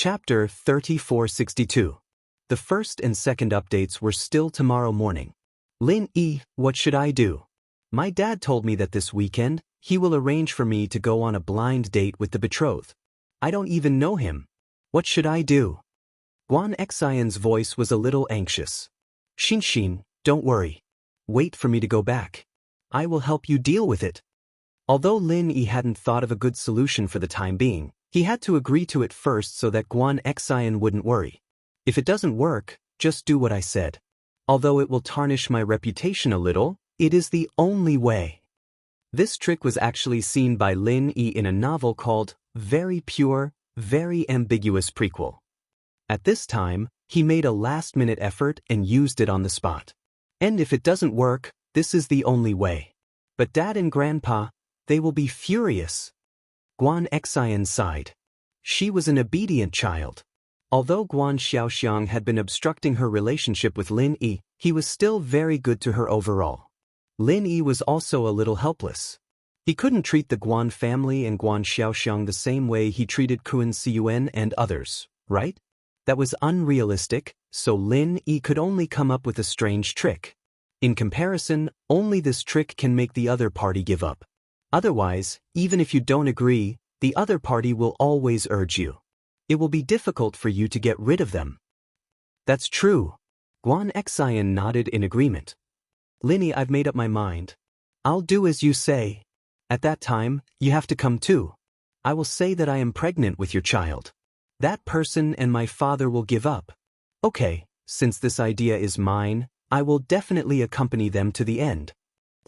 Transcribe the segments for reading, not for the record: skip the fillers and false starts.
Chapter 3462. The first and second updates were still tomorrow morning. Lin Yi, what should I do? My dad told me that this weekend, he will arrange for me to go on a blind date with the betrothed. I don't even know him. What should I do? Wang Xianxia's voice was a little anxious. Xin, don't worry. Wait for me to go back. I will help you deal with it. Although Lin Yi hadn't thought of a good solution for the time being, he had to agree to it first so that Wang Xian wouldn't worry. If it doesn't work, just do what I said. Although it will tarnish my reputation a little, it is the only way. This trick was actually seen by Lin Yi in a novel called Very Pure, Very Ambiguous Prequel. At this time, he made a last-minute effort and used it on the spot. And if it doesn't work, this is the only way. But Dad and Grandpa, they will be furious. Wang Xian sighed. She was an obedient child. Although Guan Xiaoxiang had been obstructing her relationship with Lin Yi, he was still very good to her overall. Lin Yi was also a little helpless. He couldn't treat the Guan family and Guan Xiaoxiang the same way he treated Kun Siyuan and others, right? That was unrealistic, so Lin Yi could only come up with a strange trick. In comparison, only this trick can make the other party give up. Otherwise, even if you don't agree, the other party will always urge you. It will be difficult for you to get rid of them. That's true. Wang Xian nodded in agreement. Lin Yi, I've made up my mind. I'll do as you say. At that time, you have to come too. I will say that I am pregnant with your child. That person and my father will give up. Okay, since this idea is mine, I will definitely accompany them to the end.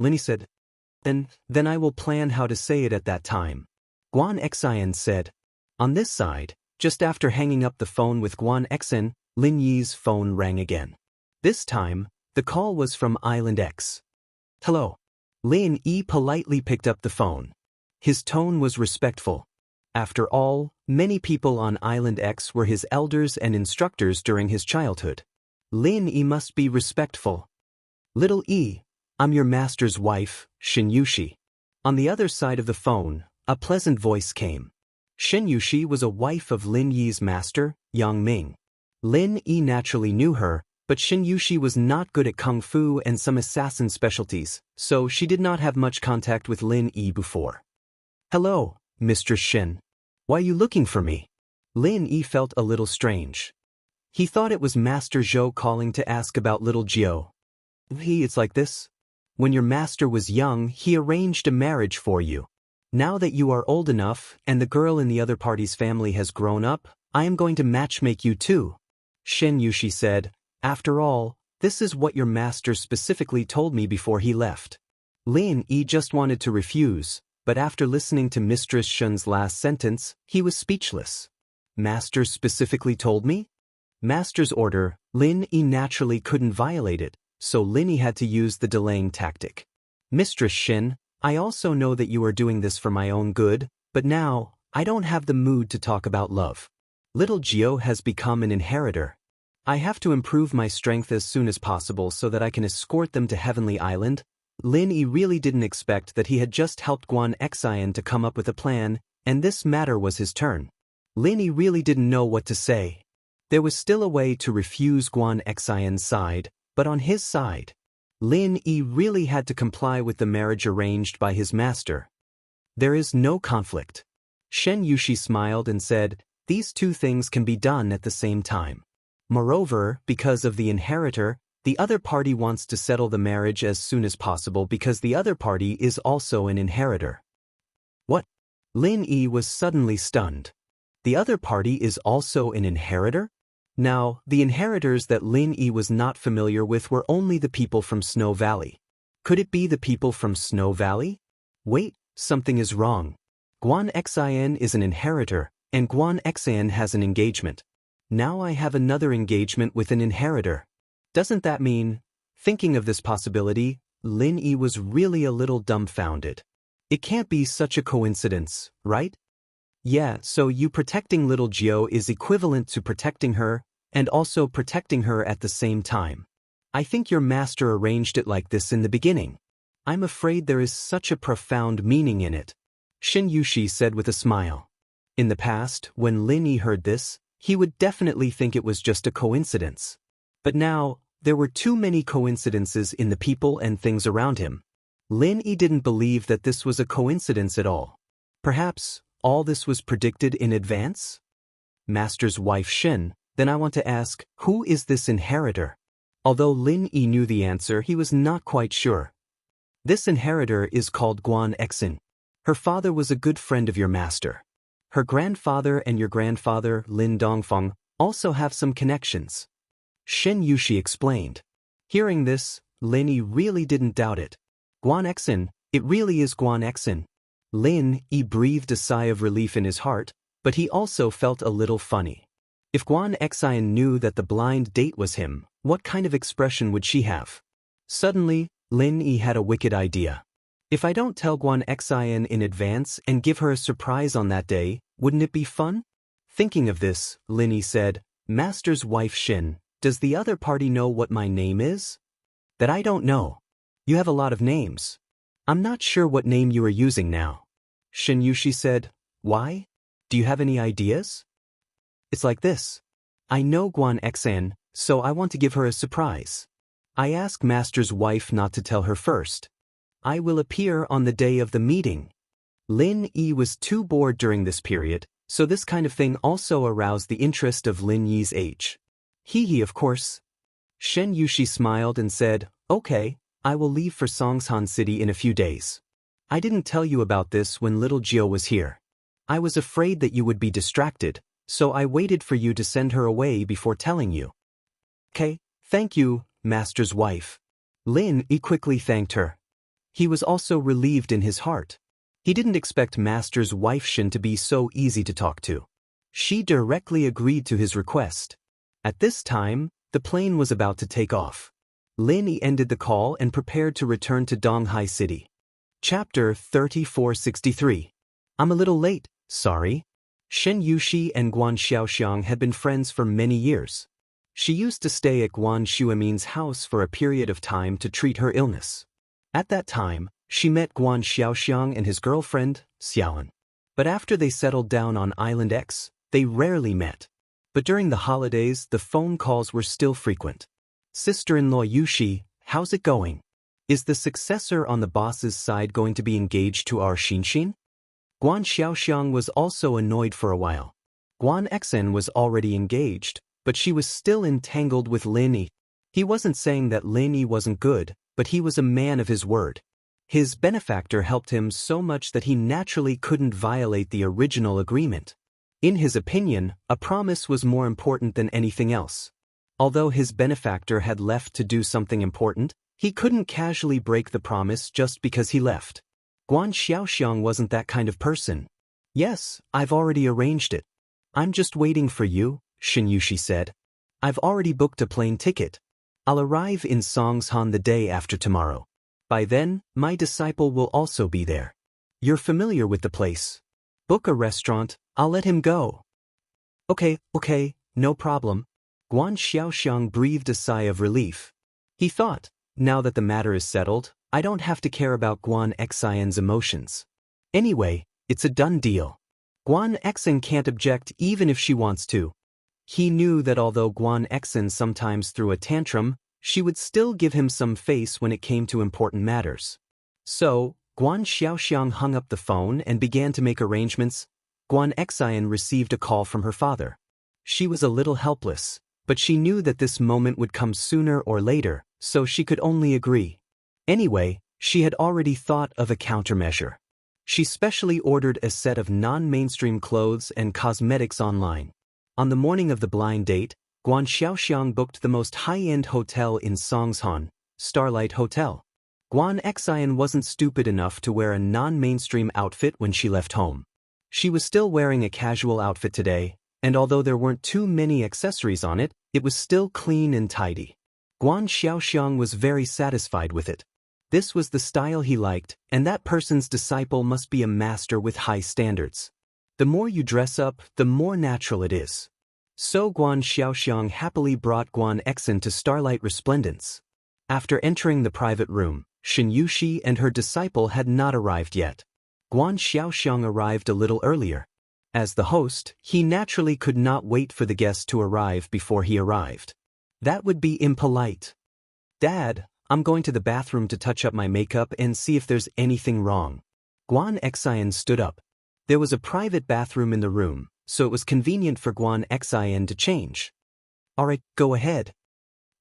Lin Yi said. Then I will plan how to say it at that time. Wang Xian said. On this side, just after hanging up the phone with Wang Xian, Lin Yi's phone rang again. This time, the call was from Island X. Hello. Lin Yi politely picked up the phone. His tone was respectful. After all, many people on Island X were his elders and instructors during his childhood. Lin Yi must be respectful. Little Yi, I'm your master's wife, Xianxia. On the other side of the phone, a pleasant voice came. Xianxia was a wife of Lin Yi's master, Yang Ming. Lin Yi naturally knew her, but Xianxia was not good at kung fu and some assassin specialties, so she did not have much contact with Lin Yi before. Hello, Mistress Shen. Why are you looking for me? Lin Yi felt a little strange. He thought it was Master Zhou calling to ask about little Jiao. It's like this. When your master was young, he arranged a marriage for you. Now that you are old enough and the girl in the other party's family has grown up, I am going to matchmake you too. Xianxia said, after all, this is what your master specifically told me before he left. Lin Yi just wanted to refuse, but after listening to Mistress Shen's last sentence, he was speechless. Master specifically told me? Master's order, Lin Yi naturally couldn't violate it, so Lin Yi had to use the delaying tactic. Mistress Shen, I also know that you are doing this for my own good, but now, I don't have the mood to talk about love. Little Jiao has become an inheritor. I have to improve my strength as soon as possible so that I can escort them to Heavenly Island. Lin Yi really didn't expect that he had just helped Wang Xian to come up with a plan, and this matter was his turn. Lin Yi really didn't know what to say. There was still a way to refuse Wang Xian's side, but on his side, Lin Yi really had to comply with the marriage arranged by his master. There is no conflict. Xianxia smiled and said, these two things can be done at the same time. Moreover, because of the inheritor, the other party wants to settle the marriage as soon as possible because the other party is also an inheritor. What? Lin Yi was suddenly stunned. The other party is also an inheritor? Now, the inheritors that Lin Yi was not familiar with were only the people from Snow Valley. Could it be the people from Snow Valley? Wait, something is wrong. Wang Xian is an inheritor, and Wang Xian has an engagement. Now I have another engagement with an inheritor. Doesn't that mean, thinking of this possibility, Lin Yi was really a little dumbfounded. It can't be such a coincidence, right? Yeah, so you protecting little Jiao is equivalent to protecting her, and also protecting her at the same time. I think your master arranged it like this in the beginning. I'm afraid there is such a profound meaning in it. Xianxia said with a smile. In the past, when Lin Yi heard this, he would definitely think it was just a coincidence. But now, there were too many coincidences in the people and things around him. Lin Yi didn't believe that this was a coincidence at all. Perhaps, all this was predicted in advance? Master's wife Shen, then I want to ask, who is this inheritor? Although Lin Yi knew the answer, he was not quite sure. This inheritor is called Guan Exin. Her father was a good friend of your master. Her grandfather and your grandfather, Lin Dongfeng, also have some connections. Shen Yushi explained. Hearing this, Lin Yi really didn't doubt it. Guan Exin, it really is Guan Exin. Lin Yi breathed a sigh of relief in his heart, but he also felt a little funny. If Guan Exin knew that the blind date was him, what kind of expression would she have? Suddenly, Lin Yi had a wicked idea. If I don't tell Guan Exin in advance and give her a surprise on that day, wouldn't it be fun? Thinking of this, Lin Yi said, Master's wife Shin, does the other party know what my name is? That I don't know. You have a lot of names. I'm not sure what name you are using now. Shin Yushi said, why? Do you have any ideas? It's like this. I know Guan Exin, so I want to give her a surprise. I ask Master's wife not to tell her first. I will appear on the day of the meeting. Lin Yi was too bored during this period, so this kind of thing also aroused the interest of Lin Yi's age. He of course. Shen Yushi smiled and said, okay, I will leave for Songshan City in a few days. I didn't tell you about this when little Jiao was here. I was afraid that you would be distracted, so I waited for you to send her away before telling you. Okay, thank you, Master's wife. Lin Yi quickly thanked her. He was also relieved in his heart. He didn't expect Master's wife Shin to be so easy to talk to. She directly agreed to his request. At this time, the plane was about to take off. Lin Yi ended the call and prepared to return to Donghai City. Chapter 3463. I'm a little late, sorry. Shen Yushi and Guan Xiaoxiang had been friends for many years. She used to stay at Guan Xuemin's house for a period of time to treat her illness. At that time, she met Guan Xiaoxiang and his girlfriend, Xiaoan. But after they settled down on Island X, they rarely met. But during the holidays, the phone calls were still frequent. Sister-in-law Yushi, how's it going? Is the successor on the boss's side going to be engaged to our Xinxin? Guan Xiaoxiang was also annoyed for a while. Guan Exin was already engaged, but she was still entangled with Lin Yi. He wasn't saying that Lin Yi wasn't good, but he was a man of his word. His benefactor helped him so much that he naturally couldn't violate the original agreement. In his opinion, a promise was more important than anything else. Although his benefactor had left to do something important, he couldn't casually break the promise just because he left. Guan Xiaoxiang wasn't that kind of person. Yes, I've already arranged it. I'm just waiting for you, Shin Yushi said. I've already booked a plane ticket. I'll arrive in Songshan the day after tomorrow. By then, my disciple will also be there. You're familiar with the place. Book a restaurant, I'll let him go. Okay, no problem. Guan Xiaoxiang breathed a sigh of relief. He thought, now that the matter is settled, I don't have to care about Guan Xin's emotions. Anyway, it's a done deal. Guan Xin can't object even if she wants to. He knew that although Guan Xin sometimes threw a tantrum, she would still give him some face when it came to important matters. So, Guan Xiaoxiang hung up the phone and began to make arrangements. Guan Xin received a call from her father. She was a little helpless, but she knew that this moment would come sooner or later, so she could only agree. Anyway, she had already thought of a countermeasure. She specially ordered a set of non-mainstream clothes and cosmetics online. On the morning of the blind date, Guan Xiaoxiang booked the most high-end hotel in Songshan, Starlight Hotel. Guan Xin wasn't stupid enough to wear a non-mainstream outfit when she left home. She was still wearing a casual outfit today, and although there weren't too many accessories on it, it was still clean and tidy. Guan Xiaoxiang was very satisfied with it. This was the style he liked, and that person's disciple must be a master with high standards. The more you dress up, the more natural it is. So Guan Xiaoxiang happily brought Guan Xin to Starlight Resplendence. After entering the private room, Shin Yushi and her disciple had not arrived yet. Guan Xiaoxiang arrived a little earlier. As the host, he naturally could not wait for the guest to arrive before he arrived. That would be impolite. Dad, I'm going to the bathroom to touch up my makeup and see if there's anything wrong. Wang Lin stood up. There was a private bathroom in the room, so it was convenient for Wang Lin to change. Alright, go ahead.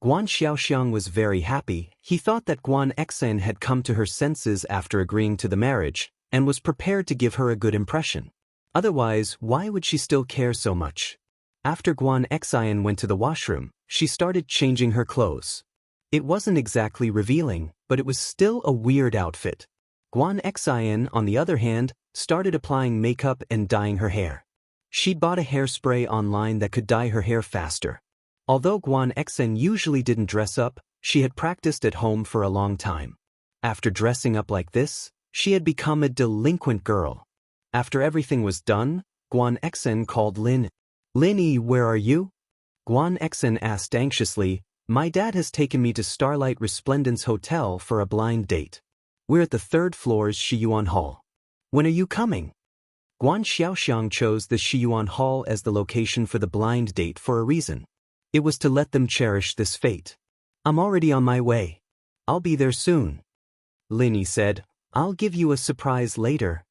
Guan Xiaoxiang was very happy. He thought that Guan Lin had come to her senses after agreeing to the marriage, and was prepared to give her a good impression. Otherwise, why would she still care so much? After Guan Lin went to the washroom, she started changing her clothes. It wasn't exactly revealing, but it was still a weird outfit. Guan Lin, on the other hand, started applying makeup and dyeing her hair. She'd bought a hairspray online that could dye her hair faster. Although Guan Lin usually didn't dress up, she had practiced at home for a long time. After dressing up like this, she had become a delinquent girl. After everything was done, Guan Lin called Lin. Lin, where are you? Guan Lin asked anxiously. My dad has taken me to Starlight Resplendence Hotel for a blind date. We're at the 3rd floor's Shiyuan Hall. When are you coming? Guan Xiaoxiang chose the Shiyuan Hall as the location for the blind date for a reason. It was to let them cherish this fate. I'm already on my way. I'll be there soon. Lin said, I'll give you a surprise later.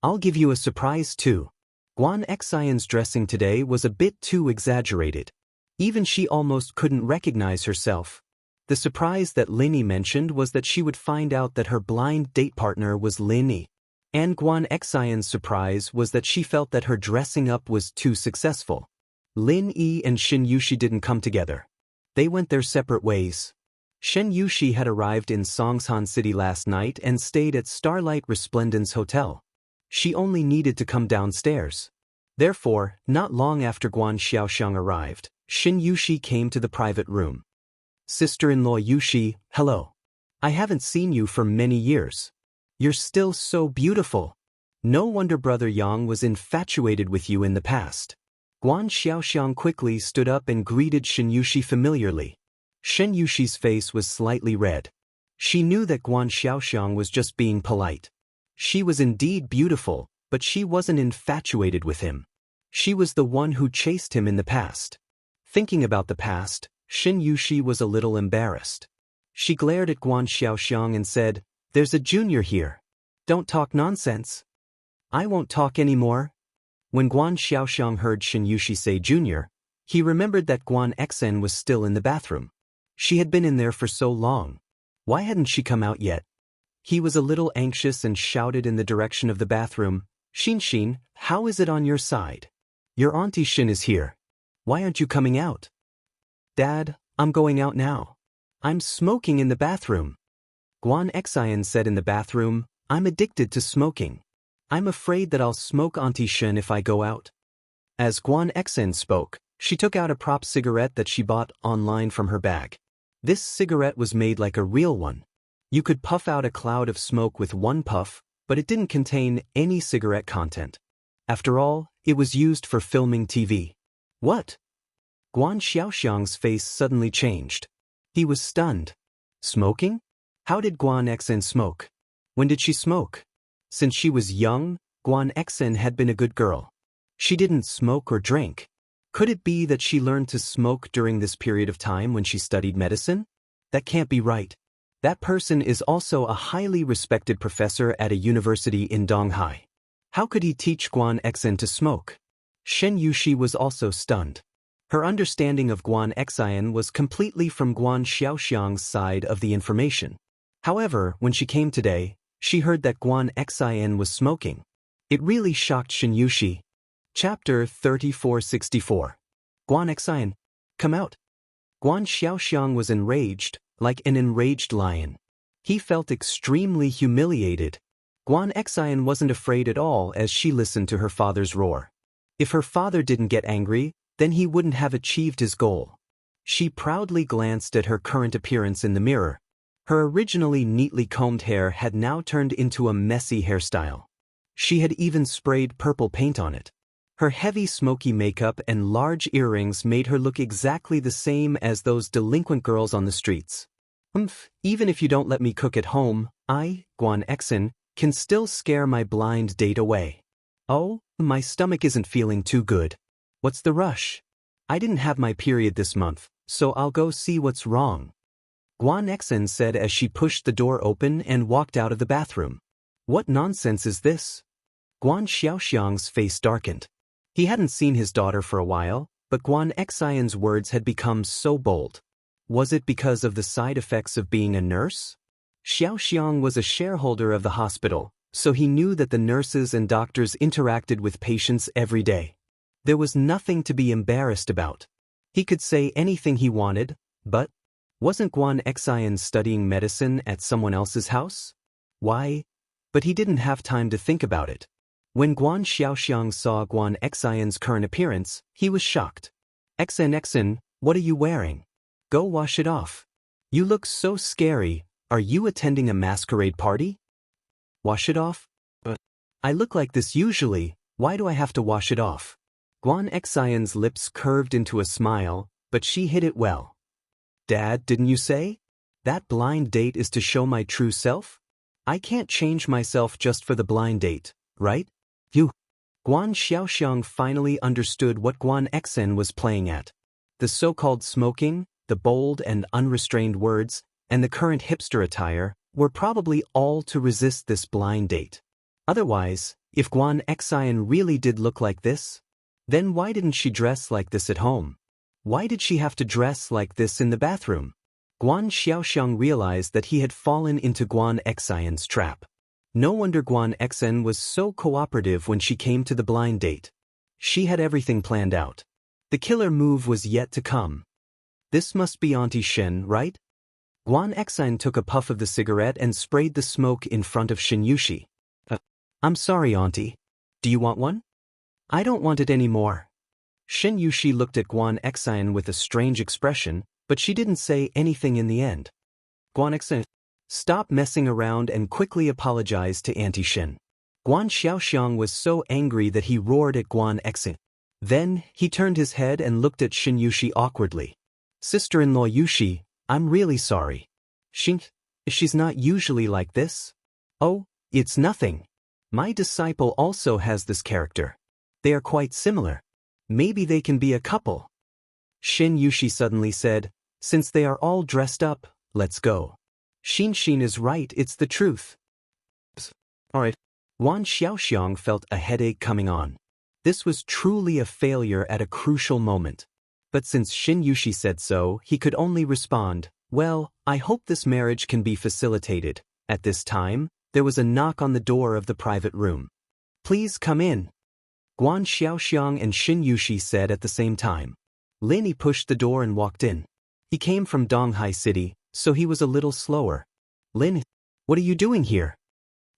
I'll give you a surprise too. Guan Lin's dressing today was a bit too exaggerated. Even she almost couldn't recognize herself. The surprise that Lin mentioned was that she would find out that her blind date partner was Lin. And Guan Lin's surprise was that she felt that her dressing up was too successful. Lin and Xianxia didn't come together. They went their separate ways. Xianxia had arrived in Songshan City last night and stayed at Starlight Resplendence Hotel. She only needed to come downstairs. Therefore, not long after Guan Xiaoxiang arrived, Xianxia came to the private room. Sister-in-law Yuxi, hello. I haven't seen you for many years. You're still so beautiful. No wonder Brother Yang was infatuated with you in the past. Guan Xiaoxiang quickly stood up and greeted Xianxia familiarly. Xianxia's face was slightly red. She knew that Guan Xiaoxiang was just being polite. She was indeed beautiful, but she wasn't infatuated with him. She was the one who chased him in the past. Thinking about the past, Xianxia was a little embarrassed. She glared at Guan Xiaoxiang and said, There's a junior here. Don't talk nonsense. I won't talk anymore. When Guan Xiaoxiang heard Xianxia say junior, he remembered that Guan Lin was still in the bathroom. She had been in there for so long. Why hadn't she come out yet? He was a little anxious and shouted in the direction of the bathroom, Xin, how is it on your side? Your auntie Xin is here. Why aren't you coming out? Dad, I'm going out now. I'm smoking in the bathroom. Guan Lin said in the bathroom, I'm addicted to smoking. I'm afraid that I'll smoke Auntie Xin if I go out. As Guan Lin spoke, she took out a prop cigarette that she bought online from her bag. This cigarette was made like a real one. You could puff out a cloud of smoke with one puff, but it didn't contain any cigarette content. After all, it was used for filming TV. What? Guan Xiaoxiang's face suddenly changed. He was stunned. Smoking? How did Guan Lin smoke? When did she smoke? Since she was young, Guan Lin had been a good girl. She didn't smoke or drink. Could it be that she learned to smoke during this period of time when she studied medicine? That can't be right. That person is also a highly respected professor at a university in Donghai. How could he teach Guan Lin to smoke? Xianxia was also stunned. Her understanding of Guan Lin was completely from Guan Xiaoxiang's side of the information. However, when she came today, she heard that Guan Lin was smoking. It really shocked Xianxia. Chapter 3464. Guan Lin, come out. Guan Xiaoxiang was enraged, like an enraged lion. He felt extremely humiliated. Guan Lin wasn't afraid at all as she listened to her father's roar. If her father didn't get angry, then he wouldn't have achieved his goal. She proudly glanced at her current appearance in the mirror. Her originally neatly combed hair had now turned into a messy hairstyle. She had even sprayed purple paint on it. Her heavy smoky makeup and large earrings made her look exactly the same as those delinquent girls on the streets. Even if you don't let me cook at home, I, Guan Lin, can still scare my blind date away. Oh, My stomach isn't feeling too good. What's the rush? I didn't have my period this month, so I'll go see what's wrong. Guan Xen said as she pushed the door open and walked out of the bathroom. What nonsense is this? Guan Xiaoxiang's face darkened. He hadn't seen his daughter for a while, but Guan Xian's words had become so bold. Was it because of the side effects of being a nurse? Xiaoxiang was a shareholder of the hospital, so he knew that the nurses and doctors interacted with patients every day. There was nothing to be embarrassed about. He could say anything he wanted, but wasn't Guan Xian studying medicine at someone else's house? Why? But he didn't have time to think about it. When Guan Xiaoxiang saw Guan Xian's current appearance, he was shocked. Xen, what are you wearing? Go wash it off. You look so scary. Are you attending a masquerade party? Wash it off? But I look like this usually, why do I have to wash it off? Guan Xian's lips curved into a smile, but she hid it well. Dad, didn't you say? That blind date is to show my true self? I can't change myself just for the blind date, right? You. Guan Xiaoxiang finally understood what Guan Xen was playing at. The so-called smoking, the bold and unrestrained words, and the current hipster attire were probably all to resist this blind date. Otherwise, if Guan Xian really did look like this, then why didn't she dress like this at home? Why did she have to dress like this in the bathroom? Guan Xiaoxiang realized that he had fallen into Guan Xian's trap. No wonder Guan Xen was so cooperative when she came to the blind date. She had everything planned out. The killer move was yet to come. This must be Auntie Shen, right? Guan Xen took a puff of the cigarette and sprayed the smoke in front of Xianxia. I'm sorry, Auntie. Do you want one? I don't want it anymore. Xianxia looked at Guan Xen with a strange expression, but she didn't say anything in the end. Guan Xen, stop messing around and quickly apologized to Auntie Shen. Guan Xiaoxiang was so angry that he roared at Guan Xen. Then, he turned his head and looked at Xianxia awkwardly. Sister-in-law Yushi, I'm really sorry. She's not usually like this. Oh, it's nothing. My disciple also has this character. They are quite similar. Maybe they can be a couple. Xianxia suddenly said, since they are all dressed up, let's go. Xin is right, it's the truth. Alright. Guan Xiaoxiang felt a headache coming on. This was truly a failure at a crucial moment. But since Xianxia said so, he could only respond, well, I hope this marriage can be facilitated. At this time, there was a knock on the door of the private room. Please come in. Guan Xiaoxiang and Xianxia said at the same time. Lin pushed the door and walked in. He came from Donghai City, so he was a little slower. Lin, what are you doing here?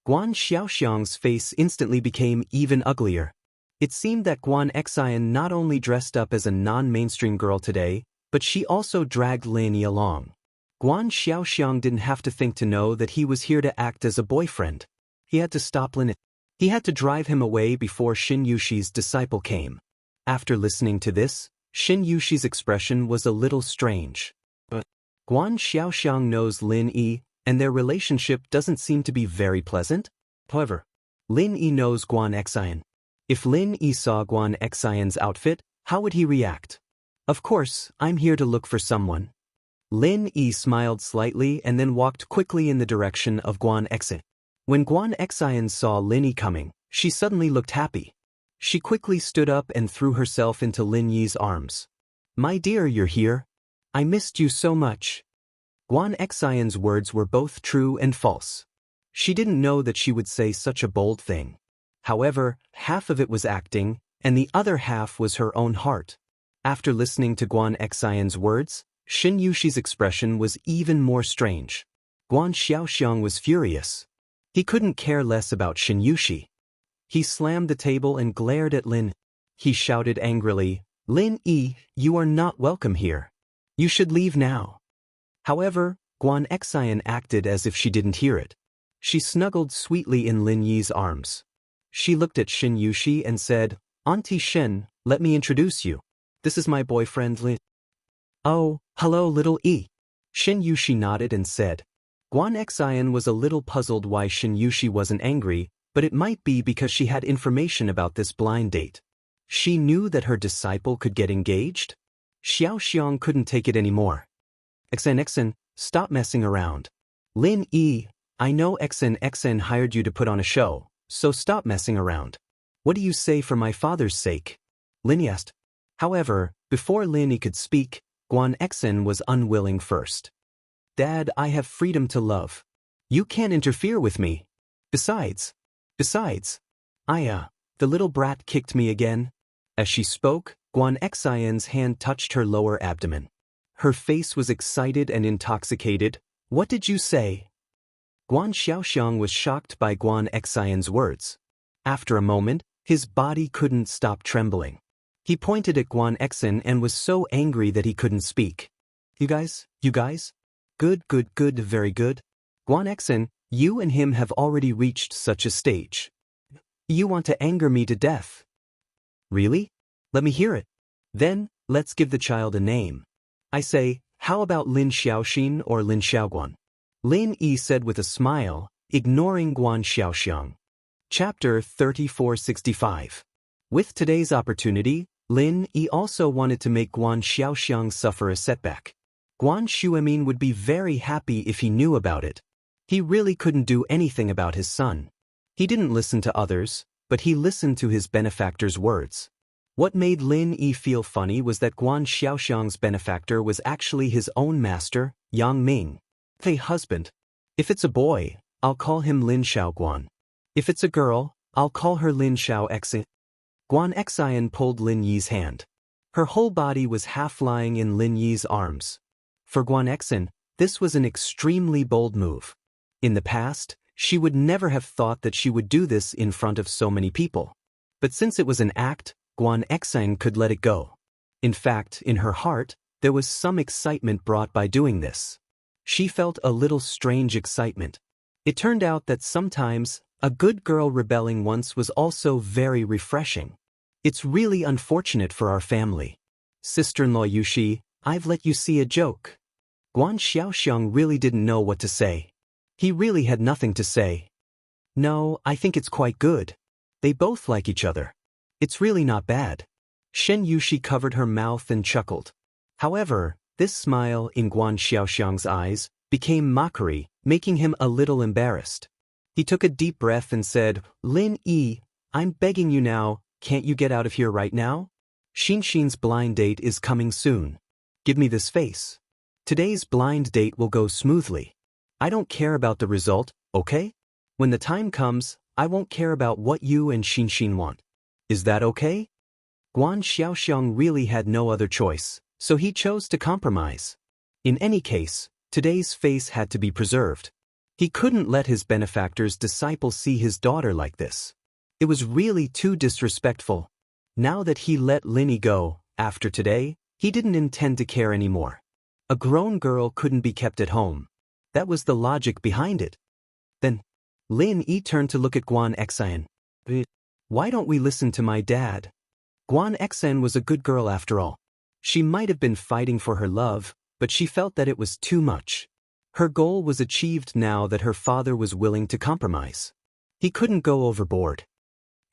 Guan Xiaoxiang's face instantly became even uglier. It seemed that Guan Xian not only dressed up as a non-mainstream girl today, but she also dragged Lin along. Guan Xiaoxiang didn't have to think to know that he was here to act as a boyfriend. He had to stop Lin. He had to drive him away before Xianxia's disciple came. After listening to this, Xianxia's expression was a little strange. But Guan Xiaoxiang knows Lin Yi, and their relationship doesn't seem to be very pleasant. However, Lin Yi knows Guan Xian. If Lin Yi saw Guan Xian's outfit, how would he react? Of course, I'm here to look for someone. Lin Yi smiled slightly and then walked quickly in the direction of Guan Xian. When Guan Xian saw Lin Yi coming, she suddenly looked happy. She quickly stood up and threw herself into Lin Yi's arms. My dear, you're here. I missed you so much. Guan Xian's words were both true and false. She didn't know that she would say such a bold thing. However, half of it was acting, and the other half was her own heart. After listening to Guan Xian's words, Xianxia's expression was even more strange. Guan Xiaoxiang was furious. He couldn't care less about Xianxia. He slammed the table and glared at Lin. He shouted angrily, Lin Yi, you are not welcome here. You should leave now. However, Guan Xian acted as if she didn't hear it. She snuggled sweetly in Lin Yi's arms. She looked at Xianxia and said, Auntie Shen, let me introduce you. This is my boyfriend Lin. Oh, hello little Yi. Xianxia nodded and said. Guan Xian was a little puzzled why Xianxia wasn't angry, but it might be because she had information about this blind date. She knew that her disciple could get engaged? Xiaoxiang couldn't take it anymore. Xen, stop messing around. Lin Yi, I know Xen hired you to put on a show, so stop messing around. What do you say for my father's sake? Lin asked. However, before Lin Yi could speak, Guan Xen was unwilling first. Dad, I have freedom to love. You can't interfere with me. Besides, the little brat kicked me again. As she spoke, Guan Xian's hand touched her lower abdomen. Her face was excited and intoxicated. What did you say? Guan Xiaoxiang was shocked by Guan Xian's words. After a moment, his body couldn't stop trembling. He pointed at Guan Xen and was so angry that he couldn't speak. You guys? Good, very good. Guan Xen, you and him have already reached such a stage. You want to anger me to death. Really? Let me hear it. Then, let's give the child a name. I say, how about Lin Xiaoxin or Lin Xiaoguan? Lin Yi said with a smile, ignoring Guan Xiaoxiang. Chapter 3465. With today's opportunity, Lin Yi also wanted to make Guan Xiaoxiang suffer a setback. Guan Xuemin would be very happy if he knew about it. He really couldn't do anything about his son. He didn't listen to others, but he listened to his benefactor's words. What made Lin Yi feel funny was that Guan Xiaoxiang's benefactor was actually his own master, Yang Ming. Hey husband. If it's a boy, I'll call him Lin Xiaoguan. If it's a girl, I'll call her Lin Xiaoxin. Guan Xian pulled Lin Yi's hand. Her whole body was half lying in Lin Yi's arms. For Guan Xen, this was an extremely bold move. In the past, she would never have thought that she would do this in front of so many people. But since it was an act, Guan Xen could let it go. In fact, in her heart, there was some excitement brought by doing this. She felt a little strange excitement. It turned out that sometimes, a good girl rebelling once was also very refreshing. It's really unfortunate for our family. Sister-in-law Yushi, I've let you see a joke. Guan Xiaoxiang really didn't know what to say. He really had nothing to say. No, I think it's quite good. They both like each other. It's really not bad. Shen Yushi covered her mouth and chuckled. However, this smile in Guan Xiaoxiang's eyes became mockery, making him a little embarrassed. He took a deep breath and said, Lin Yi, I'm begging you now, can't you get out of here right now? Xianxia's blind date is coming soon. Give me this face. Today's blind date will go smoothly. I don't care about the result, okay? When the time comes, I won't care about what you and Xianxia want. Is that okay? Guan Xiaoxiang really had no other choice, so he chose to compromise. In any case, today's face had to be preserved. He couldn't let his benefactor's disciple see his daughter like this. It was really too disrespectful. Now that he let Linny go, after today, he didn't intend to care anymore. A grown girl couldn't be kept at home. That was the logic behind it. Then, Lin Yi turned to look at Guan Xian. Why don't we listen to my dad? Guan Xian was a good girl after all. She might have been fighting for her love, but she felt that it was too much. Her goal was achieved now that her father was willing to compromise. He couldn't go overboard.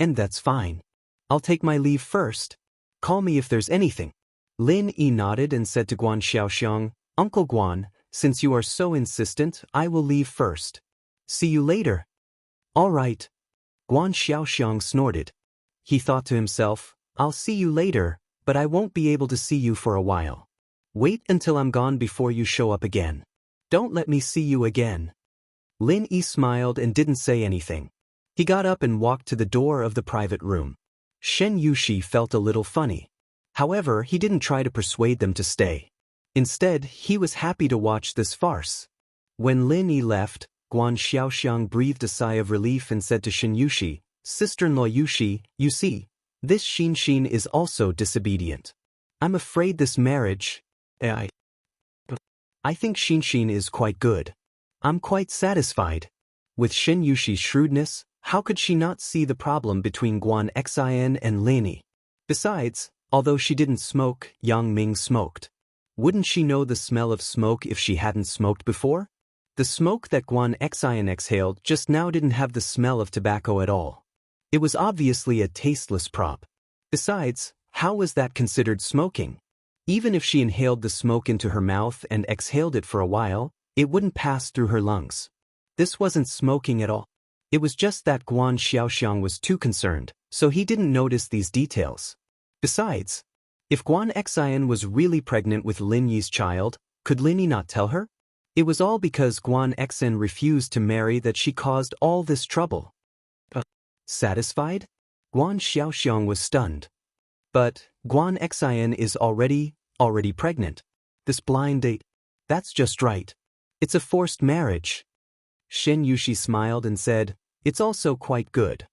And that's fine. I'll take my leave first. Call me if there's anything. Lin Yi nodded and said to Guan Xiaoxiang, Uncle Guan, since you are so insistent, I will leave first. See you later. All right. Guan Xiaoxiang snorted. He thought to himself, I'll see you later, but I won't be able to see you for a while. Wait until I'm gone before you show up again. Don't let me see you again. Lin Yi smiled and didn't say anything. He got up and walked to the door of the private room. Shen Yushi felt a little funny. However, he didn't try to persuade them to stay. Instead, he was happy to watch this farce. When Lin Yi left, Guan Xiaoxiang breathed a sigh of relief and said to Shen Yushi, Sister-in-law Yushi, you see, this Xianxia is also disobedient. I'm afraid this marriage... I think Xianxia is quite good. I'm quite satisfied. With Shen Yushi's shrewdness, how could she not see the problem between Guan Xian and Lin Yi? Besides, although she didn't smoke, Yang Ming smoked. Wouldn't she know the smell of smoke if she hadn't smoked before? The smoke that Wang Lin exhaled just now didn't have the smell of tobacco at all. It was obviously a tasteless prop. Besides, how was that considered smoking? Even if she inhaled the smoke into her mouth and exhaled it for a while, it wouldn't pass through her lungs. This wasn't smoking at all. It was just that Guan Xiaoxiang was too concerned, so he didn't notice these details. Besides, if Guan Xian was really pregnant with Lin Yi's child, could Lin Yi not tell her? It was all because Guan Xen refused to marry that she caused all this trouble. Satisfied? Guan Xiaoxiang was stunned. But Guan Xian is already pregnant. This blind date, that's just right. It's a forced marriage. Shen Yushi smiled and said, it's also quite good.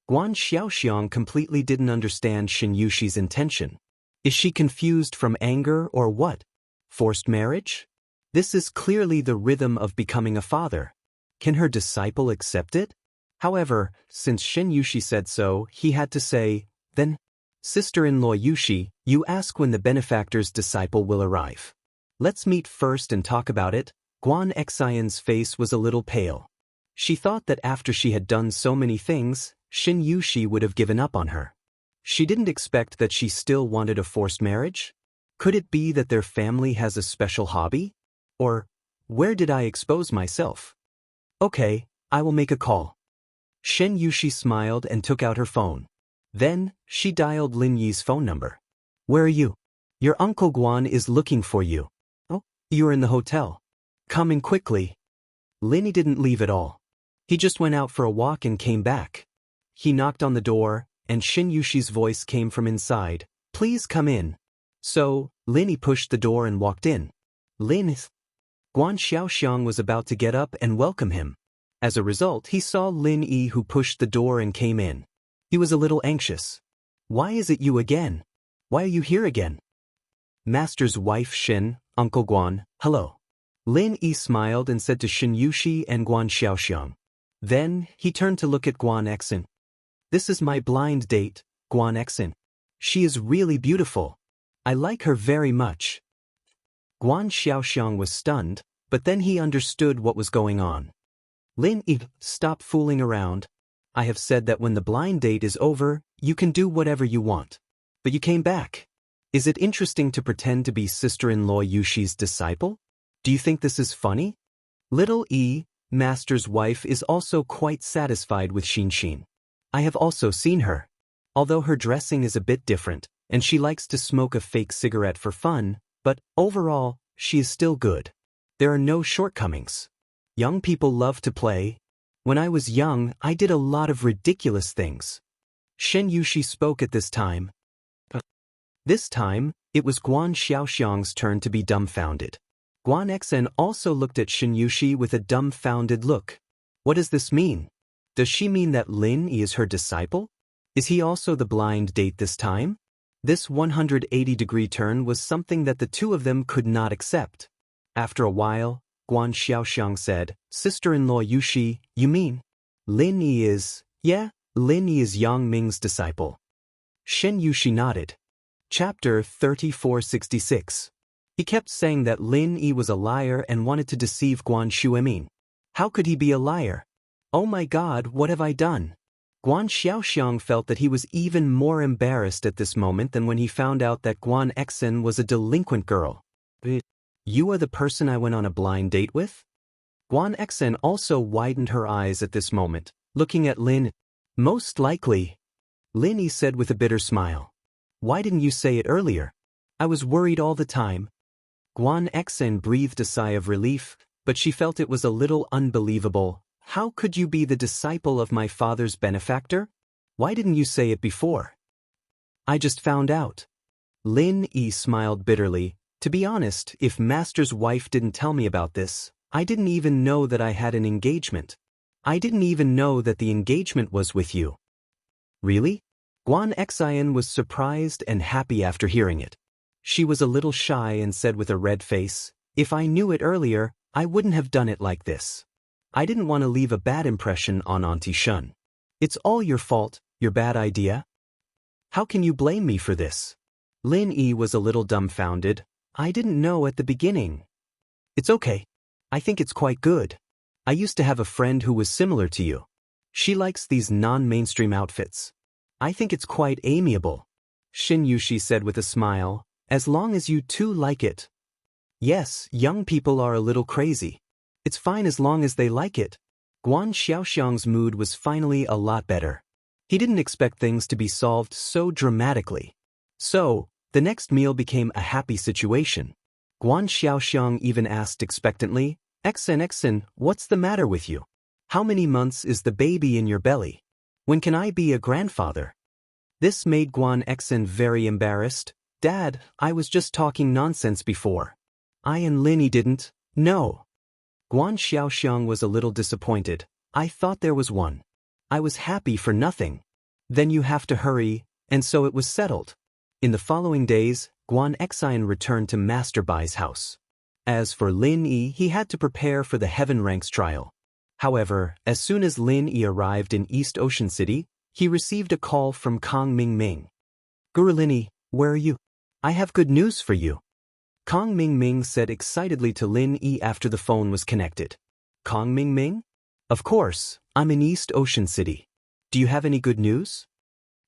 Guan Xiaoxiang completely didn't understand Shen Yushi's intention. Is she confused from anger or what? Forced marriage? This is clearly the rhythm of becoming a father. Can her disciple accept it? However, since Shen Yushi said so, he had to say, then, sister-in-law Yushi, you ask when the benefactor's disciple will arrive. Let's meet first and talk about it. Guan Xian's face was a little pale. She thought that after she had done so many things, Shen Yushi would have given up on her. She didn't expect that she still wanted a forced marriage. Could it be that their family has a special hobby? Or, where did I expose myself? Okay, I will make a call. Shen Yushi smiled and took out her phone. Then, she dialed Lin Yi's phone number. Where are you? Your Uncle Guan is looking for you. Oh, you're in the hotel. Come in quickly. Lin Yi didn't leave at all. He just went out for a walk and came back. He knocked on the door, and Shen Yushi's voice came from inside. Please come in. So, Lin Yi pushed the door and walked in. Guan Xiaoxiang was about to get up and welcome him. As a result, he saw Lin Yi, who pushed the door and came in. He was a little anxious. Why is it you again? Why are you here again? Master's wife Shen, Uncle Guan, hello. Lin Yi smiled and said to Shen Yushi and Guan Xiaoxiang. Then, he turned to look at Guan Xen. This is my blind date, Guan Xen. She is really beautiful. I like her very much. Guan Xiaoxiang was stunned, but then he understood what was going on. Lin Yi, stop fooling around. I have said that when the blind date is over, you can do whatever you want. But you came back. Is it interesting to pretend to be sister-in-law Yushi's disciple? Do you think this is funny? Little E, Master's wife, is also quite satisfied with Xin. I have also seen her. Although her dressing is a bit different, and she likes to smoke a fake cigarette for fun, but overall, she is still good. There are no shortcomings. Young people love to play. When I was young, I did a lot of ridiculous things. Shen Yushi spoke at this time. This time, it was Guan Xiaoxiang's turn to be dumbfounded. Guan Xen also looked at Shen Yushi with a dumbfounded look. What does this mean? Does she mean that Lin Yi is her disciple? Is he also the blind date this time? This 180-degree turn was something that the two of them could not accept. After a while, Guan Xiaoxiang said, Sister-in-law Yushi, you mean? Lin Yi is… Yeah, Lin Yi is Yang Ming's disciple. Shen Yushi nodded. Chapter 3466. He kept saying that Lin Yi was a liar and wanted to deceive Guan Xuemin. How could he be a liar? Oh my God, what have I done? Guan Xiaoxiang felt that he was even more embarrassed at this moment than when he found out that Guan Xen was a delinquent girl. You are the person I went on a blind date with? Guan Xen also widened her eyes at this moment, looking at Lin. Most likely. Lin Yi said with a bitter smile. Why didn't you say it earlier? I was worried all the time. Guan Xen breathed a sigh of relief, but she felt it was a little unbelievable. How could you be the disciple of my father's benefactor? Why didn't you say it before? I just found out. Lin Yi smiled bitterly. To be honest, if Master's wife didn't tell me about this, I didn't even know that I had an engagement. I didn't even know that the engagement was with you. Really? Guan Xian was surprised and happy after hearing it. She was a little shy and said with a red face, if I knew it earlier, I wouldn't have done it like this. I didn't want to leave a bad impression on Auntie Shun. It's all your fault, your bad idea. How can you blame me for this? Lin Yi was a little dumbfounded. I didn't know at the beginning. It's okay. I think it's quite good. I used to have a friend who was similar to you. She likes these non-mainstream outfits. I think it's quite amiable. Xianxia said with a smile, as long as you too like it. Yes, young people are a little crazy. It's fine as long as they like it. Guan Xiaoxiang's mood was finally a lot better. He didn't expect things to be solved so dramatically. So, the next meal became a happy situation. Guan Xiaoxiang even asked expectantly, Exen, what's the matter with you? How many months is the baby in your belly? When can I be a grandfather? This made Guan Exen very embarrassed. Dad, I was just talking nonsense before. I and Lin didn't. No. Guan Xiaoxiang was a little disappointed. I thought there was one. I was happy for nothing. Then you have to hurry, and so it was settled. In the following days, Guan Exen returned to Master Bai's house. As for Lin Yi, he had to prepare for the Heaven Ranks trial. However, as soon as Lin Yi arrived in East Ocean City, he received a call from Kong Mingming. Guru Lin Yi, where are you? I have good news for you. Kong Mingming said excitedly to Lin Yi after the phone was connected. Kong Mingming? Of course, I'm in East Ocean City. Do you have any good news?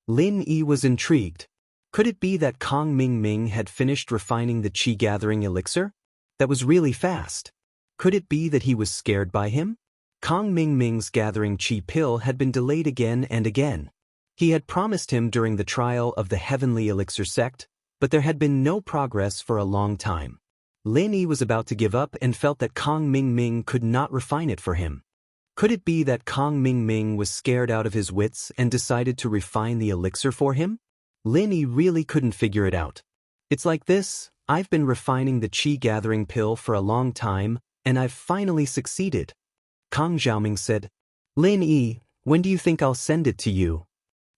Lin Yi was intrigued. Could it be that Kong Mingming had finished refining the qi-gathering elixir? That was really fast. Could it be that he was scared by him? Kong Mingming's gathering qi pill had been delayed again and again. He had promised him during the trial of the Heavenly Elixir sect, but there had been no progress for a long time. Lin Yi was about to give up and felt that Kong Mingming could not refine it for him. Could it be that Kong Mingming was scared out of his wits and decided to refine the elixir for him? Lin Yi really couldn't figure it out. It's like this, I've been refining the qi-gathering pill for a long time, and I've finally succeeded. Kong Xiaoming said, Lin Yi, when do you think I'll send it to you?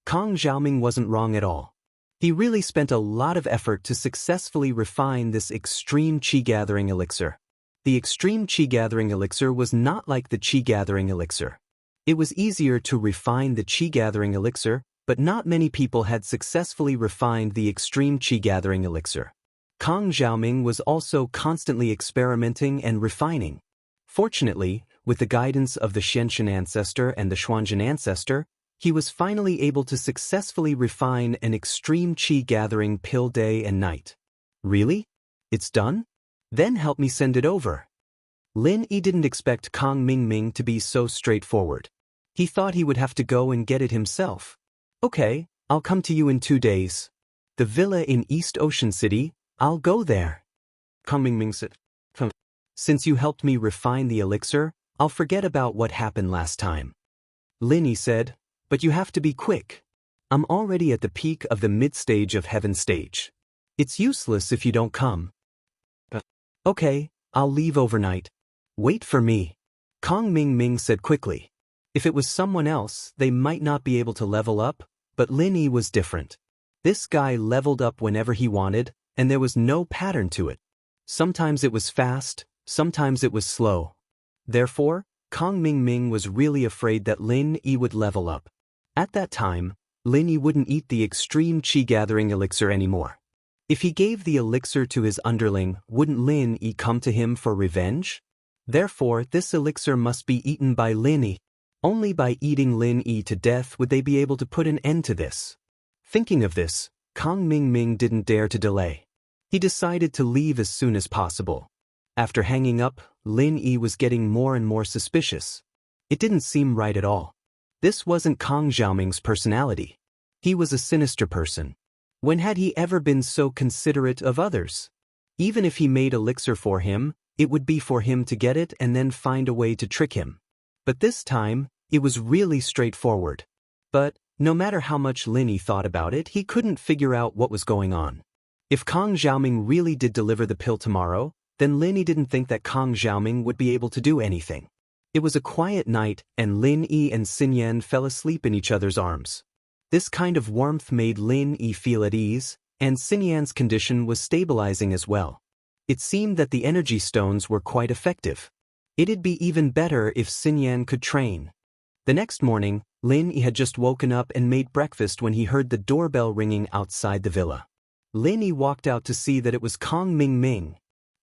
Kong Xiaoming wasn't wrong at all. He really spent a lot of effort to successfully refine this extreme qi-gathering elixir. The extreme qi-gathering elixir was not like the qi-gathering elixir. It was easier to refine the qi-gathering elixir, but not many people had successfully refined the extreme qi-gathering elixir. Kong Xiaoming was also constantly experimenting and refining. Fortunately, with the guidance of the Xianxia ancestor and the Xuanzhen ancestor, he was finally able to successfully refine an extreme qi-gathering pill day and night. Really? It's done? Then help me send it over. Lin Yi didn't expect Kong Mingming to be so straightforward. He thought he would have to go and get it himself. Okay, I'll come to you in 2 days. The villa in East Ocean City, I'll go there. Kong Mingming said, Since you helped me refine the elixir, I'll forget about what happened last time. Lin Yi said, But you have to be quick. I'm already at the peak of the mid-stage of Heaven stage. It's useless if you don't come. Okay, I'll leave overnight. Wait for me. Kong Mingming said quickly. If it was someone else, they might not be able to level up, but Lin Yi was different. This guy leveled up whenever he wanted, and there was no pattern to it. Sometimes it was fast, sometimes it was slow. Therefore, Kong Mingming was really afraid that Lin Yi would level up. At that time, Lin Yi wouldn't eat the extreme qi-gathering elixir anymore. If he gave the elixir to his underling, wouldn't Lin Yi come to him for revenge? Therefore, this elixir must be eaten by Lin Yi. Only by eating Lin Yi to death would they be able to put an end to this. Thinking of this, Kong Mingming didn't dare to delay. He decided to leave as soon as possible. After hanging up, Lin Yi was getting more and more suspicious. It didn't seem right at all. This wasn't Kong Xiaoming's personality. He was a sinister person. When had he ever been so considerate of others? Even if he made elixir for him, it would be for him to get it and then find a way to trick him. But this time, it was really straightforward. But, no matter how much Lin Yi thought about it, he couldn't figure out what was going on. If Kong Xiaoming really did deliver the pill tomorrow, then Lin Yi didn't think that Kong Xiaoming would be able to do anything. It was a quiet night, and Lin Yi and Xinyan fell asleep in each other's arms. This kind of warmth made Lin Yi feel at ease, and Xinyan's condition was stabilizing as well. It seemed that the energy stones were quite effective. It'd be even better if Xinyan could train. The next morning, Lin Yi had just woken up and made breakfast when he heard the doorbell ringing outside the villa. Lin Yi walked out to see that it was Kong Mingming.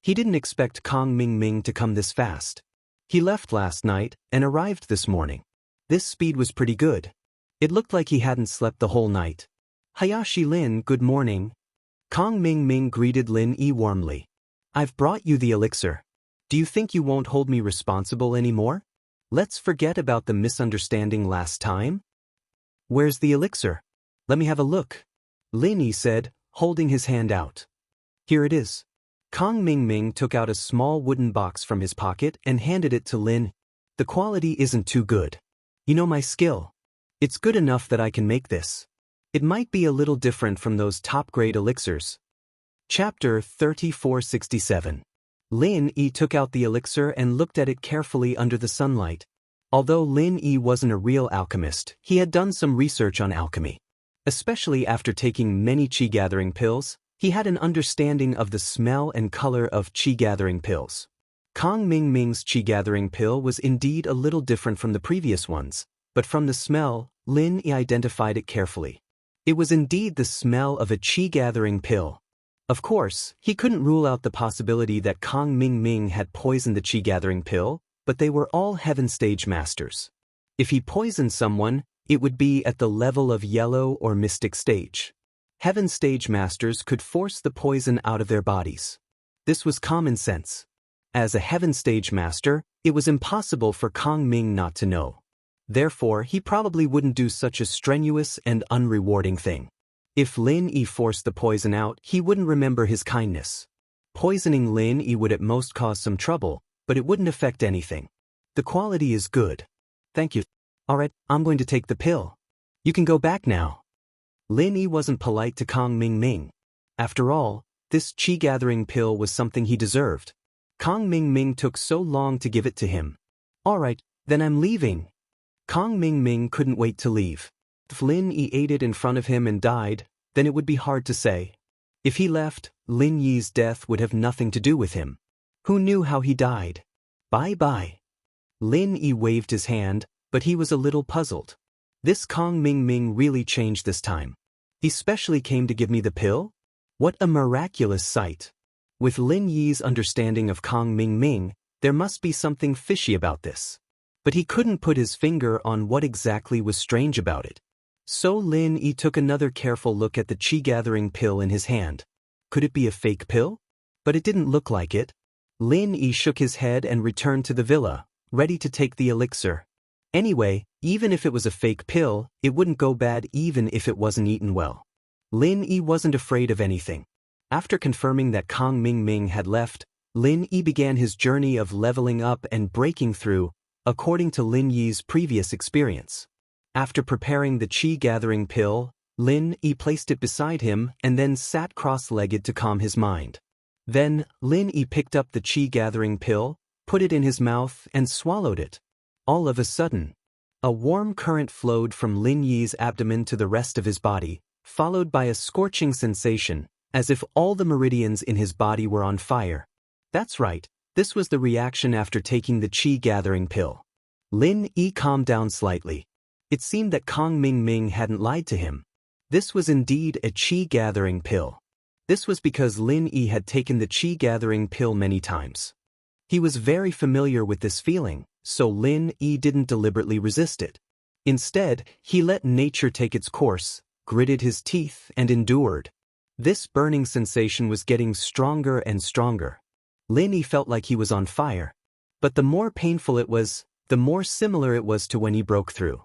He didn't expect Kong Ming to come this fast. He left last night and arrived this morning. This speed was pretty good. It looked like he hadn't slept the whole night. Hayashi Lin, good morning. Kong Ming greeted Lin Yi warmly. I've brought you the elixir. Do you think you won't hold me responsible anymore? Let's forget about the misunderstanding last time. Where's the elixir? Let me have a look. Lin Yi said, holding his hand out. Here it is. Kong Ming took out a small wooden box from his pocket and handed it to Lin. The quality isn't too good. You know my skill. It's good enough that I can make this. It might be a little different from those top-grade elixirs. Chapter 3467. Lin Yi took out the elixir and looked at it carefully under the sunlight. Although Lin Yi wasn't a real alchemist, he had done some research on alchemy. Especially after taking many qi-gathering pills, he had an understanding of the smell and color of qi-gathering pills. Kong Ming's qi-gathering pill was indeed a little different from the previous ones, but from the smell, Lin Yi identified it carefully. It was indeed the smell of a qi-gathering pill. Of course, he couldn't rule out the possibility that Kong Ming had poisoned the qi-gathering pill, but they were all heaven stage masters. If he poisoned someone, it would be at the level of yellow or mystic stage. Heaven stage masters could force the poison out of their bodies. This was common sense. As a heaven stage master, it was impossible for Kong Ming not to know. Therefore, he probably wouldn't do such a strenuous and unrewarding thing. If Lin Yi forced the poison out, he wouldn't remember his kindness. Poisoning Lin Yi would at most cause some trouble, but it wouldn't affect anything. The quality is good. Thank you. Alright, I'm going to take the pill. You can go back now. Lin Yi wasn't polite to Kong Ming. After all, this qi-gathering pill was something he deserved. Kong Ming took so long to give it to him. Alright, then I'm leaving. Kong Ming couldn't wait to leave. If Lin Yi ate it in front of him and died, then it would be hard to say. If he left, Lin Yi's death would have nothing to do with him. Who knew how he died? Bye-bye. Lin Yi waved his hand, but he was a little puzzled. This Kong Ming really changed this time. He specially came to give me the pill? What a miraculous sight. With Lin Yi's understanding of Kong Ming, there must be something fishy about this. But he couldn't put his finger on what exactly was strange about it. So Lin Yi took another careful look at the qi-gathering pill in his hand. Could it be a fake pill? But it didn't look like it. Lin Yi shook his head and returned to the villa, ready to take the elixir. Anyway, even if it was a fake pill, it wouldn't go bad even if it wasn't eaten well. Lin Yi wasn't afraid of anything. After confirming that Kong Ming had left, Lin Yi began his journey of leveling up and breaking through, according to Lin Yi's previous experience. After preparing the qi-gathering pill, Lin Yi placed it beside him and then sat cross-legged to calm his mind. Then, Lin Yi picked up the qi-gathering pill, put it in his mouth and swallowed it. All of a sudden, a warm current flowed from Lin Yi's abdomen to the rest of his body, followed by a scorching sensation, as if all the meridians in his body were on fire. That's right, this was the reaction after taking the qi-gathering pill. Lin Yi calmed down slightly. It seemed that Kong Ming hadn't lied to him. This was indeed a qi-gathering pill. This was because Lin Yi had taken the qi-gathering pill many times. He was very familiar with this feeling, so Lin Yi didn't deliberately resist it. Instead, he let nature take its course, gritted his teeth, and endured. This burning sensation was getting stronger and stronger. Lin Yi felt like he was on fire. But the more painful it was, the more similar it was to when he broke through.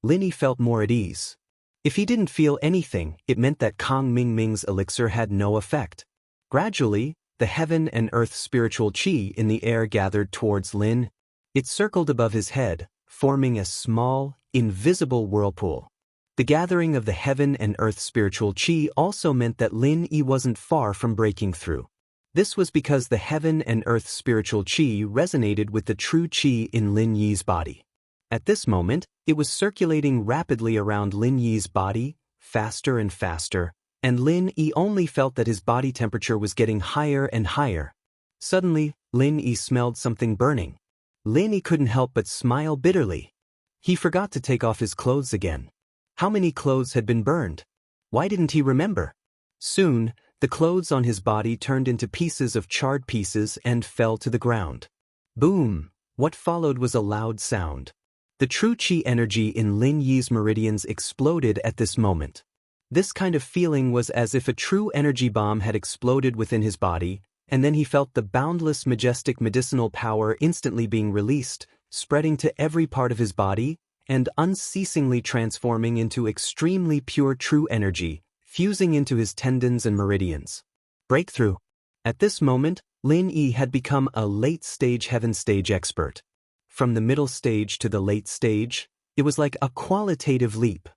Lin Yi felt more at ease. If he didn't feel anything, it meant that Kong Ming's elixir had no effect. Gradually, the heaven and earth spiritual qi in the air gathered towards Lin. It circled above his head, forming a small, invisible whirlpool. The gathering of the heaven and earth spiritual qi also meant that Lin Yi wasn't far from breaking through. This was because the heaven and earth spiritual qi resonated with the true qi in Lin Yi's body. At this moment, it was circulating rapidly around Lin Yi's body, faster and faster, and Lin Yi only felt that his body temperature was getting higher and higher. Suddenly, Lin Yi smelled something burning. Lin Yi couldn't help but smile bitterly. He forgot to take off his clothes again. How many clothes had been burned? Why didn't he remember? Soon, The clothes on his body turned into pieces of charred pieces and fell to the ground. Boom! What followed was a loud sound. The true qi energy in Lin Yi's meridians exploded at this moment. This kind of feeling was as if a true energy bomb had exploded within his body, and then he felt the boundless majestic medicinal power instantly being released, spreading to every part of his body, and unceasingly transforming into extremely pure true energy, fusing into his tendons and meridians. Breakthrough. At this moment, Lin Yi had become a late-stage heaven stage expert. From the middle stage to the late stage, it was like a qualitative leap.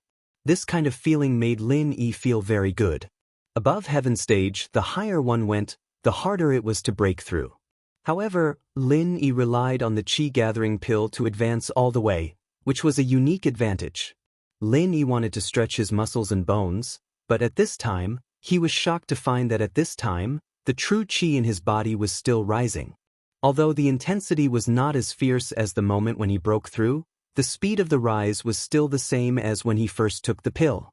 This kind of feeling made Lin Yi feel very good. Above heaven stage, the higher one went, the harder it was to break through. However, Lin Yi relied on the qi-gathering pill to advance all the way, which was a unique advantage. Lin Yi wanted to stretch his muscles and bones, but at this time, he was shocked to find that at this time, the true qi in his body was still rising. Although the intensity was not as fierce as the moment when he broke through, the speed of the rise was still the same as when he first took the pill.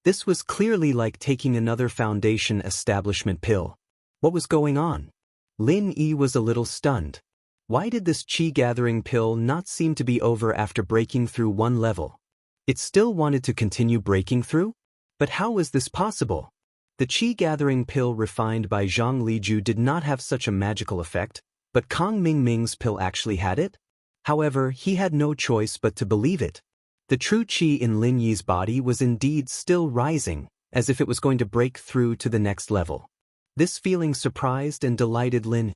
This was clearly like taking another foundation establishment pill. What was going on? Lin Yi was a little stunned. Why did this qi-gathering pill not seem to be over after breaking through one level? It still wanted to continue breaking through? But how was this possible? The qi-gathering pill refined by Zhang Liju did not have such a magical effect, but Kang Mingming's pill actually had it? However, he had no choice but to believe it. The true qi in Lin Yi's body was indeed still rising, as if it was going to break through to the next level. This feeling surprised and delighted Lin.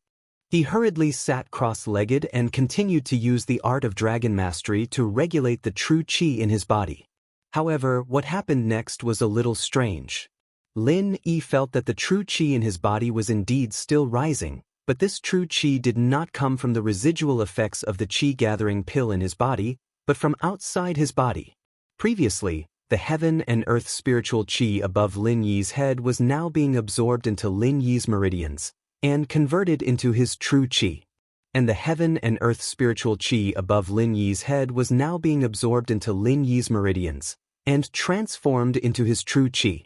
He hurriedly sat cross-legged and continued to use the art of dragon mastery to regulate the true qi in his body. However, what happened next was a little strange. Lin Yi felt that the true qi in his body was indeed still rising, but this true qi did not come from the residual effects of the qi-gathering pill in his body, but from outside his body. Previously, the heaven and earth spiritual qi above Lin Yi's head was now being absorbed into Lin Yi's meridians, and converted into his true qi. And the heaven and earth spiritual qi above Lin Yi's head was now being absorbed into Lin Yi's meridians, and transformed into his true qi.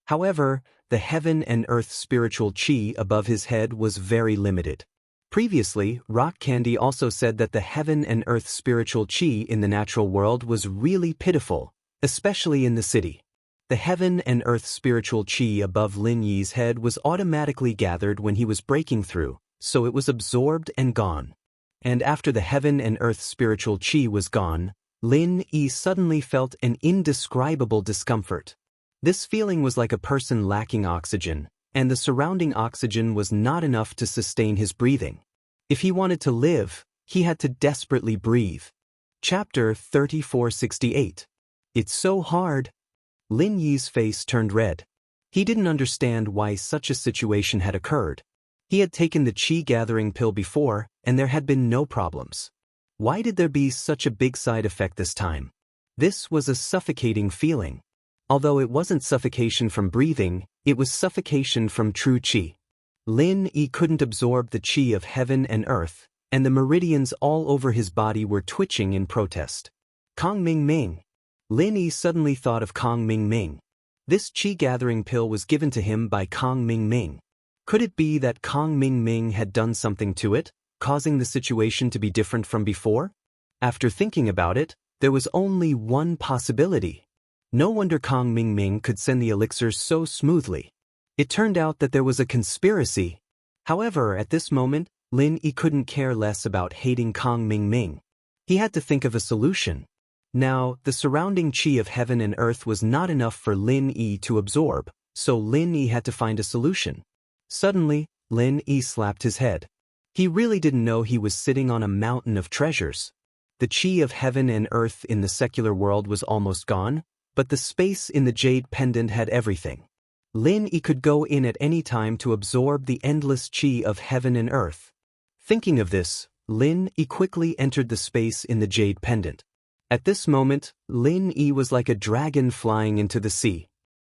However, the heaven and earth spiritual qi above his head was very limited. Previously, Rock Candy also said that the heaven and earth spiritual qi in the natural world was really pitiful, especially in the city. The heaven and earth spiritual qi above Lin Yi's head was automatically gathered when he was breaking through, so it was absorbed and gone. And after the heaven and earth spiritual qi was gone, Lin Yi suddenly felt an indescribable discomfort. This feeling was like a person lacking oxygen, and the surrounding oxygen was not enough to sustain his breathing. If he wanted to live, he had to desperately breathe. Chapter 3468. It's so hard. Lin Yi's face turned red. He didn't understand why such a situation had occurred. He had taken the qi-gathering pill before, and there had been no problems. Why did there be such a big side effect this time? This was a suffocating feeling. Although it wasn't suffocation from breathing, it was suffocation from true qi. Lin Yi couldn't absorb the qi of heaven and earth, and the meridians all over his body were twitching in protest. Kang Mingming. Lin Yi suddenly thought of Kang Mingming. This qi-gathering pill was given to him by Kang Mingming. Could it be that Kang Mingming had done something to it, causing the situation to be different from before? After thinking about it, there was only one possibility. No wonder Kang Mingming could send the elixirs so smoothly. It turned out that there was a conspiracy. However, at this moment, Lin Yi couldn't care less about hating Kang Mingming. He had to think of a solution. Now, the surrounding qi of heaven and earth was not enough for Lin Yi to absorb, so Lin Yi had to find a solution. Suddenly, Lin Yi slapped his head. He really didn't know he was sitting on a mountain of treasures. The qi of heaven and earth in the secular world was almost gone, but the space in the jade pendant had everything. Lin Yi could go in at any time to absorb the endless qi of heaven and earth. Thinking of this, Lin Yi quickly entered the space in the jade pendant. At this moment, Lin Yi was like a dragon flying into the sea.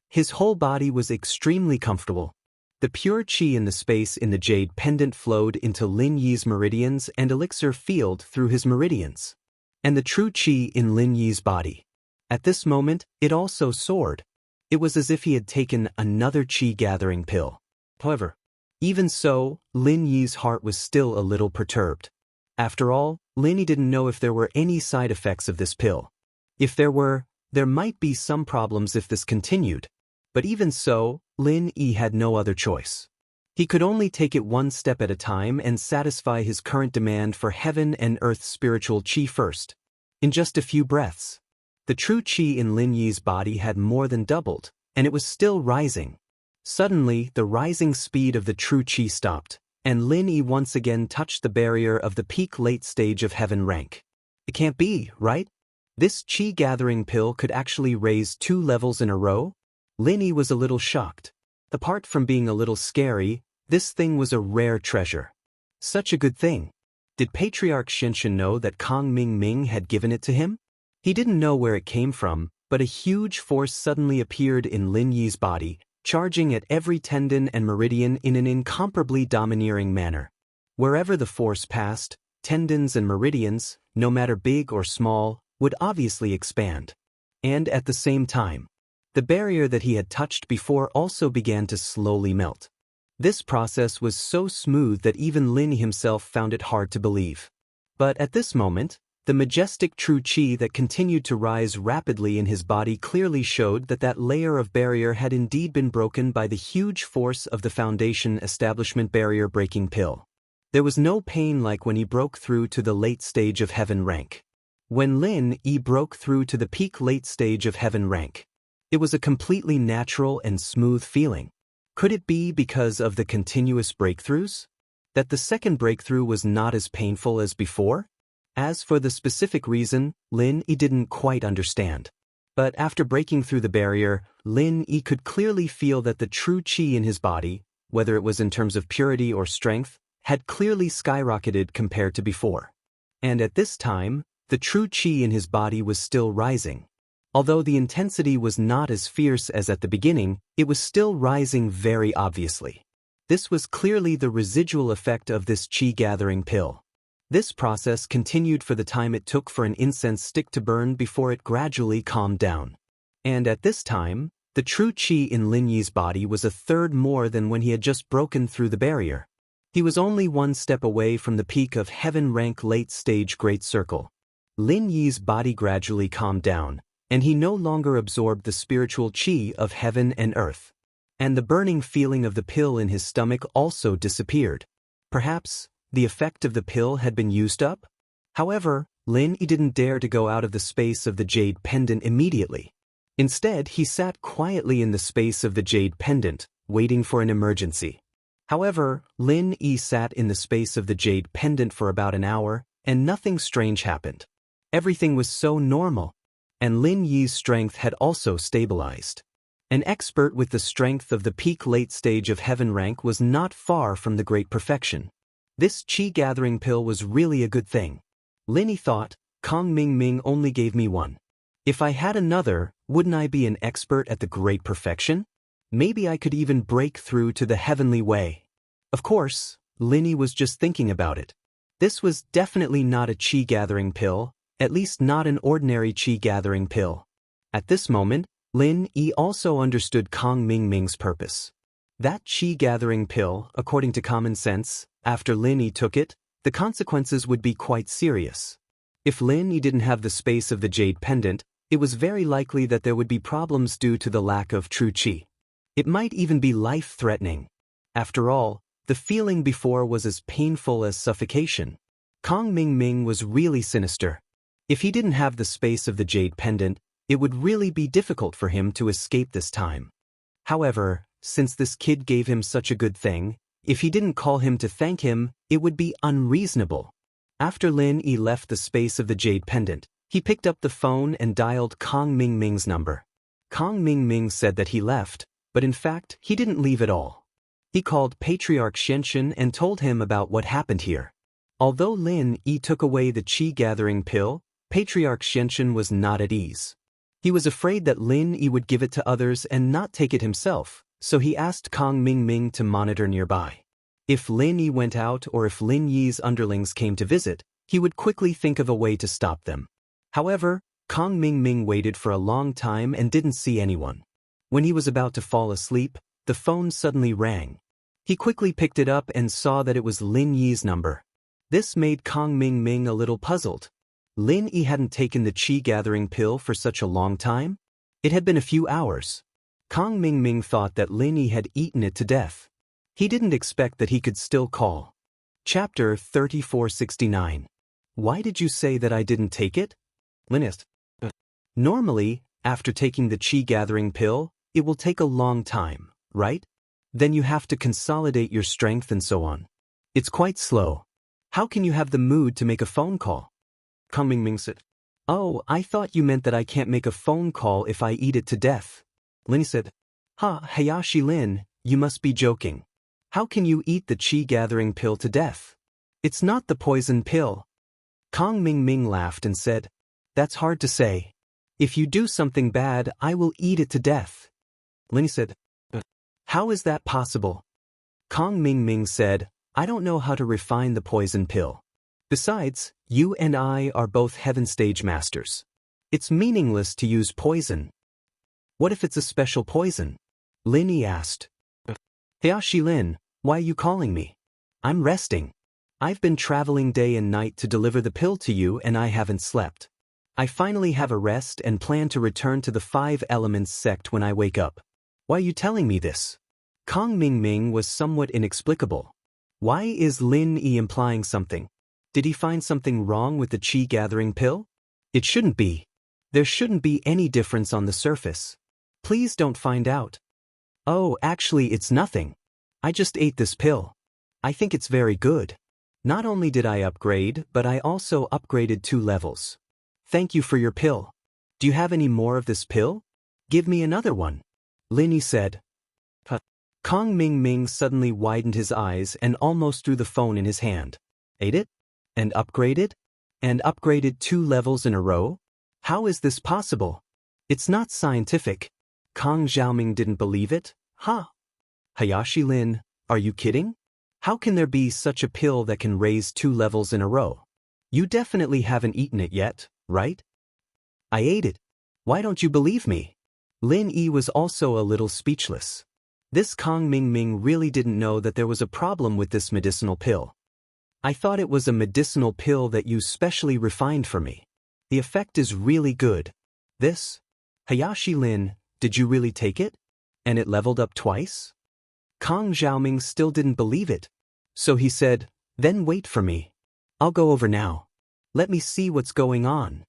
His whole body was extremely comfortable. The pure qi in the space in the jade pendant flowed into Lin Yi's meridians and elixir field through his meridians. And the true qi in Lin Yi's body. At this moment, it also soared. It was as if he had taken another qi-gathering pill. However, even so, Lin Yi's heart was still a little perturbed. After all, Lin Yi didn't know if there were any side effects of this pill. If there were, there might be some problems if this continued. But even so, Lin Yi had no other choice. He could only take it one step at a time and satisfy his current demand for heaven and earth spiritual qi first. In just a few breaths, the true qi in Lin Yi's body had more than doubled, and it was still rising. Suddenly, the rising speed of the true qi stopped, and Lin Yi once again touched the barrier of the peak late stage of heaven rank. It can't be, right? This qi-gathering pill could actually raise 2 levels in a row? Lin Yi was a little shocked. Apart from being a little scary, this thing was a rare treasure. Such a good thing. Did Patriarch Xianxia know that Kang Ming had given it to him? He didn't know where it came from, but a huge force suddenly appeared in Lin Yi's body, charging at every tendon and meridian in an incomparably domineering manner. Wherever the force passed, tendons and meridians, no matter big or small, would obviously expand. And at the same time, the barrier that he had touched before also began to slowly melt. This process was so smooth that even Lin himself found it hard to believe. But at this moment, the majestic true qi that continued to rise rapidly in his body clearly showed that that layer of barrier had indeed been broken by the huge force of the Foundation Establishment barrier-breaking pill. There was no pain like when he broke through to the late stage of heaven rank. When Lin Yi broke through to the peak late stage of heaven rank, it was a completely natural and smooth feeling. Could it be because of the continuous breakthroughs? That the second breakthrough was not as painful as before? As for the specific reason, Lin Yi didn't quite understand. But after breaking through the barrier, Lin Yi could clearly feel that the true qi in his body, whether it was in terms of purity or strength, had clearly skyrocketed compared to before. And at this time, the true qi in his body was still rising. Although the intensity was not as fierce as at the beginning, it was still rising very obviously. This was clearly the residual effect of this qi-gathering pill. This process continued for the time it took for an incense stick to burn before it gradually calmed down. And at this time, the true qi in Lin Yi's body was a third more than when he had just broken through the barrier. He was only one step away from the peak of heaven rank late stage great circle. Lin Yi's body gradually calmed down, and he no longer absorbed the spiritual qi of heaven and earth. And the burning feeling of the pill in his stomach also disappeared. Perhaps the effect of the pill had been used up? However, Lin Yi didn't dare to go out of the space of the jade pendant immediately. Instead, he sat quietly in the space of the jade pendant, waiting for an emergency. However, Lin Yi sat in the space of the jade pendant for about an hour, and nothing strange happened. Everything was so normal. And Lin Yi's strength had also stabilized. An expert with the strength of the peak late stage of heaven rank was not far from the great perfection. This qi-gathering pill was really a good thing. Lin Yi thought, Kang Ming only gave me one. If I had another, wouldn't I be an expert at the great perfection? Maybe I could even break through to the heavenly way. Of course, Lin Yi was just thinking about it. This was definitely not a qi-gathering pill, at least not an ordinary qi-gathering pill. At this moment, Lin Yi also understood Kang Ming's purpose. That qi-gathering pill, according to common sense, after Lin Yi took it, the consequences would be quite serious. If Lin Yi didn't have the space of the jade pendant, it was very likely that there would be problems due to the lack of true qi. It might even be life-threatening. After all, the feeling before was as painful as suffocation. Kang Ming was really sinister. If he didn't have the space of the jade pendant, it would really be difficult for him to escape this time. However, since this kid gave him such a good thing, if he didn't call him to thank him, it would be unreasonable. After Lin Yi left the space of the jade pendant, he picked up the phone and dialed Kang Ming's number. Kang Ming said that he left, but in fact, he didn't leave at all. He called Patriarch Xianxia and told him about what happened here. Although Lin Yi took away the qi-gathering pill, Patriarch Xianxia was not at ease. He was afraid that Lin Yi would give it to others and not take it himself, so he asked Kang Ming to monitor nearby. If Lin Yi went out or if Lin Yi's underlings came to visit, he would quickly think of a way to stop them. However, Kang Ming waited for a long time and didn't see anyone. When he was about to fall asleep, the phone suddenly rang. He quickly picked it up and saw that it was Lin Yi's number. This made Kang Ming a little puzzled. Lin Yi hadn't taken the qi-gathering pill for such a long time? It had been a few hours. Kang Ming thought that Lin Yi had eaten it to death. He didn't expect that he could still call. Chapter 3469. Why did you say that I didn't take it? Linist. Normally, after taking the qi-gathering pill, it will take a long time, right? Then you have to consolidate your strength and so on. It's quite slow. How can you have the mood to make a phone call? Kang Ming said. Oh, I thought you meant that I can't make a phone call if I eat it to death. Lin said. Hayashi Lin, you must be joking. How can you eat the qi-gathering pill to death? It's not the poison pill. Kang Ming laughed and said, That's hard to say. If you do something bad, I will eat it to death. Lin said, How is that possible? Kang Ming said, I don't know how to refine the poison pill. Besides, you and I are both heaven stage masters. It's meaningless to use poison. What if it's a special poison? Lin Yi asked. Hayashi Lin, why are you calling me? I'm resting. I've been traveling day and night to deliver the pill to you and I haven't slept. I finally have a rest and plan to return to the 5 Elements sect when I wake up. Why are you telling me this? Kang Ming was somewhat inexplicable. Why is Lin Yi implying something? Did he find something wrong with the qi-gathering pill? It shouldn't be. There shouldn't be any difference on the surface. Please don't find out. Oh, actually it's nothing. I just ate this pill. I think it's very good. Not only did I upgrade, but I also upgraded 2 levels. Thank you for your pill. Do you have any more of this pill? Give me another one. Lin Yi said. Kang Ming suddenly widened his eyes and almost threw the phone in his hand. Ate it? And upgraded? And upgraded 2 levels in a row? How is this possible? It's not scientific. Kang Xiaoming didn't believe it. Hayashi Lin, are you kidding? How can there be such a pill that can raise 2 levels in a row? You definitely haven't eaten it yet, right? I ate it. Why don't you believe me? Lin Yi was also a little speechless. This Kang Ming really didn't know that there was a problem with this medicinal pill. I thought it was a medicinal pill that you specially refined for me. The effect is really good. This? Hayashi Lin, did you really take it? And it leveled up twice? Kang Xiaoming still didn't believe it. So he said, Then wait for me. I'll go over now. Let me see what's going on.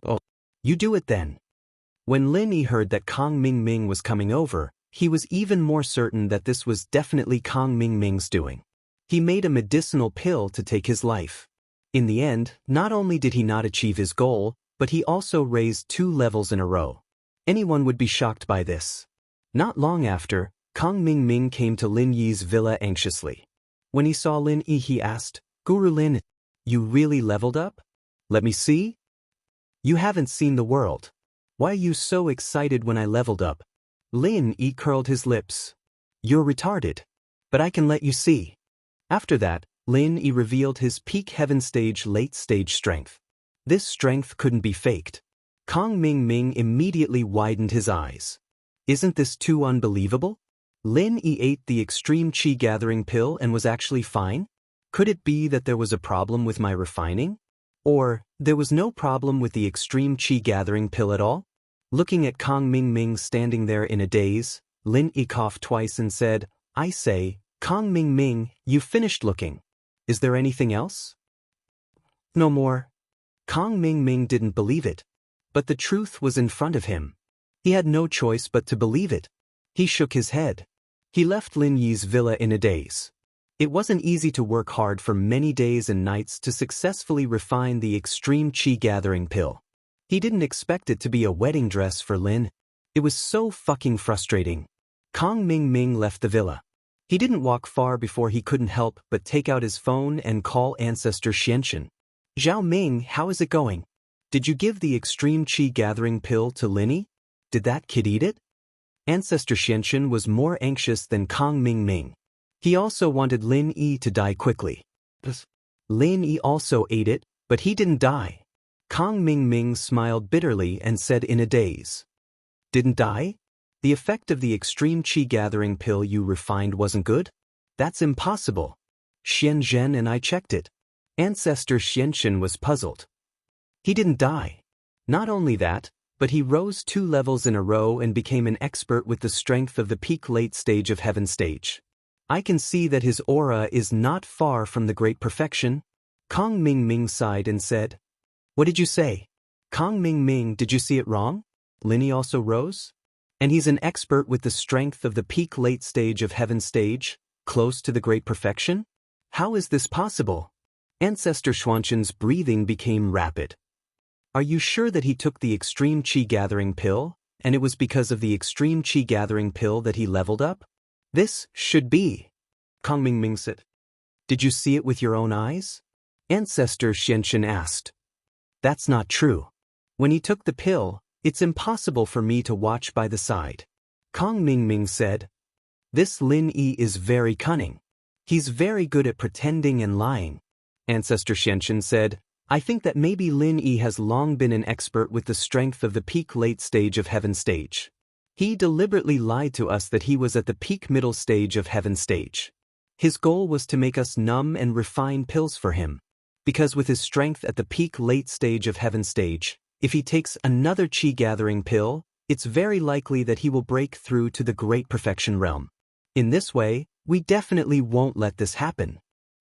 Oh, you do it then. When Lin Yi heard that Kang Ming was coming over, he was even more certain that this was definitely Kang Ming's doing. He made a medicinal pill to take his life. In the end, not only did he not achieve his goal, but he also raised 2 levels in a row. Anyone would be shocked by this. Not long after, Kang Ming came to Lin Yi's villa anxiously. When he saw Lin Yi, he asked, Guru Lin, you really leveled up? Let me see? You haven't seen the world. Why are you so excited when I leveled up? Lin Yi curled his lips. You're retarded. But I can let you see. After that, Lin Yi revealed his peak heaven stage late stage strength. This strength couldn't be faked. Kang Ming immediately widened his eyes. Isn't this too unbelievable? Lin Yi ate the extreme qi gathering pill and was actually fine? Could it be that there was a problem with my refining? Or, there was no problem with the extreme qi gathering pill at all? Looking at Kang Ming standing there in a daze, Lin Yi coughed twice and said, I say, Kang Ming, you finished looking. Is there anything else? No more. Kang Ming didn't believe it. But the truth was in front of him. He had no choice but to believe it. He shook his head. He left Lin Yi's villa in a daze. It wasn't easy to work hard for many days and nights to successfully refine the extreme qi gathering pill. He didn't expect it to be a wedding dress for Lin. It was so fucking frustrating. Kang Ming left the villa. He didn't walk far before he couldn't help but take out his phone and call Ancestor Xianxia. Zhao Ming, how is it going? Did you give the extreme qi gathering pill to Lin Yi? Did that kid eat it? Ancestor Xianxia was more anxious than Kang Ming. He also wanted Lin Yi to die quickly. Lin Yi also ate it, but he didn't die. Kang Ming smiled bitterly and said in a daze. Didn't die? The effect of the extreme qi gathering pill you refined wasn't good? That's impossible. Xianxia and I checked it. Ancestor Xianxia was puzzled. He didn't die. Not only that, but he rose 2 levels in a row and became an expert with the strength of the peak late stage of heaven stage. I can see that his aura is not far from the great perfection. Kong Ming sighed and said, "What did you say?" Kong Ming, did you see it wrong? Lin also rose. And he's an expert with the strength of the peak late stage of heaven stage, close to the great perfection? How is this possible? Ancestor Xianxia's breathing became rapid. Are you sure that he took the extreme qi gathering pill, and it was because of the extreme qi gathering pill that he leveled up? This should be. Kong Ming said. Did you see it with your own eyes? Ancestor Xianxia asked. That's not true. When he took the pill, it's impossible for me to watch by the side. Kong Ming said. This Lin Yi is very cunning. He's very good at pretending and lying. Ancestor Xianxia said, I think that maybe Lin Yi has long been an expert with the strength of the peak late stage of heaven stage. He deliberately lied to us that he was at the peak middle stage of heaven stage. His goal was to make us numb and refine pills for him. Because with his strength at the peak late stage of heaven stage, if he takes another qi gathering pill, it's very likely that he will break through to the great perfection realm. In this way, we definitely won't let this happen.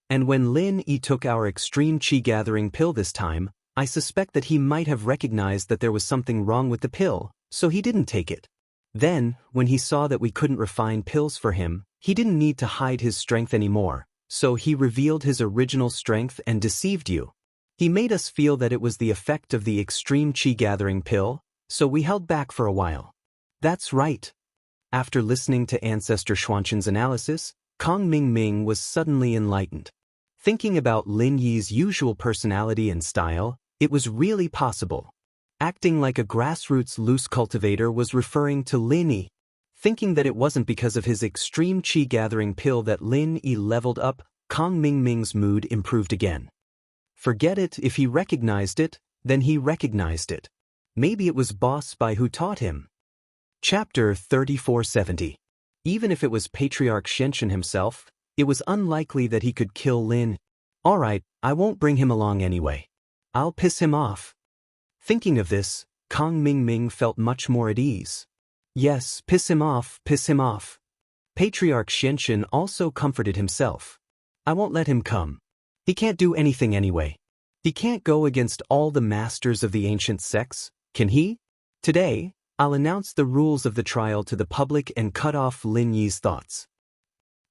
And when Lin Yi took our extreme qi gathering pill this time, I suspect that he might have recognized that there was something wrong with the pill, so he didn't take it. Then, when he saw that we couldn't refine pills for him, he didn't need to hide his strength anymore, so he revealed his original strength and deceived you. He made us feel that it was the effect of the extreme qi gathering pill, so we held back for a while. That's right. After listening to Ancestor Xianxia's analysis, Kong Ming was suddenly enlightened. Thinking about Lin Yi's usual personality and style, it was really possible. Acting like a grassroots loose cultivator was referring to Lin Yi. Thinking that it wasn't because of his extreme qi gathering pill that Lin Yi leveled up, Kong Ming's mood improved again. Forget it, if he recognized it, then he recognized it. Maybe it was Boss Bai who taught him. Chapter 3470. Even if it was Patriarch Xianxia himself, it was unlikely that he could kill Lin. Alright, I won't bring him along anyway. I'll piss him off. Thinking of this, Kong Ming felt much more at ease. Yes, piss him off, piss him off. Patriarch Xianxia also comforted himself. I won't let him come. He can't do anything anyway. He can't go against all the masters of the ancient sects, can he? Today, I'll announce the rules of the trial to the public and cut off Lin Yi's thoughts.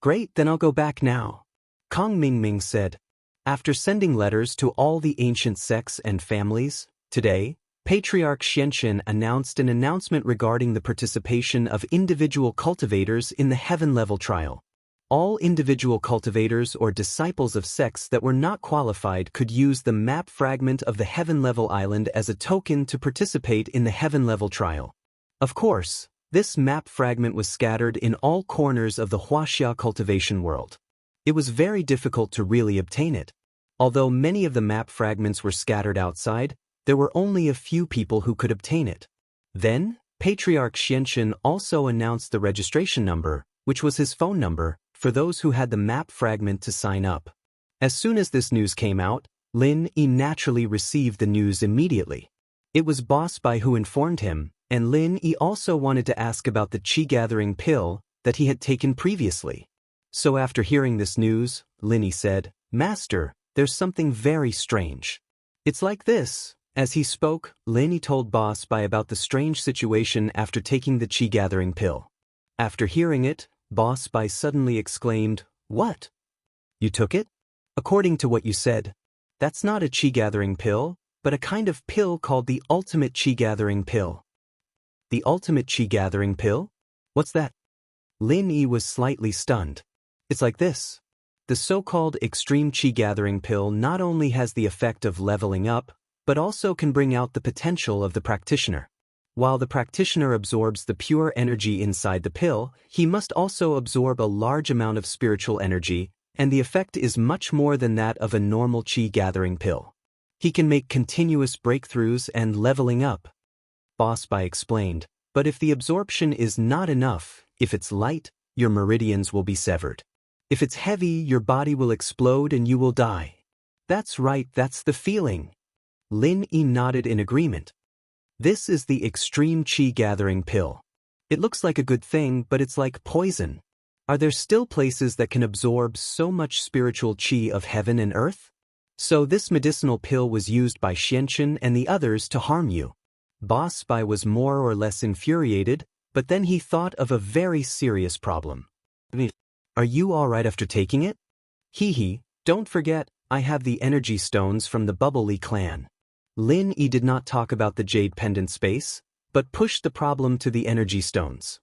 Great, then I'll go back now. Kong Ming said. After sending letters to all the ancient sects and families, today, Patriarch Xianxia announced an announcement regarding the participation of individual cultivators in the heaven-level trial. All individual cultivators or disciples of sects that were not qualified could use the map fragment of the heaven-level island as a token to participate in the heaven-level trial. Of course, this map fragment was scattered in all corners of the Wuxia cultivation world. It was very difficult to really obtain it. Although many of the map fragments were scattered outside, there were only a few people who could obtain it. Then, Patriarch Xianxia also announced the registration number, which was his phone number, for those who had the map fragment to sign up. As soon as this news came out, Lin Yi naturally received the news immediately. It was Boss Bai who informed him, and Lin Yi also wanted to ask about the qi-gathering pill that he had taken previously. So after hearing this news, Lin Yi said, Master, there's something very strange. It's like this. As he spoke, Lin Yi told Boss Bai about the strange situation after taking the qi-gathering pill. After hearing it, Boss Bai suddenly exclaimed, What? You took it? According to what you said, that's not a qi-gathering pill, but a kind of pill called the ultimate qi-gathering pill. The ultimate qi-gathering pill? What's that? Lin Yi was slightly stunned. It's like this. The so-called extreme qi-gathering pill not only has the effect of leveling up, but also can bring out the potential of the practitioner. While the practitioner absorbs the pure energy inside the pill, he must also absorb a large amount of spiritual energy, and the effect is much more than that of a normal qi-gathering pill. He can make continuous breakthroughs and leveling up. Boss Bai explained, but if the absorption is not enough, if it's light, your meridians will be severed. If it's heavy, your body will explode and you will die. That's right, that's the feeling. Lin Yi nodded in agreement. This is the extreme qi gathering pill. It looks like a good thing, but it's like poison. Are there still places that can absorb so much spiritual qi of heaven and earth? So this medicinal pill was used by Xianxia and the others to harm you. Boss Bai was more or less infuriated, but then he thought of a very serious problem. Are you alright after taking it? Hee, don't forget, I have the energy stones from the Bubbly clan. Lin Yi did not talk about the jade pendant space, but pushed the problem to the energy stones.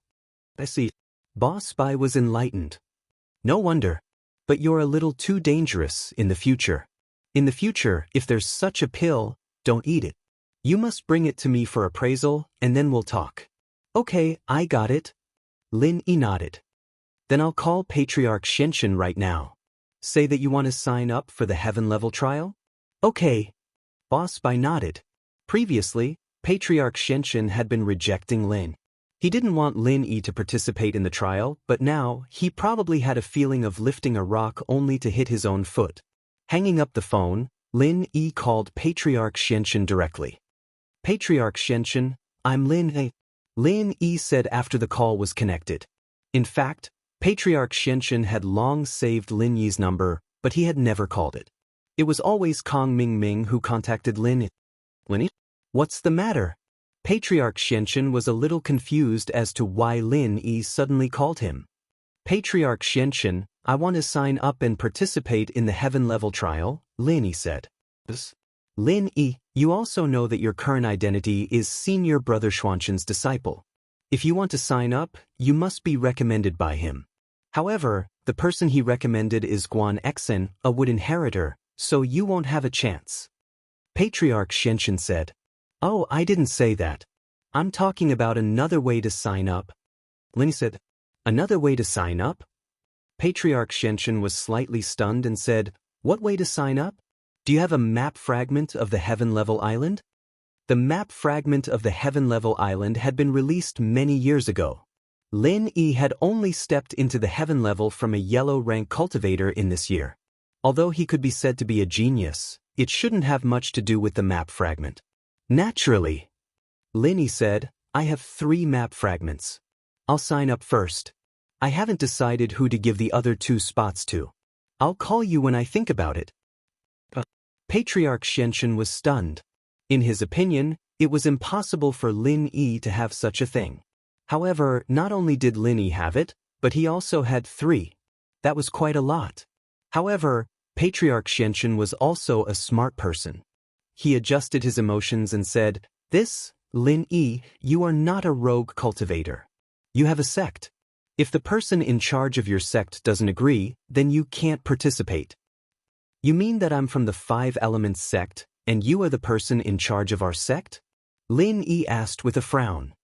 I see. Boss Bai was enlightened. No wonder. But you're a little too dangerous in the future. In the future, if there's such a pill, don't eat it. You must bring it to me for appraisal, and then we'll talk. Okay, I got it. Lin Yi nodded. Then I'll call Patriarch Xianxia right now. Say that you want to sign up for the heaven level trial? Okay. Boss Bai nodded. Previously, Patriarch Xianxia had been rejecting Lin. He didn't want Lin Yi to participate in the trial, but now, he probably had a feeling of lifting a rock only to hit his own foot. Hanging up the phone, Lin Yi called Patriarch Xianxia directly. Patriarch Xianxia, I'm Lin Yi. Lin Yi said after the call was connected. In fact, Patriarch Xianxia had long saved Lin Yi's number, but he had never called it. It was always Kong Ming who contacted Lin Yi. Lin Yi? What's the matter? Patriarch Xianxia was a little confused as to why Lin Yi suddenly called him. Patriarch Xianxia, I want to sign up and participate in the heaven level trial, Lin Yi said. Lin Yi, you also know that your current identity is senior brother Xuanqian's disciple. If you want to sign up, you must be recommended by him. However, the person he recommended is Guan Exen, a wood inheritor, so you won't have a chance. Patriarch Xianxia said. Oh, I didn't say that. I'm talking about another way to sign up. Lin said. Another way to sign up? Patriarch Xianxia was slightly stunned and said, What way to sign up? Do you have a map fragment of the heaven level island? The map fragment of the heaven level island had been released many years ago. Lin Yi had only stepped into the heaven level from a yellow rank cultivator in this year. Although he could be said to be a genius, it shouldn't have much to do with the map fragment. Naturally. Lin Yi said, I have 3 map fragments. I'll sign up first. I haven't decided who to give the other 2 spots to. I'll call you when I think about it. Patriarch Xianxia was stunned. In his opinion, it was impossible for Lin Yi to have such a thing. However, not only did Lin Yi have it, but he also had 3. That was quite a lot. However, Patriarch Xianxia was also a smart person. He adjusted his emotions and said, This, Lin Yi, you are not a rogue cultivator. You have a sect. If the person in charge of your sect doesn't agree, then you can't participate. You mean that I'm from the 5 Elements sect, and you are the person in charge of our sect? Lin Yi asked with a frown.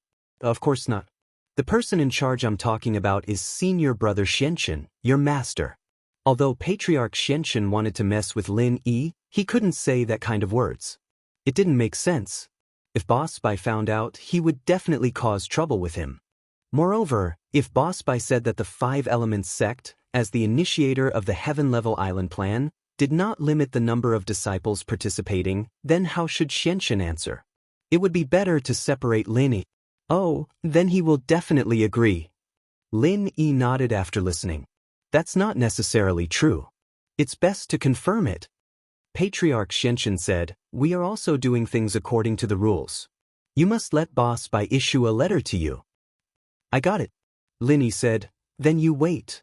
Of course not. The person in charge I'm talking about is senior brother Xianxia, your master. Although Patriarch Xianxia wanted to mess with Lin Yi, he couldn't say that kind of words. It didn't make sense. If Boss Bai found out, he would definitely cause trouble with him. Moreover, if Boss Bai said that the 5 Elements sect, as the initiator of the Heaven Level Island plan, did not limit the number of disciples participating, then how should Xianxia answer? It would be better to separate Lin Yi. Oh, then he will definitely agree. Lin Yi nodded after listening. That's not necessarily true. It's best to confirm it. Patriarch Xianxia said, We are also doing things according to the rules. You must let Boss Bai issue a letter to you. I got it. Lin Yi said, Then you wait.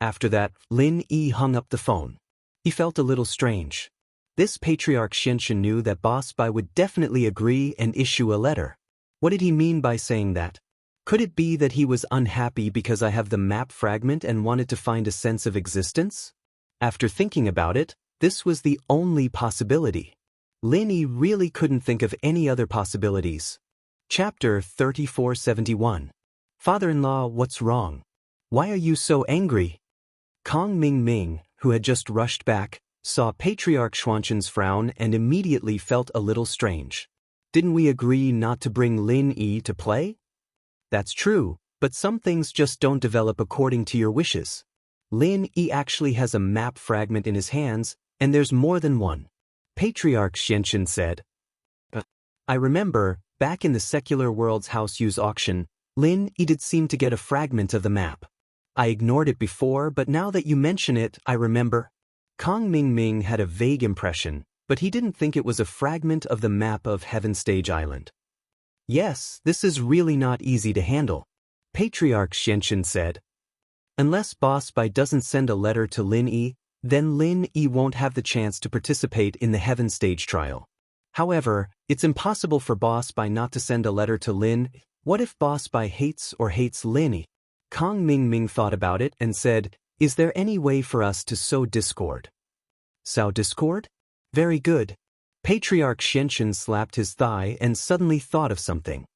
After that, Lin Yi hung up the phone. He felt a little strange. This Patriarch Xianxia knew that Boss Bai would definitely agree and issue a letter. What did he mean by saying that? Could it be that he was unhappy because I have the map fragment and wanted to find a sense of existence? After thinking about it, this was the only possibility. Lin Yi really couldn't think of any other possibilities. Chapter 3471. Father-in-law, what's wrong? Why are you so angry? Kong Ming, who had just rushed back, saw Patriarch Xuanqian's frown and immediately felt a little strange. Didn't we agree not to bring Lin Yi to play? That's true, but some things just don't develop according to your wishes. Lin Yi actually has a map fragment in his hands, and there's more than one. Patriarch Xianxia said. I remember, back in the secular world's house use auction, Lin Yi did seem to get a fragment of the map. I ignored it before, but now that you mention it, I remember. Kong Mingming had a vague impression, but he didn't think it was a fragment of the map of Heaven Stage Island. Yes, this is really not easy to handle, Patriarch Xianxia said. Unless Boss Bai doesn't send a letter to Lin Yi, then Lin Yi won't have the chance to participate in the Heaven Stage trial. However, it's impossible for Boss Bai not to send a letter to Lin. What if Boss Bai hates Lin Yi? Kong Mingming thought about it and said, is there any way for us to sow discord? Sow discord? Very good. Patriarch Xianxia slapped his thigh and suddenly thought of something.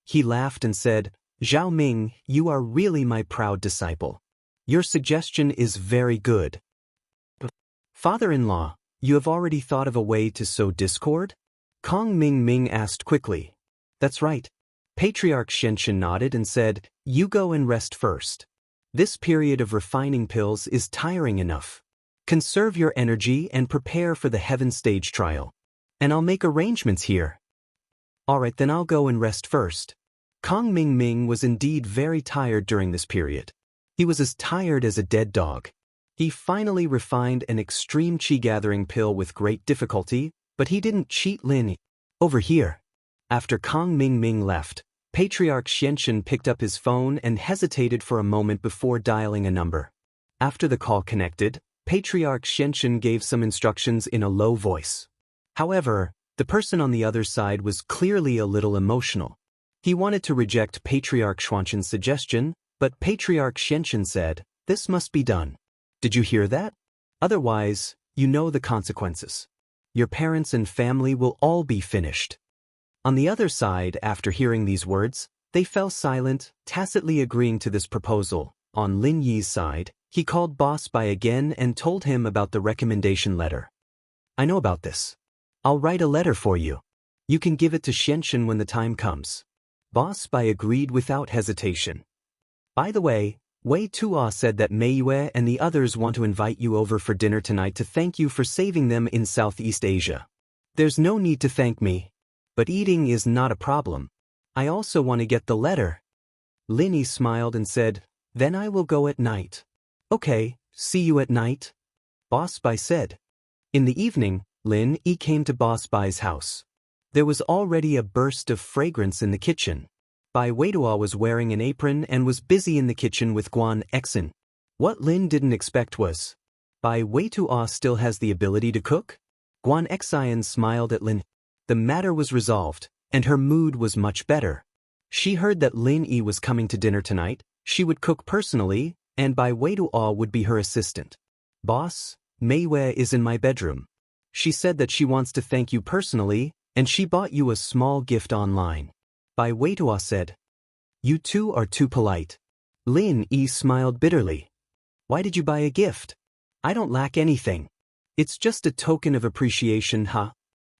He laughed and said, Zhao Ming, you are really my proud disciple. Your suggestion is very good. Father-in-law, you have already thought of a way to sow discord? Kong Mingming asked quickly. That's right. Patriarch Xianxia nodded and said, you go and rest first. This period of refining pills is tiring enough. Conserve your energy and prepare for the Heaven Stage trial. And I'll make arrangements here. Alright, then I'll go and rest first. Kong Mingming was indeed very tired during this period. He was as tired as a dead dog. He finally refined an extreme qi gathering pill with great difficulty, but he didn't cheat Lin Yi. Over here. After Kong Mingming left, Patriarch Xianxia picked up his phone and hesitated for a moment before dialing a number. After the call connected, Patriarch Xianxia gave some instructions in a low voice. However, the person on the other side was clearly a little emotional. He wanted to reject Patriarch Xianxia's suggestion, but Patriarch Xianxia said, this must be done. Did you hear that? Otherwise, you know the consequences. Your parents and family will all be finished. On the other side, after hearing these words, they fell silent, tacitly agreeing to this proposal. On Lin Yi's side, he called Boss Bai again and told him about the recommendation letter. I know about this. I'll write a letter for you. You can give it to Xianxia when the time comes. Boss Bai agreed without hesitation. By the way, Wei Tuo said that Mei Yue and the others want to invite you over for dinner tonight to thank you for saving them in Southeast Asia. There's no need to thank me. But eating is not a problem. I also want to get the letter. Lin Yi smiled and said, then I will go at night. Okay, see you at night, Boss Bai said. In the evening, Lin Yi came to Boss Bai's house. There was already a burst of fragrance in the kitchen. Bai Weituo was wearing an apron and was busy in the kitchen with Guan Exin. What Lin didn't expect was, Bai Weituo still has the ability to cook? Guan Exin smiled at Lin. The matter was resolved, and her mood was much better. She heard that Lin Yi was coming to dinner tonight, she would cook personally, and Bai Weituo would be her assistant. Boss, Mei Yue is in my bedroom. She said that she wants to thank you personally, and she bought you a small gift online. Bai Weituo said. You two are too polite. Lin Yi smiled bitterly. Why did you buy a gift? I don't lack anything. It's just a token of appreciation, huh?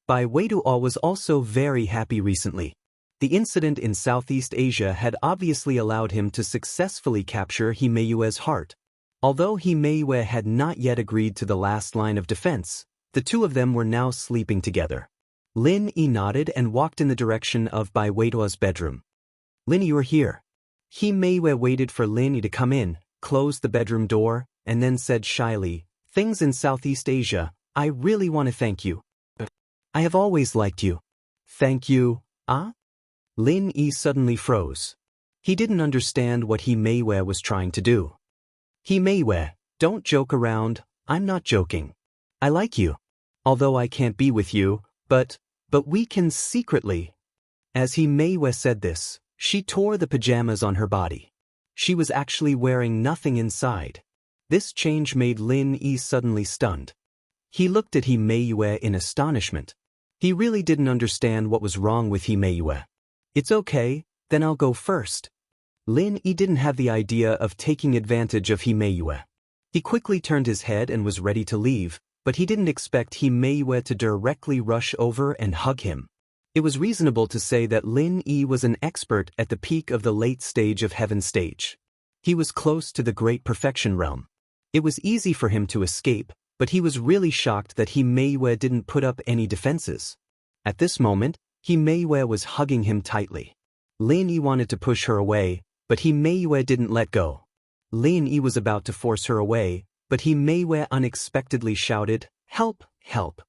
Bai Weituo was also very happy recently. The incident in Southeast Asia had obviously allowed him to successfully capture He Meiyue's heart. Although He Meiyue had not yet agreed to the last line of defense, the two of them were now sleeping together. Lin Yi nodded and walked in the direction of Bai Weituo's bedroom. Lin Yi, you are here. He Meiyue waited for Lin Yi to come in, closed the bedroom door, and then said shyly, things in Southeast Asia, I really want to thank you. I have always liked you. Thank you, ah? Lin Yi suddenly froze. He didn't understand what He Meiyue was trying to do. He Meiyue, don't joke around, I'm not joking. I like you. Although I can't be with you, but we can secretly. As He Meiyue said this, she tore the pajamas on her body. She was actually wearing nothing inside. This change made Lin Yi suddenly stunned. He looked at He Meiyue in astonishment. He really didn't understand what was wrong with He Meiyue. It's okay, then I'll go first. Lin Yi didn't have the idea of taking advantage of He Meiyue. He quickly turned his head and was ready to leave, but he didn't expect He Meiyue to directly rush over and hug him. It was reasonable to say that Lin Yi was an expert at the peak of the late stage of Heaven Stage. He was close to the great perfection realm. It was easy for him to escape, but he was really shocked that Himeiwe didn't put up any defenses. At this moment, Himeiwe was hugging him tightly. Lin Yi wanted to push her away, but Himeiwe didn't let go. Lin Yi was about to force her away, but Himeiwe unexpectedly shouted, "Help, help."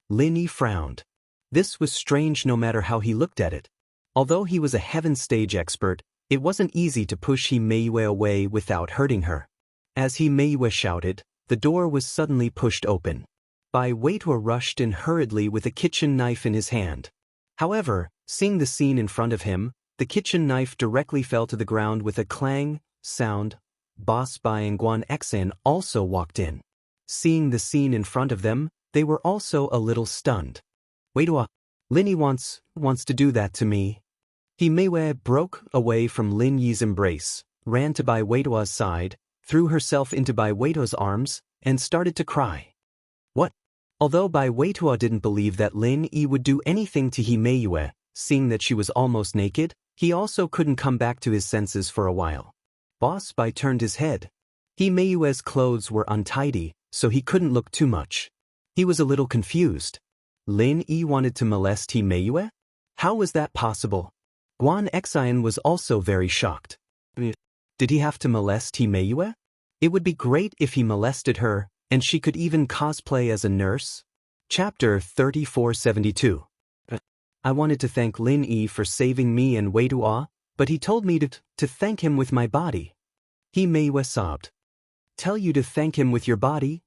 Lin Yi frowned. This was strange no matter how he looked at it. Although he was a heaven stage expert, it wasn't easy to push Himeiwe away without hurting her. As Himeiwe shouted, the door was suddenly pushed open. Bai Weitua rushed in hurriedly with a kitchen knife in his hand. However, seeing the scene in front of him, the kitchen knife directly fell to the ground with a clang sound. Boss Bai and Guan Xan also walked in. Seeing the scene in front of them, they were also a little stunned. Weitua, Lin Yi wants to do that to me. Himeiwe broke away from Lin Yi's embrace, ran to Bai Weitua's side, threw herself into Bai Weitua's arms, and started to cry. What? Although Bai Weitua didn't believe that Lin Yi would do anything to Himeiwe, seeing that she was almost naked, he also couldn't come back to his senses for a while. Boss Bai turned his head. Himeiwe's clothes were untidy, so he couldn't look too much. He was a little confused. Lin Yi wanted to molest Himeiwe? How was that possible? Guan Xian was also very shocked. Did he have to molest Himeiwe? It would be great if he molested her, and she could even cosplay as a nurse. Chapter 3472. I wanted to thank Lin Yi for saving me and Weitua, but he told me to thank him with my body. Himeiwe sobbed. Tell you to thank him with your body?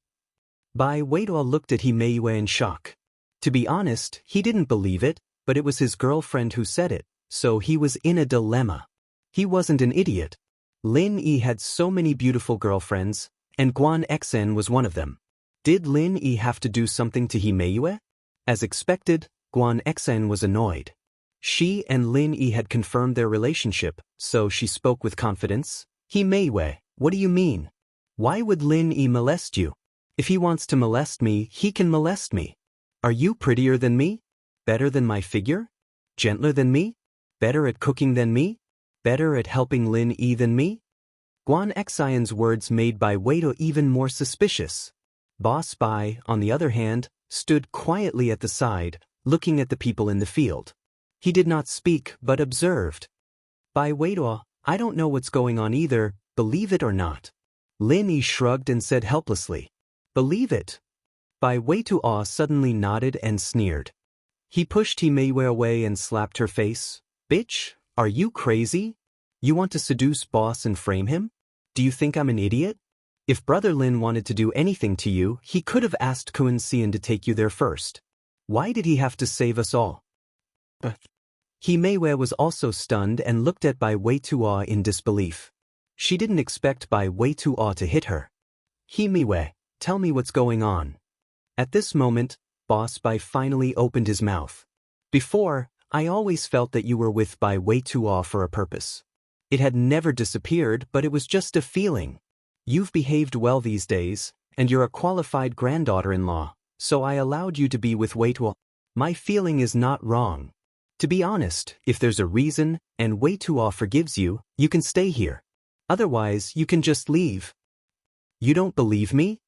Bai Weitua looked at Himeiwe in shock. To be honest, he didn't believe it, but it was his girlfriend who said it, so he was in a dilemma. He wasn't an idiot. Lin Yi had so many beautiful girlfriends, and Guan Xan was one of them. Did Lin Yi have to do something to Himeiwe? As expected, Guan Xan was annoyed. She and Lin Yi had confirmed their relationship, so she spoke with confidence. Himeiwe, what do you mean? Why would Lin Yi molest you? If he wants to molest me, he can molest me. Are you prettier than me? Better than my figure? Gentler than me? Better at cooking than me? Better at helping Lin Yi than me? Guan Xian's words made Bai Weitua even more suspicious. Boss Bai, on the other hand, stood quietly at the side, looking at the people in the field. He did not speak, but observed. Bai Weitua, I don't know what's going on either, believe it or not. Lin Yi shrugged and said helplessly. Believe it. Bai Weitua suddenly nodded and sneered. He pushed Himeiwe away and slapped her face. Bitch, are you crazy? You want to seduce boss and frame him? Do you think I'm an idiot? If Brother Lin wanted to do anything to you, he could have asked Kun Xian to take you there first. Why did he have to save us all? Himeiwe was also stunned and looked at Bai Weitua in disbelief. She didn't expect Bai Weitua to hit her. Himeiwe, tell me what's going on. At this moment, Boss Bai finally opened his mouth. Before, I always felt that you were with Bai Weitua for a purpose. It had never disappeared, but it was just a feeling. You've behaved well these days, and you're a qualified granddaughter-in-law, so I allowed you to be with Weitua. My feeling is not wrong. To be honest, if there's a reason, and Weitua forgives you, you can stay here. Otherwise, you can just leave. You don't believe me?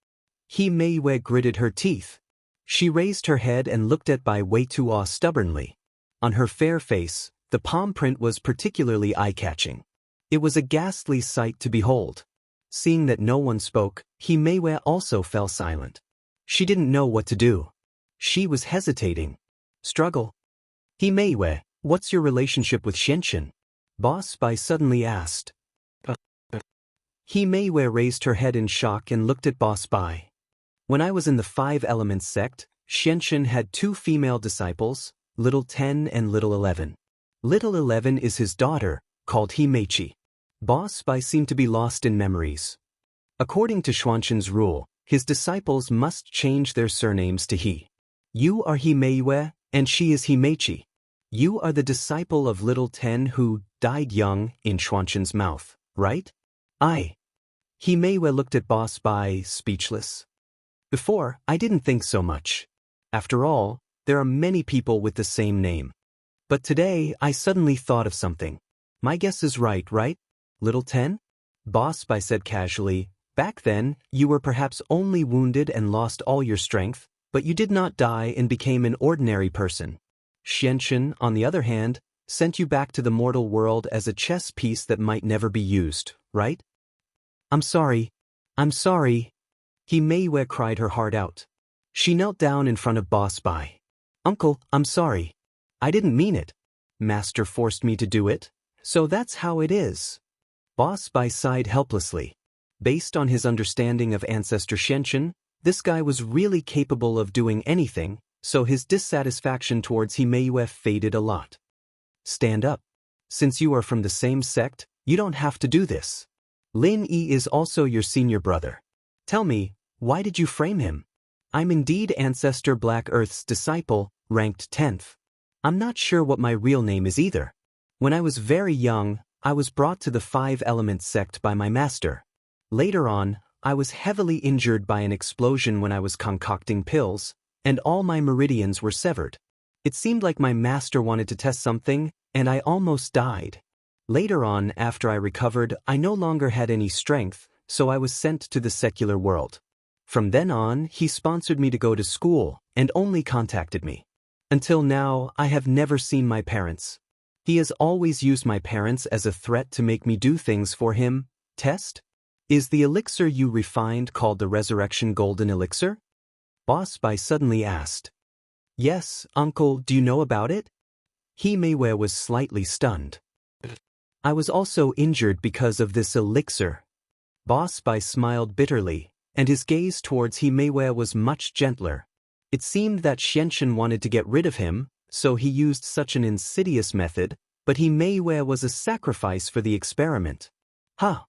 Himeiwe gritted her teeth. She raised her head and looked at Bai Weitua stubbornly. On her fair face, the palm print was particularly eye-catching. It was a ghastly sight to behold. Seeing that no one spoke, Himeiwe also fell silent. She didn't know what to do. She was hesitating. Struggle. Himeiwe, what's your relationship with Xianxia? Boss Bai suddenly asked. Himeiwe raised her head in shock and looked at Boss Bai. When I was in the Five Elements sect, Xianxia had two female disciples, Little 10 and Little 11. Little 11 is his daughter, called Himeichi. Boss Bai seemed to be lost in memories. According to Xuanxin's rule, his disciples must change their surnames to He. You are Himeiwe, and she is Himeichi. You are the disciple of Little 10 who died young in Xuanxin's mouth, right? I. Himeiwe looked at Boss Bai, speechless. Before, I didn't think so much. After all, there are many people with the same name. But today, I suddenly thought of something. My guess is right? Little 10? Boss Bai said casually, Back then, you were perhaps only wounded and lost all your strength, but you did not die and became an ordinary person. Xianxia, on the other hand, sent you back to the mortal world as a chess piece that might never be used, right? I'm sorry. I'm sorry. Mei cried her heart out. She knelt down in front of Boss Bai. Uncle, I'm sorry. I didn't mean it. Master forced me to do it, so that's how it is. Boss Bai sighed helplessly. Based on his understanding of Ancestor Xianxia, this guy was really capable of doing anything, so his dissatisfaction towards Mei faded a lot. Stand up. Since you are from the same sect, you don't have to do this. Lin Yi is also your senior brother. Tell me, why did you frame him? I'm indeed Ancestor Black Earth's disciple, ranked 10th. I'm not sure what my real name is either. When I was very young, I was brought to the Five Elements sect by my master. Later on, I was heavily injured by an explosion when I was concocting pills, and all my meridians were severed. It seemed like my master wanted to test something, and I almost died. Later on, after I recovered, I no longer had any strength, so I was sent to the secular world. From then on, he sponsored me to go to school, and only contacted me. Until now, I have never seen my parents. He has always used my parents as a threat to make me do things for him. Test? Is the elixir you refined called the Resurrection Golden Elixir? Boss Bai suddenly asked. Yes, uncle, do you know about it? Mei was slightly stunned. I was also injured because of this elixir. Boss Bai smiled bitterly, and his gaze towards Mei was much gentler. It seemed that Xianxia wanted to get rid of him, so he used such an insidious method, but Mei was a sacrifice for the experiment. Huh.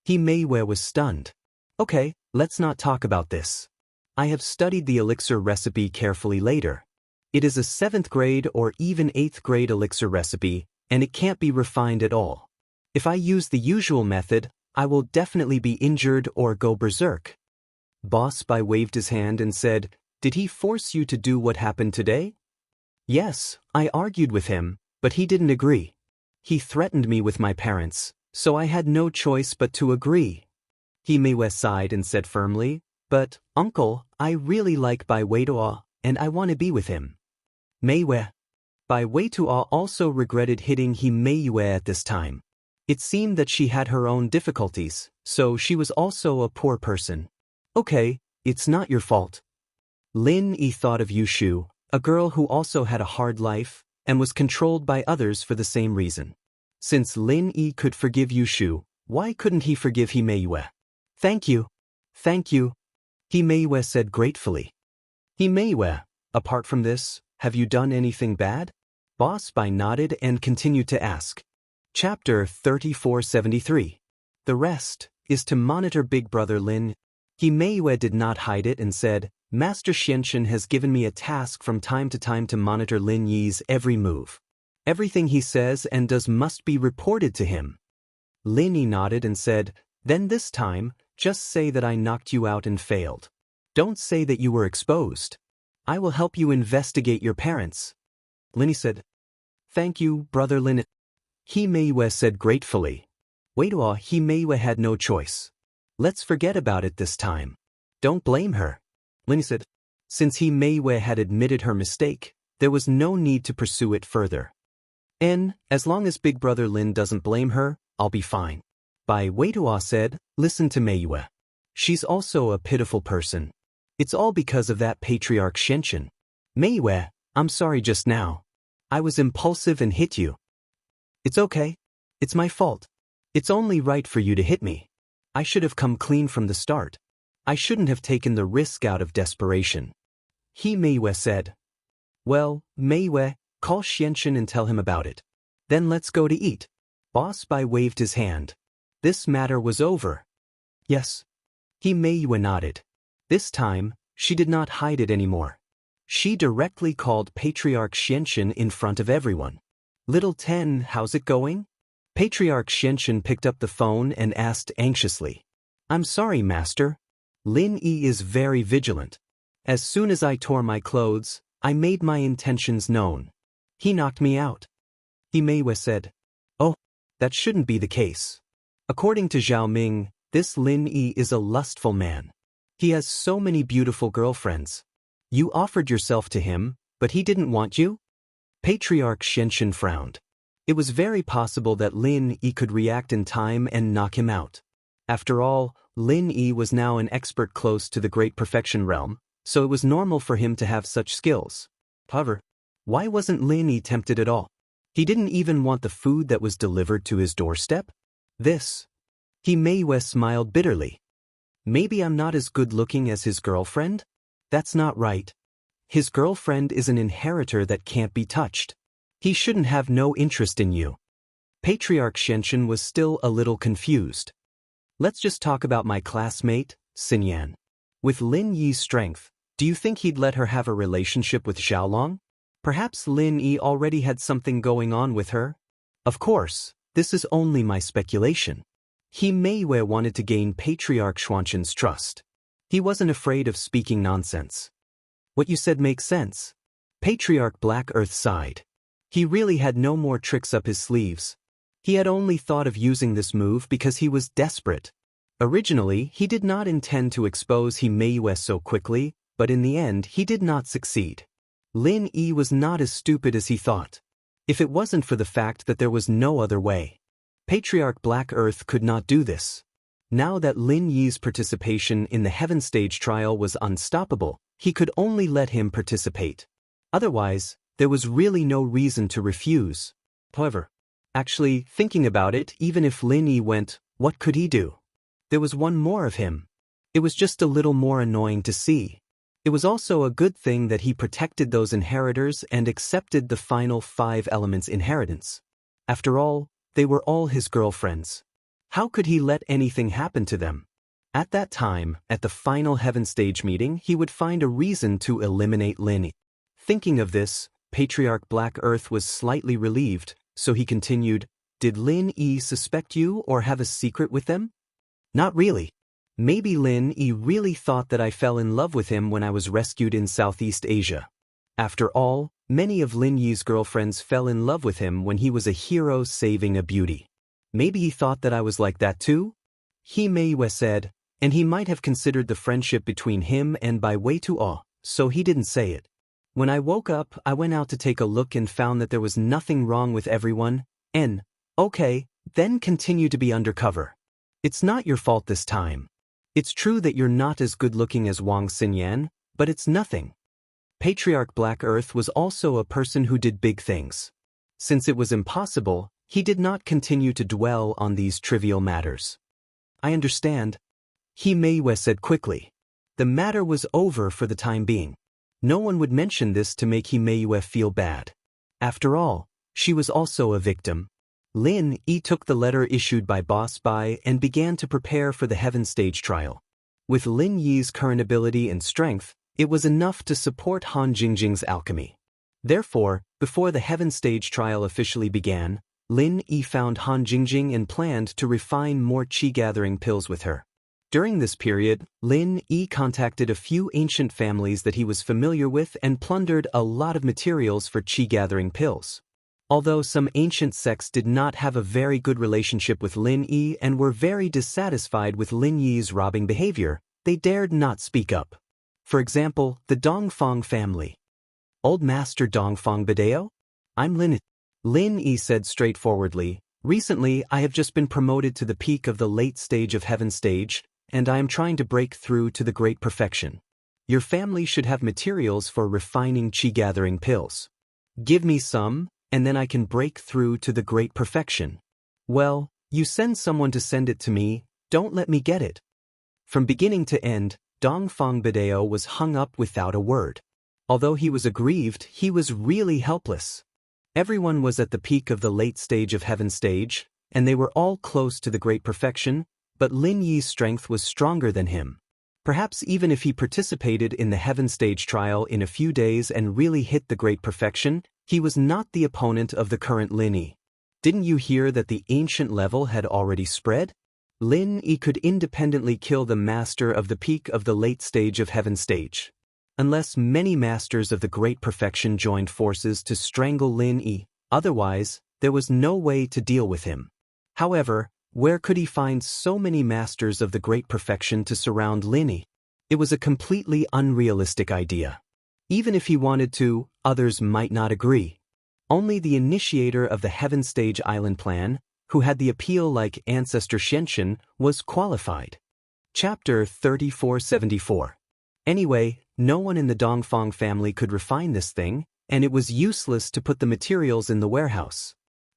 Mei was stunned. Okay, let's not talk about this. I have studied the elixir recipe carefully later. It is a 7th grade or even 8th grade elixir recipe, and it can't be refined at all. If I use the usual method, I will definitely be injured or go berserk. Boss Bai waved his hand and said, Did he force you to do what happened today? Yes, I argued with him, but he didn't agree. He threatened me with my parents, so I had no choice but to agree. Mei sighed and said firmly, But, uncle, I really like Bai Weituo, and I want to be with him. Mei Bai Weituo also regretted hitting Mei at this time. It seemed that she had her own difficulties, so she was also a poor person. Okay, it's not your fault. Lin Yi thought of Yushu, a girl who also had a hard life, and was controlled by others for the same reason. Since Lin Yi could forgive Yushu, why couldn't he forgive Mei? Thank you. Thank you. Mei said gratefully. Mei, apart from this, have you done anything bad? Boss Bai nodded and continued to ask. Chapter 3473. The rest is to monitor Big Brother Lin. Mei did not hide it and said, Master Xianxia has given me a task from time to monitor Lin Yi's every move. Everything he says and does must be reported to him. Lin Yi nodded and said, Then this time, just say that I knocked you out and failed. Don't say that you were exposed. I will help you investigate your parents. Lin Yi said, Thank you, Brother Lin. Mei said gratefully. Weituo Mei had no choice. Let's forget about it this time. Don't blame her. Lin Yi said. Since Mei had admitted her mistake, there was no need to pursue it further. And, as long as Big Brother Lin doesn't blame her, I'll be fine. Bai Weituo said, Listen to Mei. She's also a pitiful person. It's all because of that patriarch Xianxia. Mei, I'm sorry just now. I was impulsive and hit you. It's okay. It's my fault. It's only right for you to hit me. I should have come clean from the start. I shouldn't have taken the risk out of desperation. Mei said. Well, Mei, call Xianxia and tell him about it. Then let's go to eat. Boss Bai waved his hand. This matter was over. Yes. Mei nodded. This time, she did not hide it anymore. She directly called Patriarch Xianxia in front of everyone. Little Ten, how's it going? Patriarch Xianxia picked up the phone and asked anxiously. I'm sorry, Master. Lin Yi is very vigilant. As soon as I tore my clothes, I made my intentions known. He knocked me out. Mei said. Oh, that shouldn't be the case. According to Zhao Ming, This Lin Yi is a lustful man. He has so many beautiful girlfriends. You offered yourself to him, but he didn't want you? Patriarch Xianxia frowned. It was very possible that Lin Yi could react in time and knock him out. After all, Lin Yi was now an expert close to the great perfection realm, so it was normal for him to have such skills. However, why wasn't Lin Yi tempted at all? He didn't even want the food that was delivered to his doorstep? He Mei smiled bitterly. Maybe I'm not as good-looking as his girlfriend? That's not right. His girlfriend is an inheritor that can't be touched. He shouldn't have no interest in you. Patriarch Xianxia was still a little confused. Let's just talk about my classmate, Xinyan. With Lin Yi's strength, do you think he'd let her have a relationship with Xiaolong? Perhaps Lin Yi already had something going on with her? Of course, this is only my speculation. He Mei wanted to gain Patriarch Xuanqian's trust. He wasn't afraid of speaking nonsense. What you said makes sense. Patriarch Black Earth sighed. He really had no more tricks up his sleeves. He had only thought of using this move because he was desperate. Originally, he did not intend to expose He Mei so quickly, but in the end he did not succeed. Lin Yi was not as stupid as he thought. If it wasn't for the fact that there was no other way, Patriarch Black Earth could not do this. Now that Lin Yi's participation in the Heaven Stage trial was unstoppable, he could only let him participate. Otherwise, there was really no reason to refuse. However, actually, thinking about it, even if Lin Yi went, what could he do? There was one more of him. It was just a little more annoying to see. It was also a good thing that he protected those inheritors and accepted the final 5 elements inheritance. After all, they were all his girlfriends. How could he let anything happen to them? At that time, at the final Heaven Stage meeting, he would find a reason to eliminate Lin Yi. Thinking of this, Patriarch Black Earth was slightly relieved, so he continued, Did Lin Yi suspect you or have a secret with them? Not really. Maybe Lin Yi really thought that I fell in love with him when I was rescued in Southeast Asia. After all, many of Lin Yi's girlfriends fell in love with him when he was a hero saving a beauty. Maybe he thought that I was like that too? He Mei said, and he might have considered the friendship between him and Bai Wei too awe, so he didn't say it. When I woke up, I went out to take a look and found that there was nothing wrong with everyone, and, okay, then continue to be undercover. It's not your fault this time. It's true that you're not as good-looking as Wang Xinyan, but it's nothing. Patriarch Black Earth was also a person who did big things. Since it was impossible, he did not continue to dwell on these trivial matters. I understand. He Mei said quickly. The matter was over for the time being. No one would mention this to make He Mei feel bad. After all, she was also a victim. Lin Yi took the letter issued by Boss Bai and began to prepare for the Heaven Stage trial. With Lin Yi's current ability and strength, it was enough to support Han Jingjing's alchemy. Therefore, before the Heaven Stage trial officially began, Lin Yi found Han Jingjing and planned to refine more qi-gathering pills with her. During this period, Lin Yi contacted a few ancient families that he was familiar with and plundered a lot of materials for qi-gathering pills. Although some ancient sects did not have a very good relationship with Lin Yi and were very dissatisfied with Lin Yi's robbing behavior, they dared not speak up. For example, the Dongfang family. Old Master Dongfang Badeo? I'm Lin. Lin Yi said straightforwardly, recently I have just been promoted to the peak of the late stage of Heaven Stage, and I am trying to break through to the great perfection. Your family should have materials for refining qi-gathering pills. Give me some, and then I can break through to the great perfection. Well, you send someone to send it to me, don't let me get it. From beginning to end, Dongfang Badeo was hung up without a word. Although he was aggrieved, he was really helpless. Everyone was at the peak of the late stage of Heaven Stage, and they were all close to the great perfection, but Lin Yi's strength was stronger than him. Perhaps even if he participated in the Heaven Stage trial in a few days and really hit the great perfection, he was not the opponent of the current Lin Yi. Didn't you hear that the ancient level had already spread? Lin Yi could independently kill the master of the peak of the late stage of Heaven Stage. Unless many masters of the great perfection joined forces to strangle Lin Yi, otherwise, there was no way to deal with him. However, Where could he find so many masters of the great perfection to surround Lin? It was a completely unrealistic idea. Even if he wanted to, others might not agree. Only the initiator of the Heaven Stage Island plan, who had the appeal like ancestor Xianxia, was qualified. Chapter 3474. Anyway, no one in the Dongfang family could refine this thing, and it was useless to put the materials in the warehouse.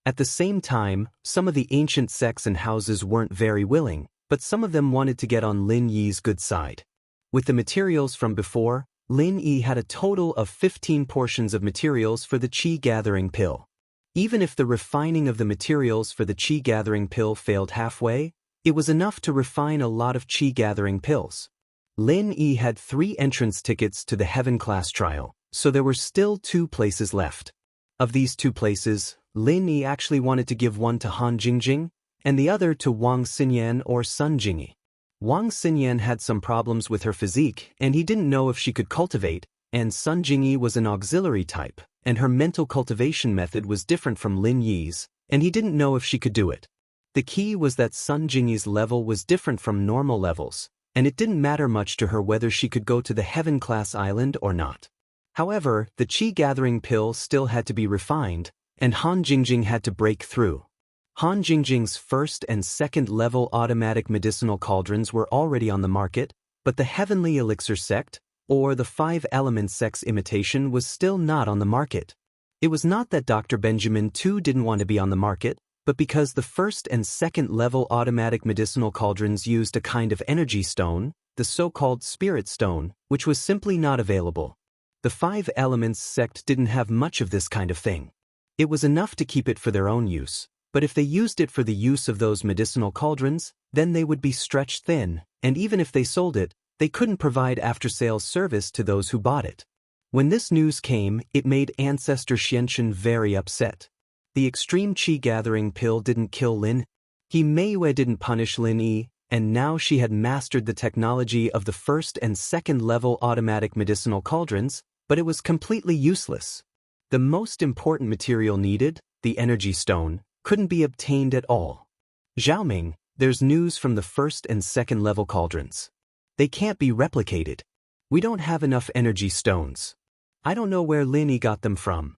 At the same time, some of the ancient sects and houses weren't very willing, but some of them wanted to get on Lin Yi's good side. With the materials from before, Lin Yi had a total of 15 portions of materials for the qi-gathering pill. Even if the refining of the materials for the qi-gathering pill failed halfway, it was enough to refine a lot of qi-gathering pills. Lin Yi had 3 entrance tickets to the Heaven class trial, so there were still 2 places left. Of these 2 places, Lin Yi actually wanted to give one to Han Jingjing, and the other to Wang Xinyan or Sun Jingyi. Wang Xinyan had some problems with her physique, and he didn't know if she could cultivate, and Sun Jingyi was an auxiliary type, and her mental cultivation method was different from Lin Yi's, and he didn't know if she could do it. The key was that Sun Jingyi's level was different from normal levels, and it didn't matter much to her whether she could go to the Heaven class island or not. However, the qi-gathering pill still had to be refined, and Han Jingjing had to break through. Han Jingjing's first and second level automatic medicinal cauldrons were already on the market, but the Heavenly Elixir sect, or the 5 Elements sect's imitation, was still not on the market. It was not that Dr. Benjamin too didn't want to be on the market, but because the first and second level automatic medicinal cauldrons used a kind of energy stone, the so-called spirit stone, which was simply not available. The 5 Elements sect didn't have much of this kind of thing. It was enough to keep it for their own use. But if they used it for the use of those medicinal cauldrons, then they would be stretched thin, and even if they sold it, they couldn't provide after-sales service to those who bought it. When this news came, it made Ancestor Xianxia very upset. The extreme qi-gathering pill didn't kill Lin Yi, didn't punish Lin Yi, and now she had mastered the technology of the first and second level automatic medicinal cauldrons, but it was completely useless. The most important material needed, the energy stone, couldn't be obtained at all. Xiaoming, there's news from the first and second level cauldrons. They can't be replicated. We don't have enough energy stones. I don't know where Lin Yi got them from.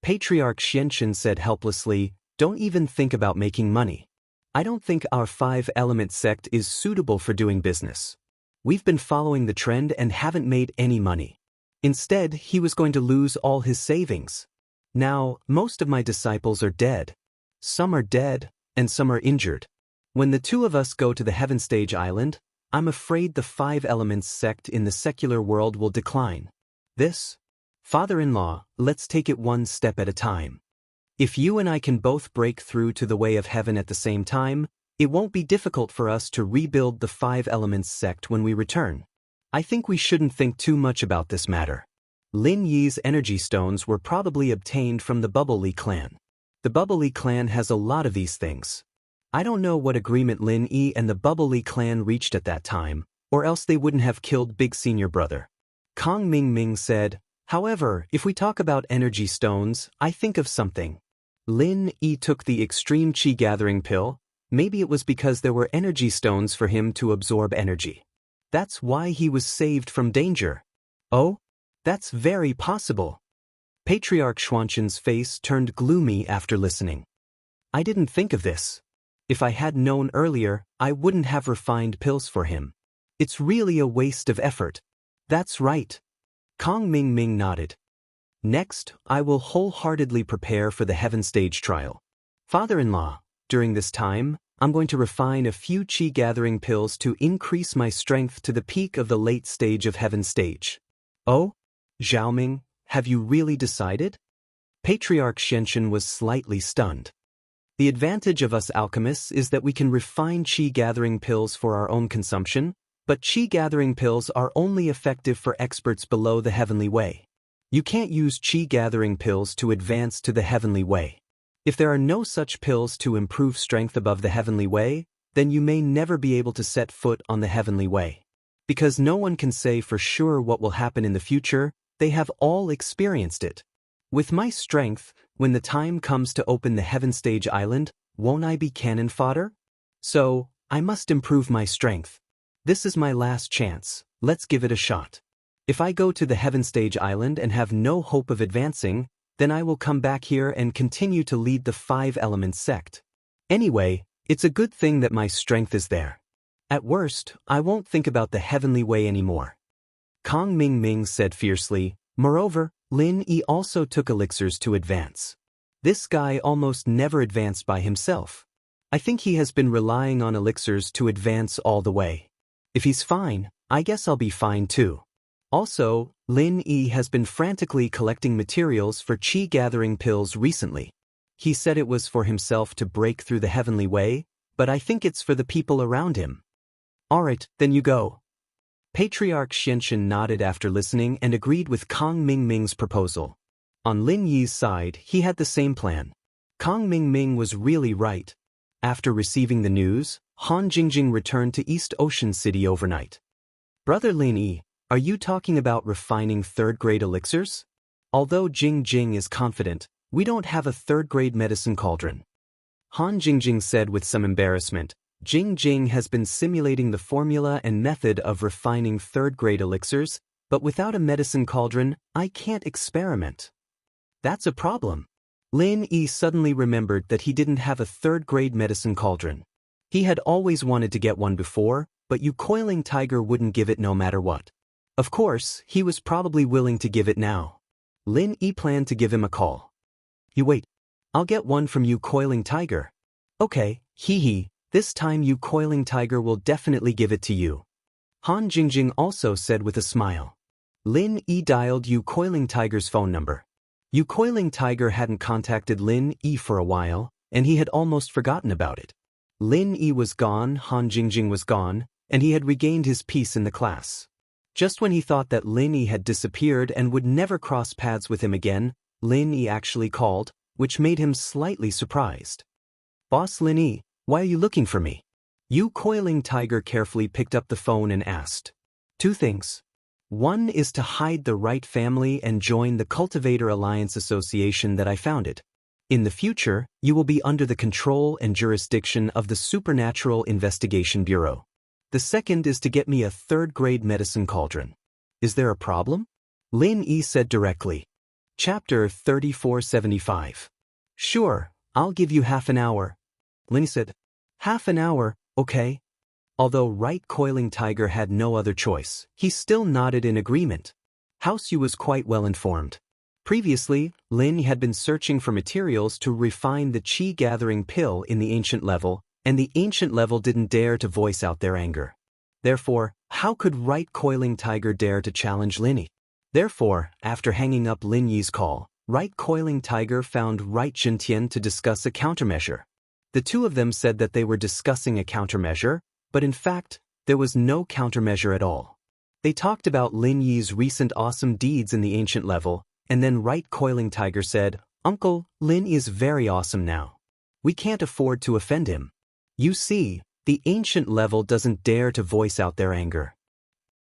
Patriarch Xianxia said helplessly, don't even think about making money. I don't think our 5 Element sect is suitable for doing business. We've been following the trend and haven't made any money. Instead, he was going to lose all his savings. Now, most of my disciples are dead. Some are dead, and some are injured. When the 2 of us go to the Heaven Stage Island, I'm afraid the 5 Elements sect in the secular world will decline. This? Father-in-law, let's take it one step at a time. If you and I can both break through to the way of heaven at the same time, it won't be difficult for us to rebuild the 5 Elements sect when we return. I think we shouldn't think too much about this matter. Lin Yi's energy stones were probably obtained from the Bubble Li clan. The Bubble Li clan has a lot of these things. I don't know what agreement Lin Yi and the Bubble Li clan reached at that time, or else they wouldn't have killed Big Senior Brother. Kong Ming said, however, if we talk about energy stones, I think of something. Lin Yi took the extreme qi-gathering pill. Maybe it was because there were energy stones for him to absorb energy. That's why he was saved from danger. Oh? That's very possible. Patriarch Xuanqian's face turned gloomy after listening. I didn't think of this. If I had known earlier, I wouldn't have refined pills for him. It's really a waste of effort. That's right. Kong Ming nodded. Next, I will wholeheartedly prepare for the Heaven Stage trial. Father-in-law, during this time, I'm going to refine a few qi-gathering pills to increase my strength to the peak of the late stage of Heaven Stage. Oh? Xiaoming, have you really decided? Patriarch Xianxia was slightly stunned. The advantage of us alchemists is that we can refine qi-gathering pills for our own consumption, but qi-gathering pills are only effective for experts below the heavenly way. You can't use qi-gathering pills to advance to the heavenly way. If there are no such pills to improve strength above the heavenly way, then you may never be able to set foot on the heavenly way. Because no one can say for sure what will happen in the future, they have all experienced it. With my strength, when the time comes to open the Heaven Stage Island, won't I be cannon fodder? So, I must improve my strength. This is my last chance, let's give it a shot. If I go to the Heaven Stage Island and have no hope of advancing, then I will come back here and continue to lead the 5 Elements sect. Anyway, it's a good thing that my strength is there. At worst, I won't think about the heavenly way anymore. Kong Ming Ming said fiercely. Moreover, Lin Yi also took elixirs to advance. This guy almost never advanced by himself. I think he has been relying on elixirs to advance all the way. If he's fine, I guess I'll be fine too. Also, Lin Yi has been frantically collecting materials for qi gathering pills recently. He said it was for himself to break through the heavenly way, but I think it's for the people around him. Alright, then you go. Patriarch Xianxia nodded after listening and agreed with Kong Ming Ming's proposal. On Lin Yi's side, he had the same plan. Kong Ming Ming was really right. After receiving the news, Han Jingjing returned to East Ocean City overnight. Brother Lin Yi, are you talking about refining third-grade elixirs? Although Jingjing is confident, we don't have a third-grade medicine cauldron. Han Jingjing said with some embarrassment. Jingjing has been simulating the formula and method of refining third-grade elixirs, but without a medicine cauldron, I can't experiment. That's a problem. Lin Yi suddenly remembered that he didn't have a third-grade medicine cauldron. He had always wanted to get one before, but Coiling Tiger wouldn't give it no matter what. Of course, he was probably willing to give it now. Lin Yi planned to give him a call. You wait. I'll get one from Coiling Tiger. Okay, hee. This time Coiling Tiger will definitely give it to you. Han Jingjing also said with a smile. Lin Yi dialed Coiling Tiger's phone number. Coiling Tiger hadn't contacted Lin Yi for a while, and he had almost forgotten about it. Lin Yi was gone, Han Jingjing was gone, and he had regained his peace in the class. Just when he thought that Lin Yi had disappeared and would never cross paths with him again, Lin Yi actually called, which made him slightly surprised. Boss Lin Yi, why are you looking for me? Coiling Tiger carefully picked up the phone and asked. 2 things. One is to hide the right family and join the Cultivator Alliance Association that I founded. In the future, you will be under the control and jurisdiction of the Supernatural Investigation Bureau. The second is to get me a third-grade medicine cauldron. Is there a problem? Lin Yi said directly. Chapter 3475. Sure, I'll give you half an hour. Lin said. Half an hour, okay. Although Right Coiling Tiger had no other choice, he still nodded in agreement. House Yu was quite well informed. Previously, Lin had been searching for materials to refine the qi gathering pill in the ancient level, and the ancient level didn't dare to voice out their anger. Therefore, how could Right Coiling Tiger dare to challenge Lin Yi? Therefore, after hanging up Lin Yi's call, Right Coiling Tiger found Right Jintian to discuss a countermeasure. The two of them said that they were discussing a countermeasure, but in fact, there was no countermeasure at all. They talked about Lin Yi's recent awesome deeds in the ancient level, and then Right Coiling Tiger said, Uncle, Lin is very awesome now. We can't afford to offend him. You see, the ancient level doesn't dare to voice out their anger.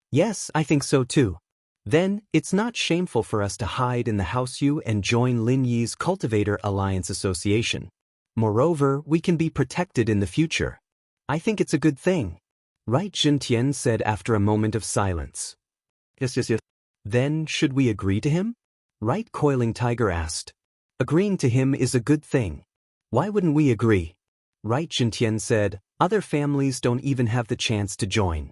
Yes, I think so too. Then, it's not shameful for us to hide in the House Yu and join Lin Yi's Cultivator Alliance Association. Moreover, we can be protected in the future. I think it's a good thing. Right Jintian said after a moment of silence. Yes. Then, should we agree to him? Right Coiling Tiger asked. Agreeing to him is a good thing. Why wouldn't we agree? Right Jintian said, other families don't even have the chance to join.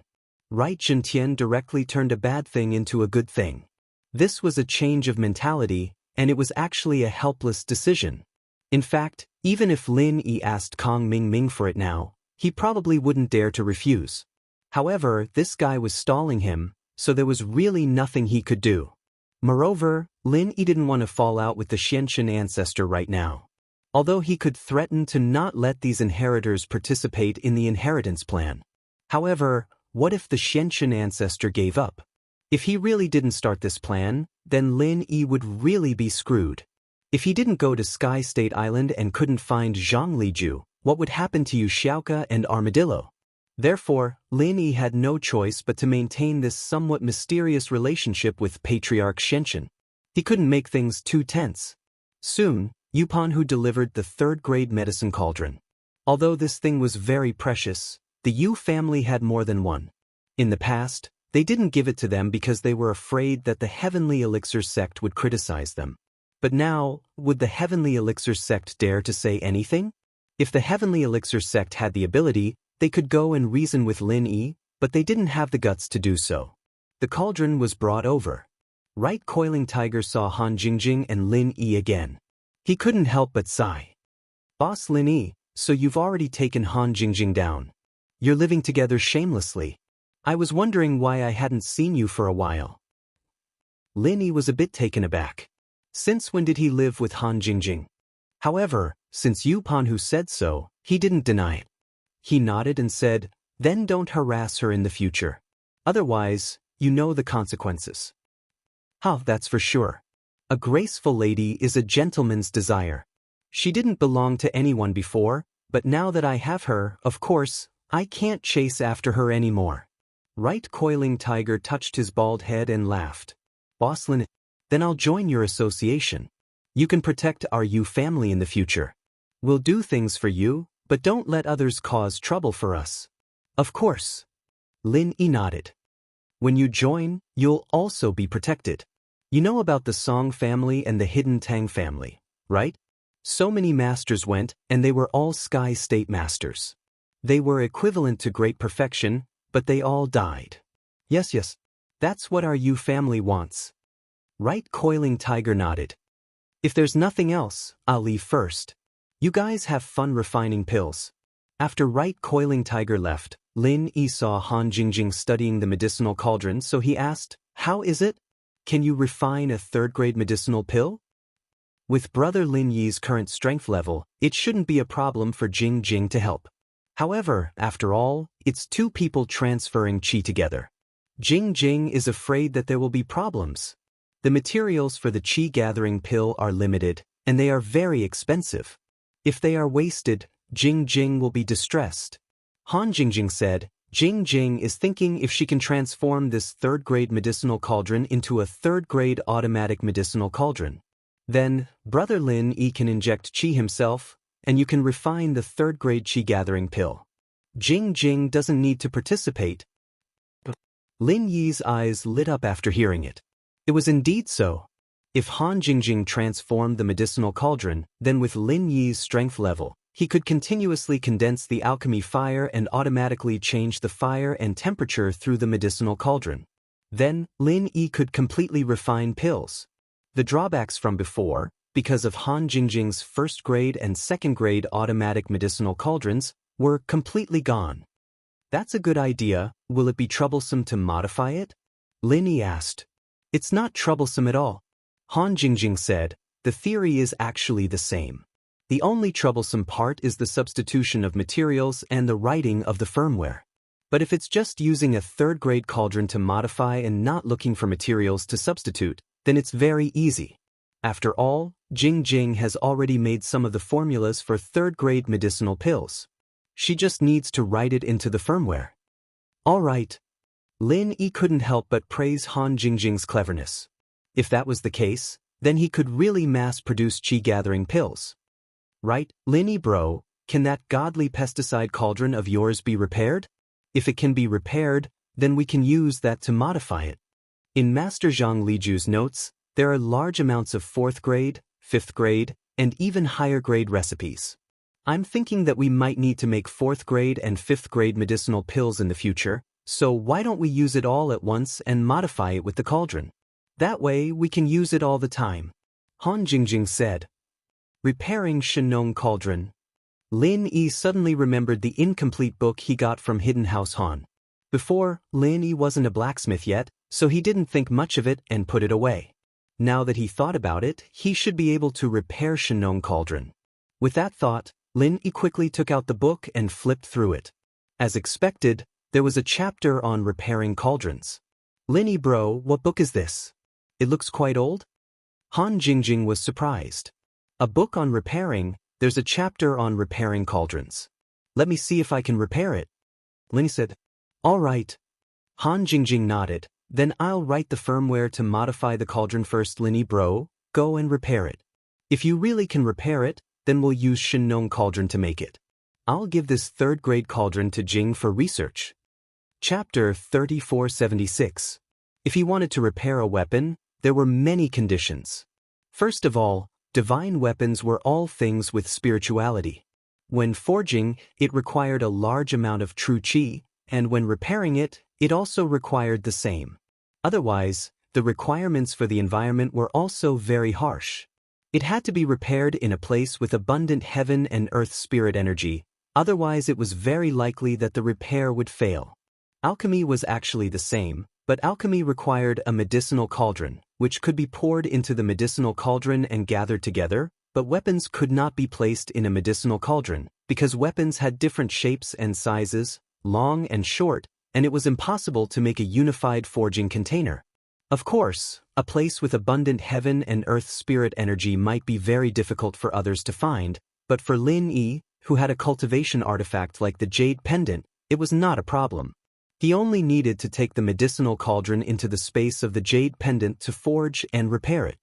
Right Jintian directly turned a bad thing into a good thing. This was a change of mentality, and it was actually a helpless decision. In fact, even if Lin Yi asked Kong Ming Ming for it now, he probably wouldn't dare to refuse. However, this guy was stalling him, so there was really nothing he could do. Moreover, Lin Yi didn't want to fall out with the Xianxia ancestor right now. Although he could threaten to not let these inheritors participate in the inheritance plan. However, what if the Xianxia ancestor gave up? If he really didn't start this plan, then Lin Yi would really be screwed. If he didn't go to Sky State Island and couldn't find Zhang Liju, what would happen to Xiaoka and Armadillo? Therefore, Lin Yi had no choice but to maintain this somewhat mysterious relationship with Patriarch Xianxia. He couldn't make things too tense. Soon, Yupan who delivered the third-grade medicine cauldron. Although this thing was very precious, the Yu family had more than one. In the past, they didn't give it to them because they were afraid that the Heavenly Elixir sect would criticize them. But now, would the Heavenly Elixir sect dare to say anything? If the Heavenly Elixir sect had the ability, they could go and reason with Lin Yi, but they didn't have the guts to do so. The cauldron was brought over. Right Coiling Tiger saw Han Jingjing and Lin Yi again. He couldn't help but sigh. Boss Lin Yi, so you've already taken Han Jingjing down. You're living together shamelessly. I was wondering why I hadn't seen you for a while. Lin Yi was a bit taken aback. Since when did he live with Han Jingjing? However, since Yu Panhu said so, he didn't deny it. He nodded and said, then don't harass her in the future. Otherwise, you know the consequences. That's for sure. A graceful lady is a gentleman's desire. She didn't belong to anyone before, but now that I have her, of course, I can't chase after her anymore. Right Coiling Tiger touched his bald head and laughed. Boss Lin, then I'll join your association. You can protect our Yu family in the future. We'll do things for you, but don't let others cause trouble for us. Of course. Lin Yi nodded. When you join, you'll also be protected. You know about the Song family and the Hidden Tang family, right? So many masters went, and they were all Sky State masters. They were equivalent to great perfection, but they all died. Yes, that's what our Yu family wants. Right Coiling Tiger nodded. If there's nothing else, I'll leave first. You guys have fun refining pills. After Right Coiling Tiger left, Lin Yi saw Han Jingjing studying the medicinal cauldron, so he asked, how is it? Can you refine a third-grade medicinal pill? With brother Lin Yi's current strength level, it shouldn't be a problem for Jing Jing to help. However, after all, it's two people transferring qi together. Jing Jing is afraid that there will be problems. The materials for the qi gathering pill are limited, and they are very expensive. If they are wasted, Jing Jing will be distressed. Han Jingjing said, Jing Jing is thinking if she can transform this third-grade medicinal cauldron into a third-grade automatic medicinal cauldron. Then, brother Lin Yi can inject qi himself, and you can refine the third-grade qi gathering pill. Jing Jing doesn't need to participate. Lin Yi's eyes lit up after hearing it. It was indeed so. If Han Jingjing transformed the medicinal cauldron, then with Lin Yi's strength level, he could continuously condense the alchemy fire and automatically change the fire and temperature through the medicinal cauldron. Then, Lin Yi could completely refine pills. The drawbacks from before, because of Han Jingjing's first-grade and second-grade automatic medicinal cauldrons, were completely gone. That's a good idea. Will it be troublesome to modify it? Lin Yi asked. It's not troublesome at all. Han Jingjing said, the theory is actually the same. The only troublesome part is the substitution of materials and the writing of the firmware. But if it's just using a third-grade cauldron to modify and not looking for materials to substitute, then it's very easy. After all, Jing Jing has already made some of the formulas for third-grade medicinal pills. She just needs to write it into the firmware. All right. Lin Yi couldn't help but praise Han Jingjing's cleverness. If that was the case, then he could really mass-produce qi-gathering pills. Right, Lin Yi bro, can that godly pesticide cauldron of yours be repaired? If it can be repaired, then we can use that to modify it. In Master Zhang Liju's notes, there are large amounts of 4th grade, 5th grade, and even higher grade recipes. I'm thinking that we might need to make 4th grade and 5th grade medicinal pills in the future, so why don't we use it all at once and modify it with the cauldron? That way we can use it all the time. Han Jingjing said. Repairing Shenong Cauldron. Lin Yi suddenly remembered the incomplete book he got from Hidden House Han. Before, Lin Yi wasn't a blacksmith yet, so he didn't think much of it and put it away. Now that he thought about it, he should be able to repair Shenong Cauldron. With that thought, Lin Yi quickly took out the book and flipped through it. As expected, there was a chapter on repairing cauldrons. Lin Yi bro, what book is this? It looks quite old? Han Jingjing was surprised. A book on repairing, there's a chapter on repairing cauldrons. Let me see if I can repair it. Lin Yi said. All right. Han Jingjing nodded. Then I'll write the firmware to modify the cauldron first. Lin Yi bro, go and repair it. If you really can repair it, then we'll use Shenong Cauldron to make it. I'll give this third-grade cauldron to Jing for research. Chapter 3476. If he wanted to repair a weapon, there were many conditions. First of all, divine weapons were all things with spirituality. When forging, it required a large amount of true qi, and when repairing it, it also required the same. Otherwise, the requirements for the environment were also very harsh. It had to be repaired in a place with abundant heaven and earth spirit energy, otherwise it was very likely that the repair would fail. Alchemy was actually the same, but alchemy required a medicinal cauldron, which could be poured into the medicinal cauldron and gathered together, but weapons could not be placed in a medicinal cauldron, because weapons had different shapes and sizes, long and short, and it was impossible to make a unified forging container. Of course, a place with abundant heaven and earth spirit energy might be very difficult for others to find, but for Lin Yi, who had a cultivation artifact like the jade pendant, it was not a problem. He only needed to take the medicinal cauldron into the space of the jade pendant to forge and repair it.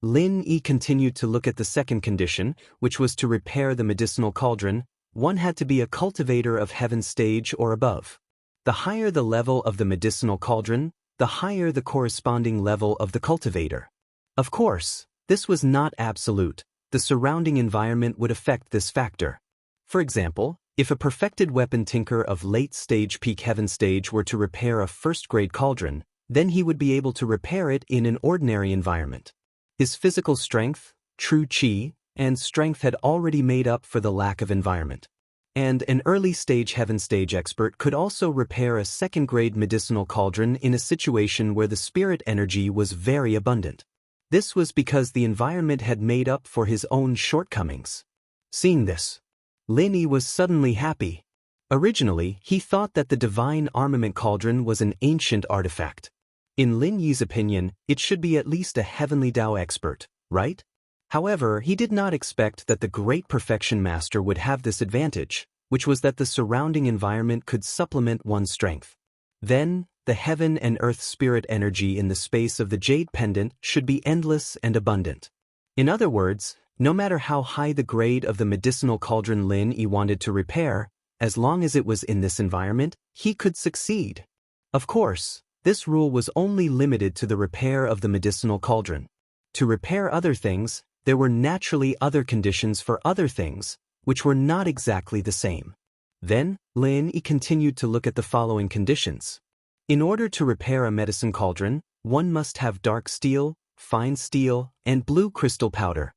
Lin Yi continued to look at the second condition, which was to repair the medicinal cauldron. One had to be a cultivator of heaven stage or above. The higher the level of the medicinal cauldron, the higher the corresponding level of the cultivator. Of course, this was not absolute. The surrounding environment would affect this factor. For example, if a perfected weapon tinker of late-stage peak heaven stage were to repair a first-grade cauldron, then he would be able to repair it in an ordinary environment. His physical strength, true qi, and strength had already made up for the lack of environment. And an early-stage heaven stage expert could also repair a second-grade medicinal cauldron in a situation where the spirit energy was very abundant. This was because the environment had made up for his own shortcomings. Seeing this, Lin Yi was suddenly happy. Originally, he thought that the divine armament cauldron was an ancient artifact. In Lin Yi's opinion, it should be at least a heavenly Dao expert, right? However, he did not expect that the great perfection master would have this advantage, which was that the surrounding environment could supplement one's strength. Then, the heaven and earth spirit energy in the space of the jade pendant should be endless and abundant. In other words, no matter how high the grade of the medicinal cauldron Lin Yi wanted to repair, as long as it was in this environment, he could succeed. Of course, this rule was only limited to the repair of the medicinal cauldron. To repair other things, there were naturally other conditions for other things, which were not exactly the same. Then, Lin Yi continued to look at the following conditions. In order to repair a medicine cauldron, one must have dark steel, fine steel, and blue crystal powder.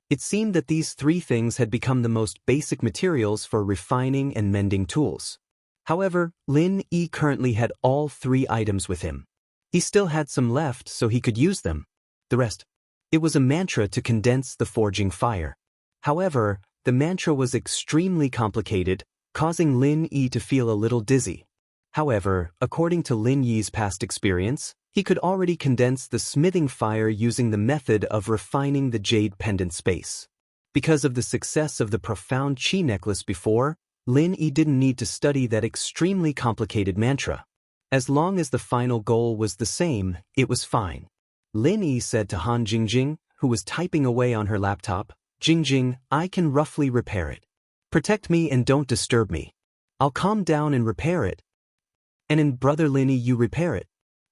It seemed that these three things had become the most basic materials for refining and mending tools. However, Lin Yi currently had all three items with him. He still had some left so he could use them. The rest. It was a mantra to condense the forging fire. However, the mantra was extremely complicated, causing Lin Yi to feel a little dizzy. However, according to Lin Yi's past experience, he could already condense the smithing fire using the method of refining the jade pendant space. Because of the success of the profound chi necklace before, Lin Yi didn't need to study that extremely complicated mantra. As long as the final goal was the same, it was fine. Lin Yi said to Han Jingjing, who was typing away on her laptop, "Jingjing, I can roughly repair it. Protect me and don't disturb me. I'll calm down and repair it. And in Brother Lin Yi you repair it.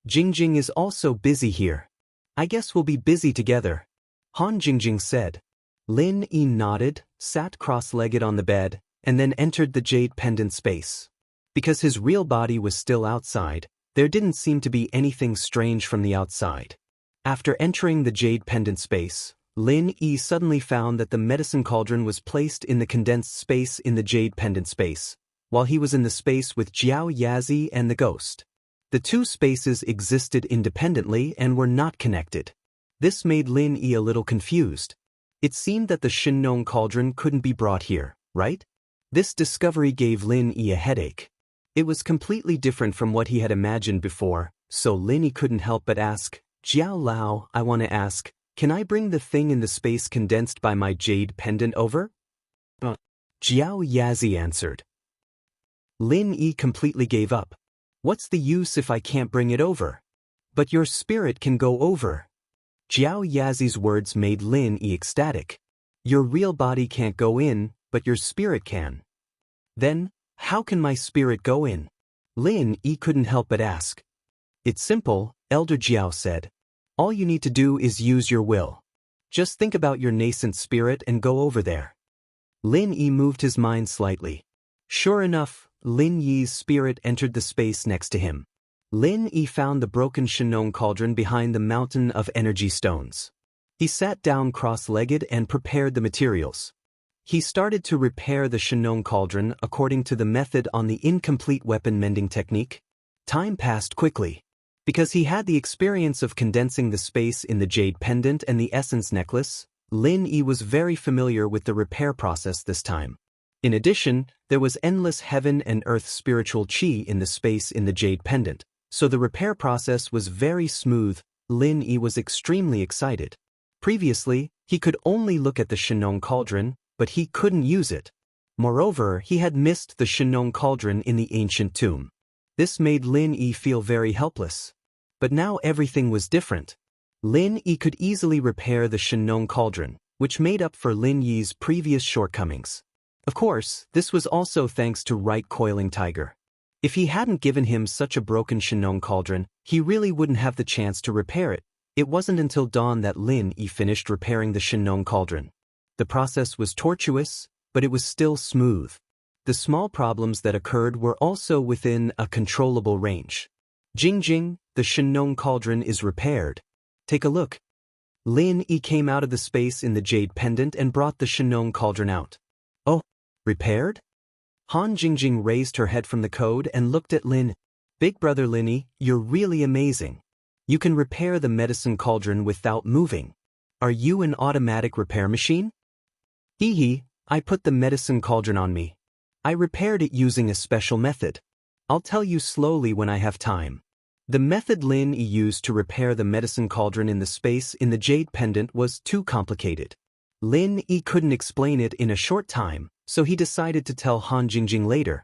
Jingjing is also busy here. I guess we'll be busy together," Han Jingjing said. Lin Yi nodded, sat cross-legged on the bed, and then entered the jade pendant space. Because his real body was still outside, there didn't seem to be anything strange from the outside. After entering the jade pendant space, Lin Yi suddenly found that the medicine cauldron was placed in the condensed space in the jade pendant space, while he was in the space with Jiao Yazi and the ghost. The two spaces existed independently and were not connected. This made Lin Yi a little confused. It seemed that the Shinnong cauldron couldn't be brought here, right? This discovery gave Lin Yi a headache. It was completely different from what he had imagined before, so Lin Yi couldn't help but ask, "Jiao Lao, I want to ask, can I bring the thing in the space condensed by my jade pendant over?" Jiao Yazi answered. Lin Yi completely gave up. "What's the use if I can't bring it over?" "But your spirit can go over." Jiao Yazi's words made Lin Yi ecstatic. "Your real body can't go in, but your spirit can." Then, how can my spirit go in? Lin Yi couldn't help but ask. It's simple, Elder Jiao said. All you need to do is use your will. Just think about your nascent spirit and go over there. Lin Yi moved his mind slightly. Sure enough, Lin Yi's spirit entered the space next to him. Lin Yi found the broken Shenong cauldron behind the mountain of energy stones. He sat down cross-legged and prepared the materials. He started to repair the Shenong cauldron according to the method on the incomplete weapon mending technique. Time passed quickly. Because he had the experience of condensing the space in the jade pendant and the essence necklace, Lin Yi was very familiar with the repair process this time. In addition, there was endless heaven and earth spiritual qi in the space in the jade pendant, so the repair process was very smooth. Lin Yi was extremely excited. Previously, he could only look at the Shenong cauldron, but he couldn't use it. Moreover, he had missed the Shenong cauldron in the ancient tomb. This made Lin Yi feel very helpless. But now everything was different. Lin Yi could easily repair the Shenong cauldron, which made up for Lin Yi's previous shortcomings. Of course, this was also thanks to Right Coiling Tiger. If he hadn't given him such a broken Shenong cauldron, he really wouldn't have the chance to repair it. It wasn't until dawn that Lin Yi finished repairing the Shenong cauldron. The process was tortuous, but it was still smooth. The small problems that occurred were also within a controllable range. Jing, the Shenong cauldron is repaired. Take a look. Lin Yi came out of the space in the jade pendant and brought the Shenong cauldron out. Oh, repaired? Han Jingjing raised her head from the code and looked at Lin. Big brother Lin Yi, you're really amazing. You can repair the medicine cauldron without moving. Are you an automatic repair machine? Hee, I put the medicine cauldron on me. I repaired it using a special method. I'll tell you slowly when I have time. The method Lin Yi used to repair the medicine cauldron in the space in the jade pendant was too complicated. Lin Yi couldn't explain it in a short time, so he decided to tell Han Jingjing later.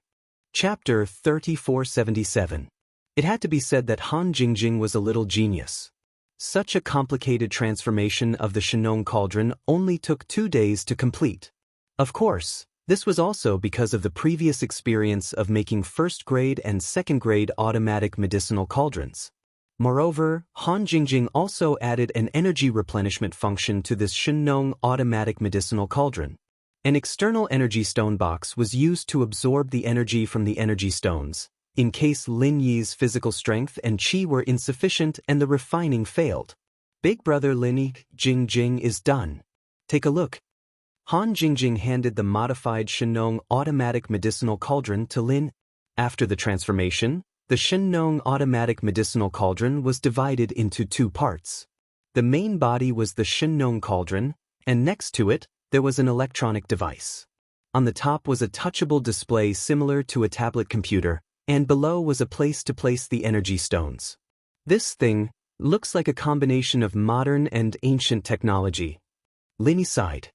Chapter 3477. It had to be said that Han Jingjing was a little genius. Such a complicated transformation of the Shenong cauldron only took 2 days to complete. Of course, this was also because of the previous experience of making first-grade and second-grade automatic medicinal cauldrons. Moreover, Han Jingjing also added an energy replenishment function to this Shenong automatic medicinal cauldron. An external energy stone box was used to absorb the energy from the energy stones, in case Lin Yi's physical strength and qi were insufficient and the refining failed. Big brother Lin Yi, Jing is done. Take a look. Han Jingjing handed the modified Shenong automatic medicinal cauldron to Lin. After the transformation, the Shenong automatic medicinal cauldron was divided into 2 parts. The main body was the Shenong cauldron, and next to it, there was an electronic device. On the top was a touchable display similar to a tablet computer, and below was a place to place the energy stones. This thing looks like a combination of modern and ancient technology. Lin Yi sighed.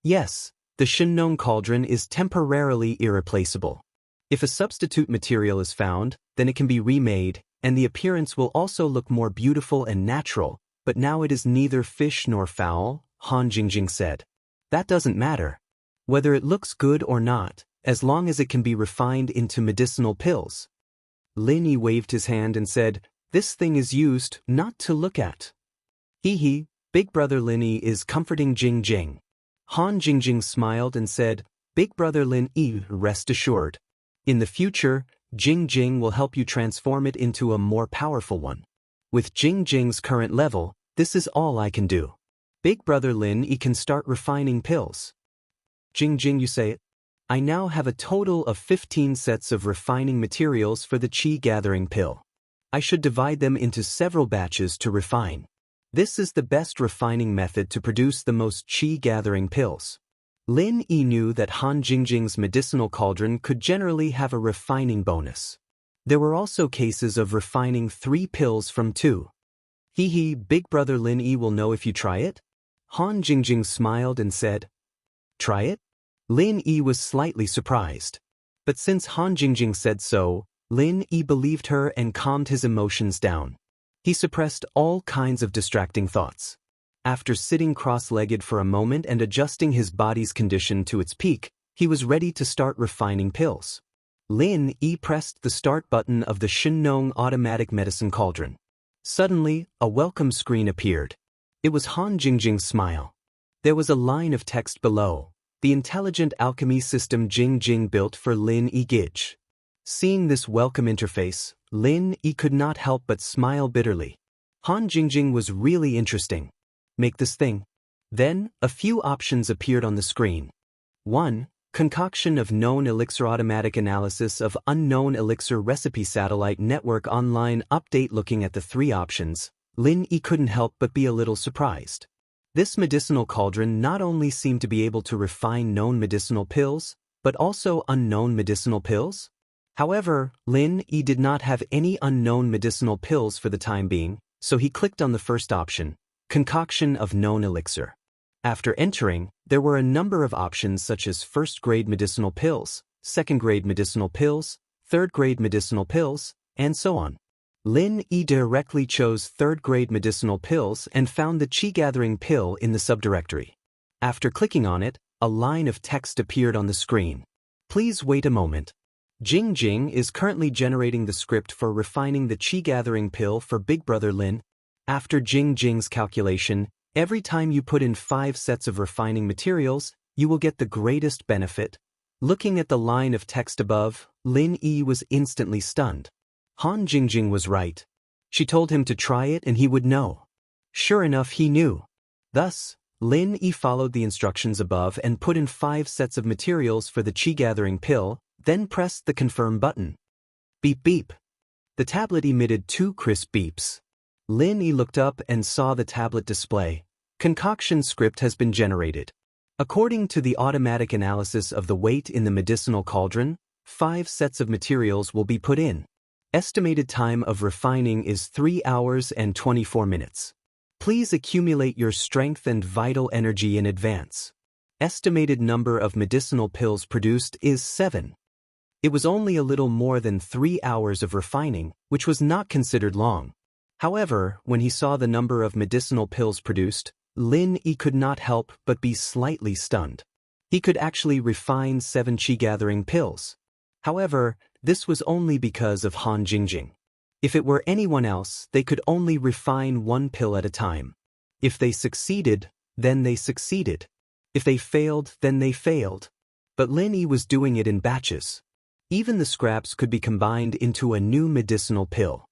Yes, the Shenong cauldron is temporarily irreplaceable. If a substitute material is found, then it can be remade, and the appearance will also look more beautiful and natural, but now it is neither fish nor fowl, Han Jingjing said. That doesn't matter. Whether it looks good or not, as long as it can be refined into medicinal pills. Lin Yi waved his hand and said, This thing is used not to look at. Hee, big brother Lin Yi is comforting Jing. Han Jingjing smiled and said, Big brother Lin Yi, rest assured. In the future, Jing will help you transform it into a more powerful one. With Jing's current level, this is all I can do. Big brother Lin Yi can start refining pills. Jing, you say it? I now have a total of 15 sets of refining materials for the qi gathering pill. I should divide them into several batches to refine. This is the best refining method to produce the most qi-gathering pills. Lin Yi knew that Han Jingjing's medicinal cauldron could generally have a refining bonus. There were also cases of refining 3 pills from 2. Hee, big brother Lin Yi will know if you try it? Han Jingjing smiled and said, Try it? Lin Yi was slightly surprised. But since Han Jingjing said so, Lin Yi believed her and calmed his emotions down. He suppressed all kinds of distracting thoughts. After sitting cross-legged for a moment and adjusting his body's condition to its peak, He was ready to start refining pills. Lin Yi pressed the start button of the Shenong automatic medicine cauldron. Suddenly, a welcome screen appeared. It was Han Jingjing's smile. There was a line of text below, the intelligent alchemy system Jingjing built for Lin Yi Gij. Seeing this welcome interface, Lin Yi could not help but smile bitterly. Han Jingjing was really interesting. Make this thing. Then, a few options appeared on the screen. 1. Concoction of known elixir, automatic analysis of unknown elixir recipe, satellite network, online update. Looking at the 3 options, Lin Yi couldn't help but be a little surprised. This medicinal cauldron not only seemed to be able to refine known medicinal pills, but also unknown medicinal pills? However, Lin Yi did not have any unknown medicinal pills for the time being, so he clicked on the first option, concoction of known elixir. After entering, there were a number of options such as first-grade medicinal pills, second-grade medicinal pills, third-grade medicinal pills, and so on. Lin Yi directly chose third-grade medicinal pills and found the qi-gathering pill in the subdirectory. After clicking on it, a line of text appeared on the screen. Please wait a moment. Jingjing is currently generating the script for refining the qi-gathering pill for Big Brother Lin. After Jingjing's calculation, every time you put in 5 sets of refining materials, you will get the greatest benefit. Looking at the line of text above, Lin Yi was instantly stunned. Han Jingjing was right. She told him to try it and he would know. Sure enough, he knew. Thus, Lin Yi followed the instructions above and put in 5 sets of materials for the qi-gathering pill, then pressed the confirm button. Beep beep. The tablet emitted 2 crisp beeps. Lin Yi looked up and saw the tablet display. Concoction script has been generated. According to the automatic analysis of the weight in the medicinal cauldron, 5 sets of materials will be put in. Estimated time of refining is 3 hours and 24 minutes. Please accumulate your strength and vital energy in advance. Estimated number of medicinal pills produced is 7. It was only a little more than 3 hours of refining, which was not considered long. However, when he saw the number of medicinal pills produced, Lin Yi could not help but be slightly stunned. He could actually refine 7 qi-gathering pills. However, this was only because of Han Jingjing. If it were anyone else, they could only refine 1 pill at a time. If they succeeded, then they succeeded. If they failed, then they failed. But Lin Yi was doing it in batches. Even the scraps could be combined into a new medicinal pill.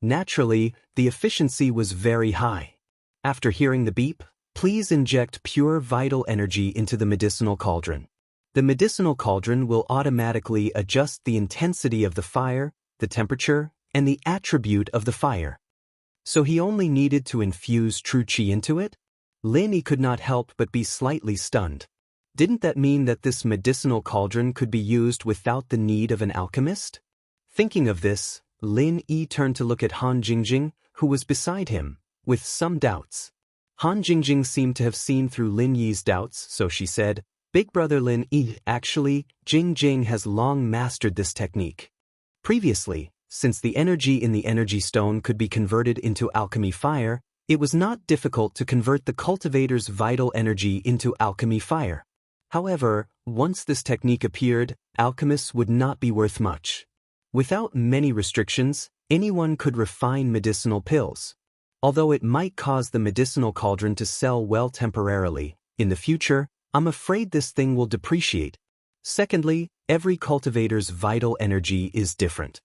Naturally, the efficiency was very high. After hearing the beep, please inject pure vital energy into the medicinal cauldron. The medicinal cauldron will automatically adjust the intensity of the fire, the temperature, and the attribute of the fire. So he only needed to infuse true qi into it? Lin Yi could not help but be slightly stunned. Didn't that mean that this medicinal cauldron could be used without the need of an alchemist? Thinking of this, Lin Yi turned to look at Han Jingjing, who was beside him, with some doubts. Han Jingjing seemed to have seen through Lin Yi's doubts, so she said, Big Brother Lin Yi, actually, Jingjing has long mastered this technique. Previously, since the energy in the energy stone could be converted into alchemy fire, it was not difficult to convert the cultivator's vital energy into alchemy fire. However, once this technique appeared, alchemists would not be worth much. Without many restrictions, anyone could refine medicinal pills. Although it might cause the medicinal cauldron to sell well temporarily, in the future, I'm afraid this thing will depreciate. Secondly, every cultivator's vital energy is different.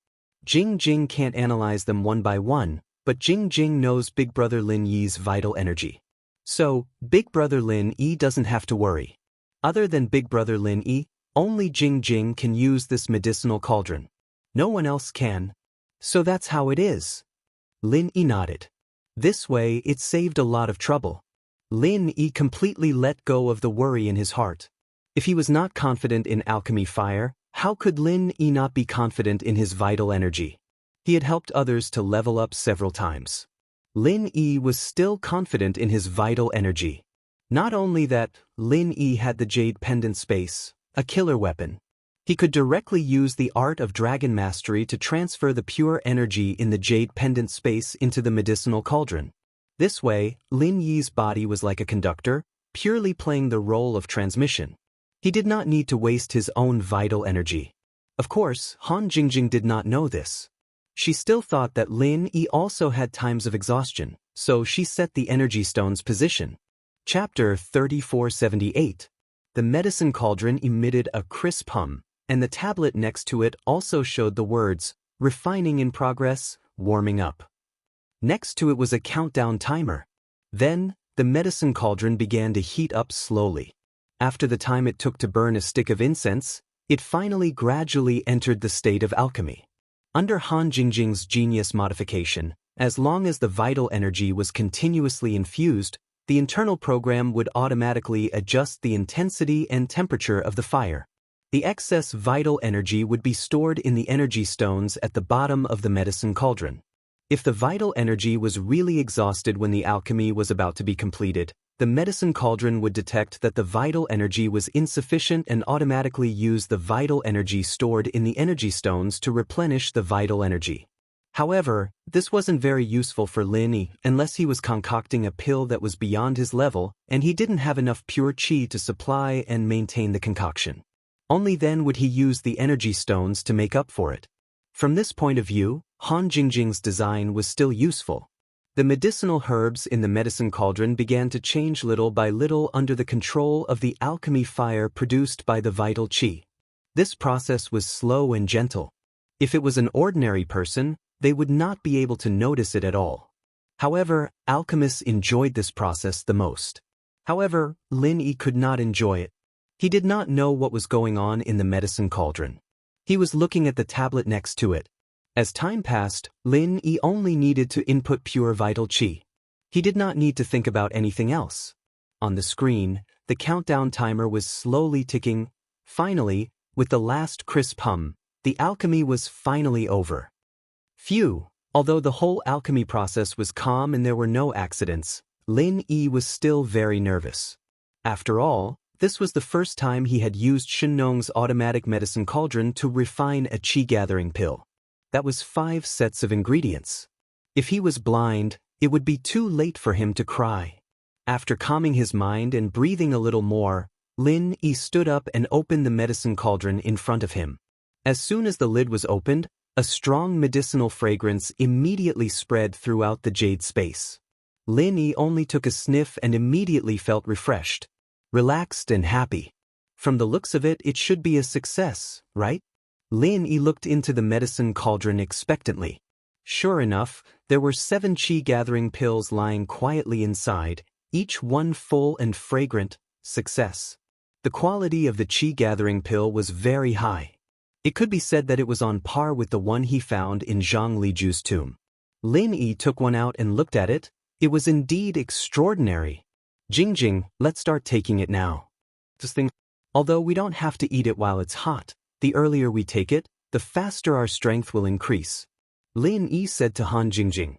Jingjing can't analyze them one by one, but Jingjing knows Big Brother Lin Yi's vital energy. So, Big Brother Lin Yi doesn't have to worry. Other than Big Brother Lin Yi, only Jingjing can use this medicinal cauldron. No one else can. So that's how it is. Lin Yi nodded. This way, it saved a lot of trouble. Lin Yi completely let go of the worry in his heart. If he was not confident in alchemy fire, how could Lin Yi not be confident in his vital energy? He had helped others to level up several times. Lin Yi was still confident in his vital energy. Not only that, Lin Yi had the Jade Pendant Space, a killer weapon. He could directly use the art of dragon mastery to transfer the pure energy in the Jade Pendant Space into the medicinal cauldron. This way, Lin Yi's body was like a conductor, purely playing the role of transmission. He did not need to waste his own vital energy. Of course, Han Jingjing did not know this. She still thought that Lin Yi also had times of exhaustion, so she set the energy stone's position. Chapter 3478. The medicine cauldron emitted a crisp hum, and the tablet next to it also showed the words, "Refining in progress, warming up." Next to it was a countdown timer. Then, the medicine cauldron began to heat up slowly. After the time it took to burn a stick of incense, it finally gradually entered the state of alchemy. Under Han Jingjing's genius modification, as long as the vital energy was continuously infused, the internal program would automatically adjust the intensity and temperature of the fire. The excess vital energy would be stored in the energy stones at the bottom of the medicine cauldron. If the vital energy was really exhausted when the alchemy was about to be completed, the medicine cauldron would detect that the vital energy was insufficient and automatically use the vital energy stored in the energy stones to replenish the vital energy. However, this wasn't very useful for Lin Yi unless he was concocting a pill that was beyond his level and he didn't have enough pure qi to supply and maintain the concoction. Only then would he use the energy stones to make up for it. From this point of view, Han Jingjing's design was still useful. The medicinal herbs in the medicine cauldron began to change little by little under the control of the alchemy fire produced by the vital qi. This process was slow and gentle. If it was an ordinary person, they would not be able to notice it at all. However, alchemists enjoyed this process the most. However, Lin Yi could not enjoy it. He did not know what was going on in the medicine cauldron. He was looking at the tablet next to it. As time passed, Lin Yi only needed to input pure vital qi. He did not need to think about anything else. On the screen, the countdown timer was slowly ticking. Finally, with the last crisp hum, the alchemy was finally over. Phew! Although the whole alchemy process was calm and there were no accidents, Lin Yi was still very nervous. After all, this was the first time he had used Shenong's automatic medicine cauldron to refine a qi-gathering pill. That was 5 sets of ingredients. If he was blind, it would be too late for him to cry. After calming his mind and breathing a little more, Lin Yi stood up and opened the medicine cauldron in front of him. As soon as the lid was opened, a strong medicinal fragrance immediately spread throughout the jade space. Lin Yi only took a sniff and immediately felt refreshed, relaxed and happy. From the looks of it, it should be a success, right? Lin Yi looked into the medicine cauldron expectantly. Sure enough, there were 7 qi-gathering pills lying quietly inside, each one full and fragrant. Success. The quality of the qi-gathering pill was very high. It could be said that it was on par with the one he found in Zhang Liju's tomb. Lin Yi took one out and looked at it. It was indeed extraordinary. Jingjing, let's start taking it now. This thing, although we don't have to eat it while it's hot, the earlier we take it, the faster our strength will increase. Lin Yi said to Han Jingjing.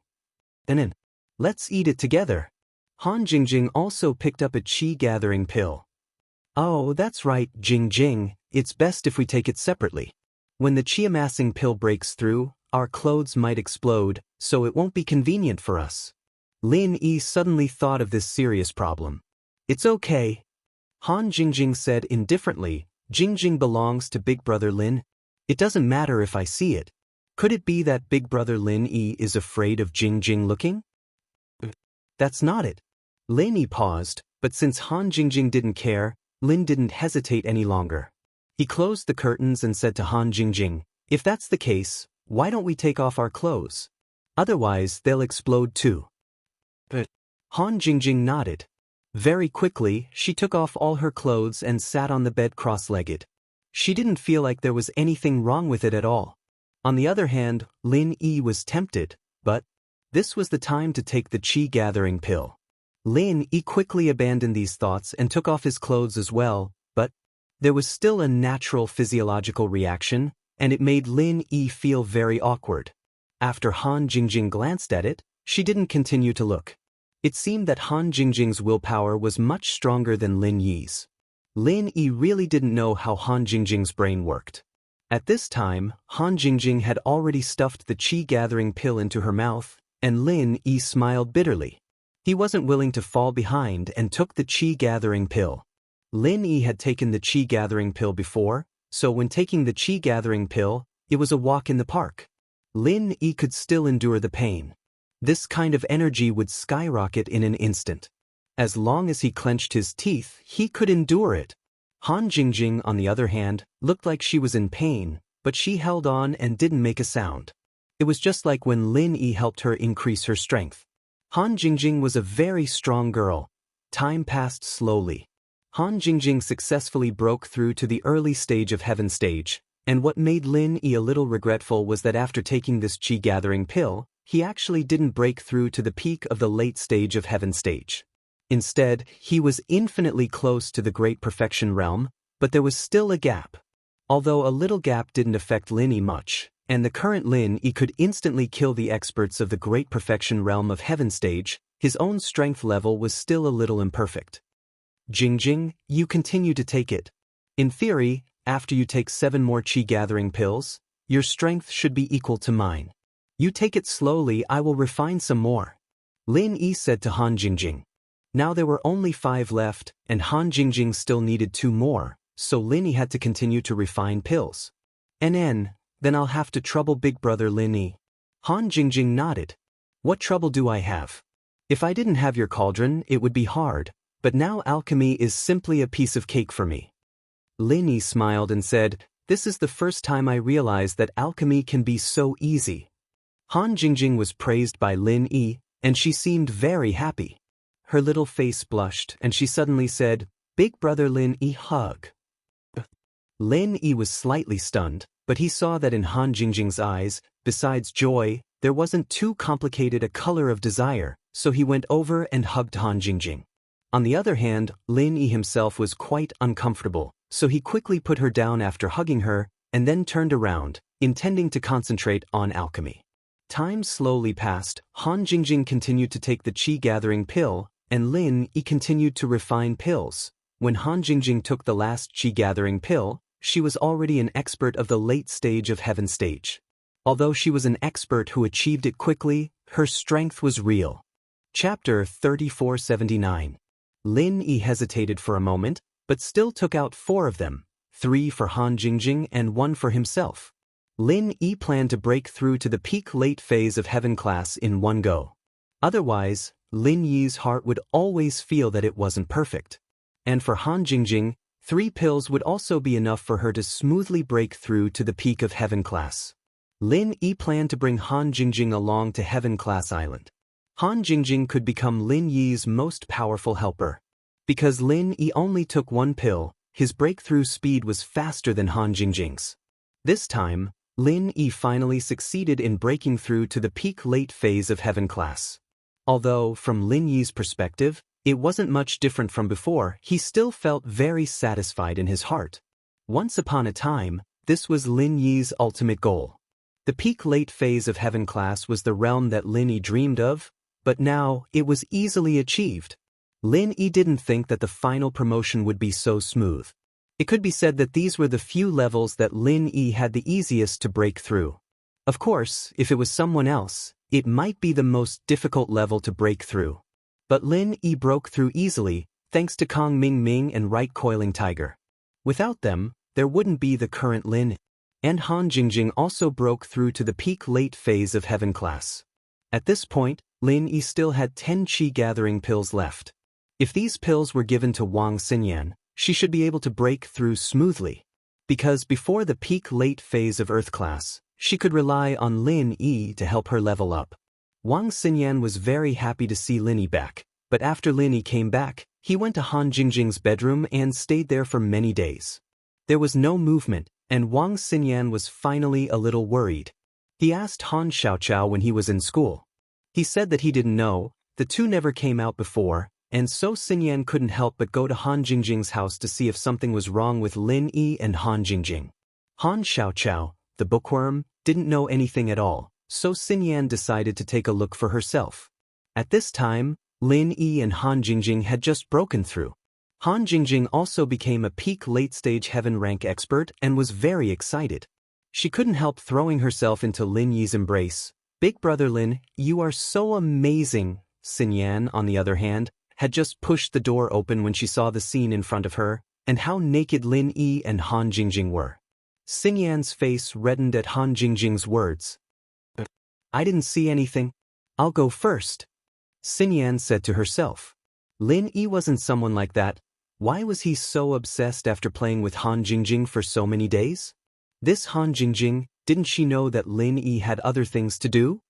Then, let's eat it together. Han Jingjing also picked up a qi-gathering pill. Oh, that's right, Jingjing, it's best if we take it separately. When the qi-amassing pill breaks through, our clothes might explode, so it won't be convenient for us. Lin Yi suddenly thought of this serious problem. It's okay. Han Jingjing said indifferently, Jingjing belongs to Big Brother Lin. It doesn't matter if I see it. Could it be that Big Brother Lin Yi is afraid of Jingjing looking? That's not it. Lin Yi paused, but since Han Jingjing didn't care, Lin didn't hesitate any longer. He closed the curtains and said to Han Jingjing, if that's the case, why don't we take off our clothes? Otherwise, they'll explode too. But Han Jingjing nodded. Very quickly, she took off all her clothes and sat on the bed cross-legged. She didn't feel like there was anything wrong with it at all. On the other hand, Lin Yi was tempted, but this was the time to take the qi-gathering pill. Lin Yi quickly abandoned these thoughts and took off his clothes as well, but there was still a natural physiological reaction, and it made Lin Yi feel very awkward. After Han Jingjing glanced at it, she didn't continue to look. It seemed that Han Jingjing's willpower was much stronger than Lin Yi's. Lin Yi really didn't know how Han Jingjing's brain worked. At this time, Han Jingjing had already stuffed the qi-gathering pill into her mouth, and Lin Yi smiled bitterly. He wasn't willing to fall behind and took the qi-gathering pill. Lin Yi had taken the Qi gathering pill before, so when taking the Qi gathering pill, it was a walk in the park. Lin Yi could still endure the pain. This kind of energy would skyrocket in an instant. As long as he clenched his teeth, he could endure it. Han Jingjing, on the other hand, looked like she was in pain, but she held on and didn't make a sound. It was just like when Lin Yi helped her increase her strength. Han Jingjing was a very strong girl. Time passed slowly. Han Jingjing successfully broke through to the early stage of Heaven stage, and what made Lin Yi a little regretful was that after taking this Qi gathering pill, he actually didn't break through to the peak of the late stage of Heaven stage. Instead, he was infinitely close to the Great Perfection realm, but there was still a gap. Although a little gap didn't affect Lin Yi much, and the current Lin Yi could instantly kill the experts of the Great Perfection realm of Heaven stage, his own strength level was still a little imperfect. Jingjing, you continue to take it. In theory, after you take 7 more Qi gathering pills, your strength should be equal to mine. You take it slowly, I will refine some more. Lin Yi said to Han Jingjing. Now there were only 5 left, and Han Jingjing still needed 2 more, so Lin Yi had to continue to refine pills. Then I'll have to trouble big brother Lin Yi. Han Jingjing nodded. What trouble do I have? If I didn't have your cauldron, it would be hard, but now alchemy is simply a piece of cake for me. Lin Yi smiled and said, this is the first time I realized that alchemy can be so easy. Han Jingjing was praised by Lin Yi, and she seemed very happy. Her little face blushed, and she suddenly said, Big brother Lin Yi, hug. Lin Yi was slightly stunned, but he saw that in Han Jingjing's eyes, besides joy, there wasn't too complicated a color of desire, so he went over and hugged Han Jingjing. On the other hand, Lin Yi himself was quite uncomfortable, so he quickly put her down after hugging her, and then turned around, intending to concentrate on alchemy. Time slowly passed. Han Jingjing continued to take the Qi gathering pill, and Lin Yi continued to refine pills. When Han Jingjing took the last Qi gathering pill, she was already an expert of the late stage of Heaven stage. Although she was an expert who achieved it quickly, her strength was real. Chapter 3479. Lin Yi hesitated for a moment, but still took out 4 of them, 3 for Han Jingjing and 1 for himself. Lin Yi planned to break through to the peak late phase of Heaven class in one go. Otherwise, Lin Yi's heart would always feel that it wasn't perfect. And for Han Jingjing, 3 pills would also be enough for her to smoothly break through to the peak of Heaven class. Lin Yi planned to bring Han Jingjing along to Heaven class island. Han Jingjing could become Lin Yi's most powerful helper. Because Lin Yi only took 1 pill, his breakthrough speed was faster than Han Jingjing's. This time, Lin Yi finally succeeded in breaking through to the peak late phase of Heaven class. Although, from Lin Yi's perspective, it wasn't much different from before, he still felt very satisfied in his heart. Once upon a time, this was Lin Yi's ultimate goal. The peak late phase of Heaven class was the realm that Lin Yi dreamed of, but now it was easily achieved. Lin Yi didn't think that the final promotion would be so smooth. It could be said that these were the few levels that Lin Yi had the easiest to break through. Of course, if it was someone else, it might be the most difficult level to break through. But Lin Yi broke through easily, thanks to Kong Ming Ming and Right Coiling Tiger. Without them, there wouldn't be the current Lin. And Han Jingjing also broke through to the peak late phase of Heaven class. At this point, Lin Yi still had 10 Qi gathering pills left. If these pills were given to Wang Xinyan, she should be able to break through smoothly. Because before the peak late phase of Earth class, she could rely on Lin Yi to help her level up. Wang Xinyan was very happy to see Lin Yi back, but after Lin Yi came back, he went to Han Jingjing's bedroom and stayed there for many days. There was no movement, and Wang Xinyan was finally a little worried. He asked Han Xiaoqiao when he was in school. He said that he didn't know, the two never came out before, and so Xinyan couldn't help but go to Han Jingjing's house to see if something was wrong with Lin Yi and Han Jingjing. Han Xiaoqiao, the bookworm, didn't know anything at all, so Xinyan decided to take a look for herself. At this time, Lin Yi and Han Jingjing had just broken through. Han Jingjing also became a peak late-stage Heaven rank expert and was very excited. She couldn't help throwing herself into Lin Yi's embrace. Big brother Lin, you are so amazing. Xinyan, on the other hand, had just pushed the door open when she saw the scene in front of her, and how naked Lin Yi and Han Jingjing were. Xinyan's face reddened at Han Jingjing's words. I didn't see anything. I'll go first, Xinyan said to herself. Lin Yi wasn't someone like that. Why was he so obsessed after playing with Han Jingjing for so many days? This Han Jingjing, didn't she know that Lin Yi had other things to do?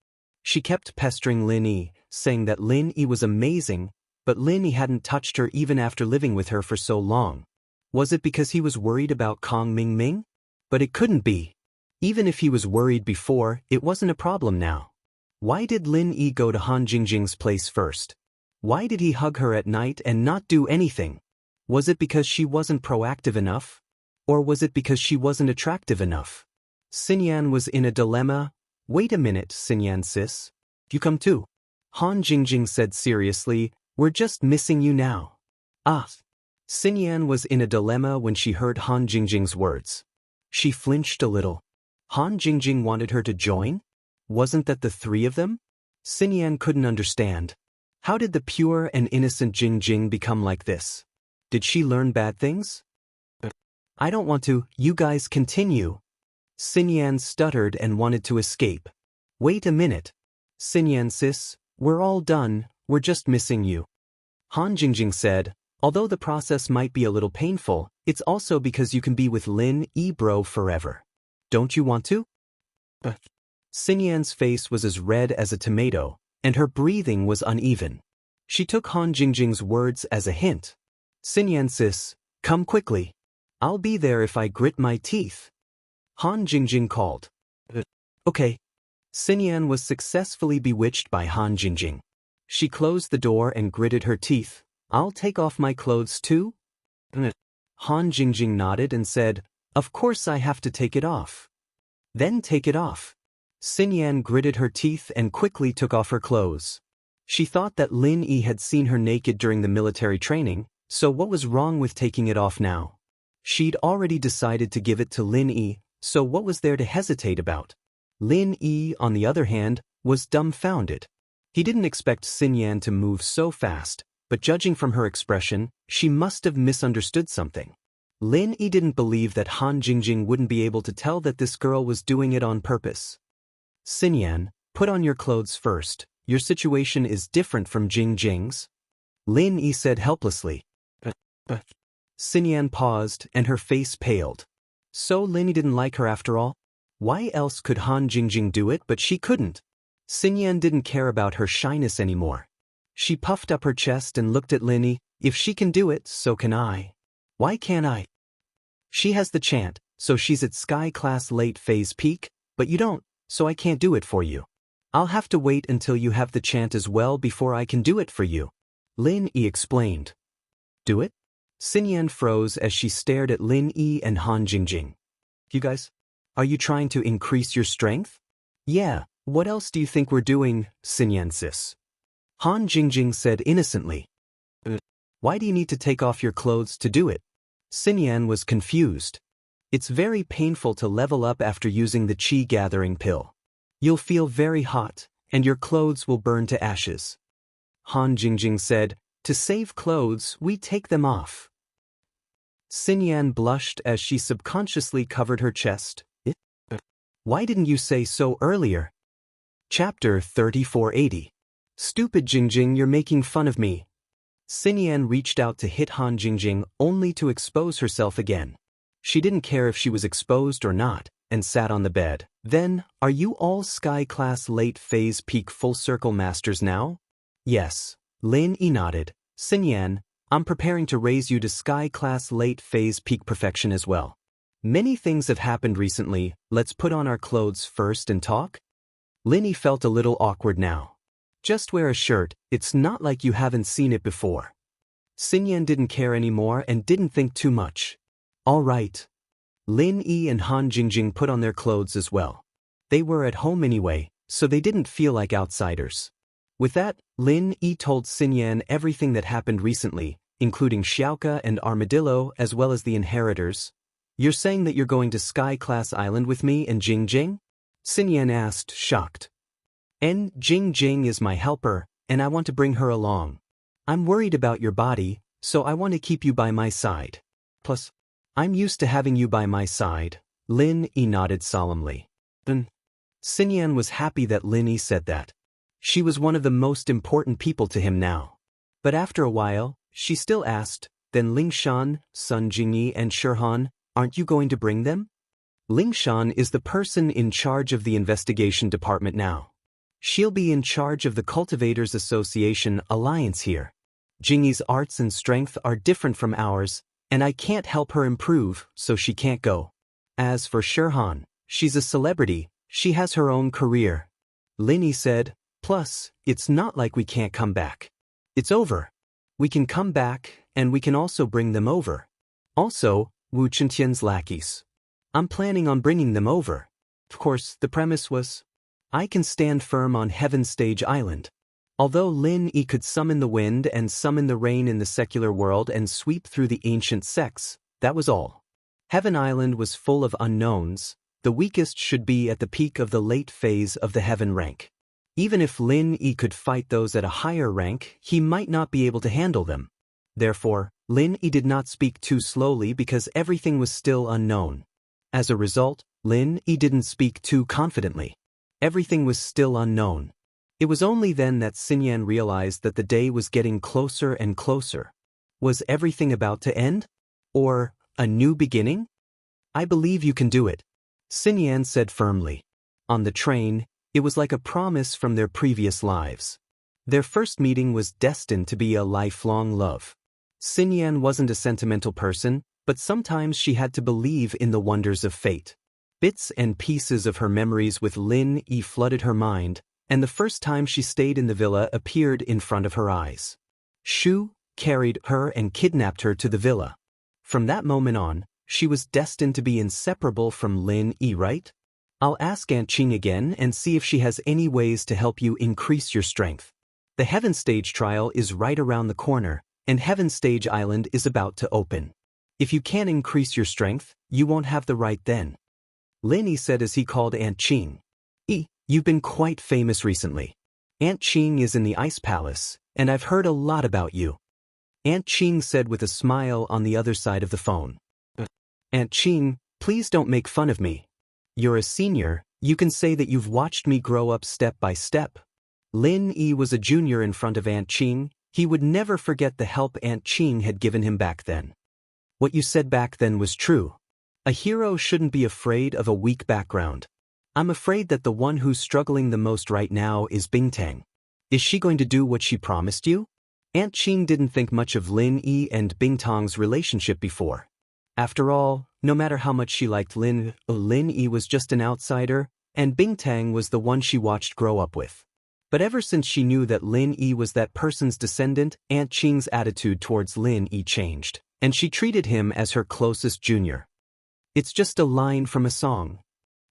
She kept pestering Lin Yi, saying that Lin Yi was amazing, but Lin Yi hadn't touched her even after living with her for so long. Was it because he was worried about Kong Mingming? But it couldn't be. Even if he was worried before, it wasn't a problem now. Why did Lin Yi go to Han Jingjing's place first? Why did he hug her at night and not do anything? Was it because she wasn't proactive enough? Or was it because she wasn't attractive enough? Xinyan was in a dilemma. Wait a minute, Xinyan sis. You come too. Han Jingjing said seriously, we're just missing you now. Ah. Xinyan was in a dilemma when she heard Han Jingjing's words. She flinched a little. Han Jingjing wanted her to join? Wasn't that the three of them? Xinyan couldn't understand. How did the pure and innocent Jingjing become like this? Did she learn bad things? I don't want to, you guys continue. Xinyan stuttered and wanted to escape. Wait a minute. Xinyan sis, we're all done, we're just missing you. Han Jingjing said, although the process might be a little painful, it's also because you can be with Lin Yi bro forever. Don't you want to? Xinyan's face was as red as a tomato, and her breathing was uneven. She took Han Jingjing's words as a hint. Xinyan sis, come quickly. I'll be there if I grit my teeth. Han Jingjing called. Okay. Xinyan was successfully bewitched by Han Jingjing. She closed the door and gritted her teeth. I'll take off my clothes too? Han Jingjing nodded and said, of course I have to take it off. Then take it off. Xinyan gritted her teeth and quickly took off her clothes. She thought that Lin Yi had seen her naked during the military training, so what was wrong with taking it off now? She'd already decided to give it to Lin Yi, so what was there to hesitate about? Lin Yi, on the other hand, was dumbfounded. He didn't expect Xinyan to move so fast, but judging from her expression, she must have misunderstood something. Lin Yi didn't believe that Han Jingjing wouldn't be able to tell that this girl was doing it on purpose. Xinyan, put on your clothes first. Your situation is different from Jingjing's. Lin Yi said helplessly. Xinyan paused and her face paled. So Lin Yi didn't like her after all? Why else could Han Jingjing do it but she couldn't? Xinyan didn't care about her shyness anymore. She puffed up her chest and looked at Lin Yi. If she can do it, so can I. Why can't I? She has the chant, so she's at Sky Class late phase peak, but you don't, so I can't do it for you. I'll have to wait until you have the chant as well before I can do it for you. Lin Yi explained. Do it? Xinyan froze as she stared at Lin Yi and Han Jingjing. You guys? Are you trying to increase your strength? Yeah, what else do you think we're doing, Xinyan sis? Han Jingjing said innocently. Why do you need to take off your clothes to do it? Xinyan was confused. It's very painful to level up after using the Qi gathering pill. You'll feel very hot, and your clothes will burn to ashes. Han Jingjing said, to save clothes, we take them off. Xinyan blushed as she subconsciously covered her chest. Why didn't you say so earlier? Chapter 3480. Stupid Jingjing, you're making fun of me. Xinyan reached out to hit Han Jingjing only to expose herself again. She didn't care if she was exposed or not, and sat on the bed. Then, are you all Sky Class late phase peak full circle masters now? Yes. Lin Yi nodded. Xinyan, I'm preparing to raise you to Sky Class late phase peak perfection as well. Many things have happened recently, let's put on our clothes first and talk? Lin Yi felt a little awkward now. Just wear a shirt, it's not like you haven't seen it before. Xinyan didn't care anymore and didn't think too much. All right. Lin Yi and Han Jingjing put on their clothes as well. They were at home anyway, so they didn't feel like outsiders. With that, Lin Yi told Xinyan everything that happened recently, including Xiaoka and Armadillo as well as the inheritors. You're saying that you're going to Sky Class Island with me and Jingjing? Xinyan asked, shocked. And Jingjing is my helper, and I want to bring her along. I'm worried about your body, so I want to keep you by my side. Plus, I'm used to having you by my side. Lin Yi nodded solemnly. Then, Xinyan was happy that Lin Yi said that. She was one of the most important people to him now. But after a while, she still asked, then Lingshan, Sun Jingyi and Shirhan, aren't you going to bring them? Lingshan is the person in charge of the investigation department now. She'll be in charge of the Cultivators Association alliance here. Jingyi's arts and strength are different from ours, and I can't help her improve, so she can't go. As for Shirhan, she's a celebrity, she has her own career. Lin Yi said, plus, it's not like we can't come back. It's over. We can come back, and we can also bring them over. Also, Wu Chenqian's lackeys. I'm planning on bringing them over. Of course, the premise was, I can stand firm on Heaven Stage Island. Although Lin Yi could summon the wind and summon the rain in the secular world and sweep through the ancient sects, that was all. Heaven Island was full of unknowns. The weakest should be at the peak of the late phase of the heaven rank. Even if Lin Yi could fight those at a higher rank, he might not be able to handle them. Therefore, Lin Yi did not speak too slowly because everything was still unknown. As a result, Lin Yi didn't speak too confidently. Everything was still unknown. It was only then that Xinyan realized that the day was getting closer and closer. Was everything about to end? Or a new beginning? I believe you can do it, Xinyan said firmly. On the train, it was like a promise from their previous lives. Their first meeting was destined to be a lifelong love. Xinyan wasn't a sentimental person, but sometimes she had to believe in the wonders of fate. Bits and pieces of her memories with Lin Yi flooded her mind, and the first time she stayed in the villa appeared in front of her eyes. Shu carried her and kidnapped her to the villa. From that moment on, she was destined to be inseparable from Lin Yi, right? I'll ask Aunt Qing again and see if she has any ways to help you increase your strength. The Heaven Stage trial is right around the corner, and Heaven Stage Island is about to open. If you can't increase your strength, you won't have the right then. Lin Yi said as he called Aunt Qing. You've been quite famous recently. Aunt Qing is in the Ice Palace, and I've heard a lot about you. Aunt Qing said with a smile on the other side of the phone. Aunt Qing, please don't make fun of me. You're a senior, you can say that you've watched me grow up step by step. Lin Yi was a junior in front of Aunt Qing. He would never forget the help Aunt Qing had given him back then. What you said back then was true. A hero shouldn't be afraid of a weak background. I'm afraid that the one who's struggling the most right now is Bingtang. Is she going to do what she promised you? Aunt Qing didn't think much of Lin Yi and Bingtang's relationship before. After all, no matter how much she liked Lin Yi was just an outsider, and Bingtang was the one she watched grow up with. But ever since she knew that Lin Yi was that person's descendant, Aunt Qing's attitude towards Lin Yi changed, and she treated him as her closest junior. It's just a line from a song.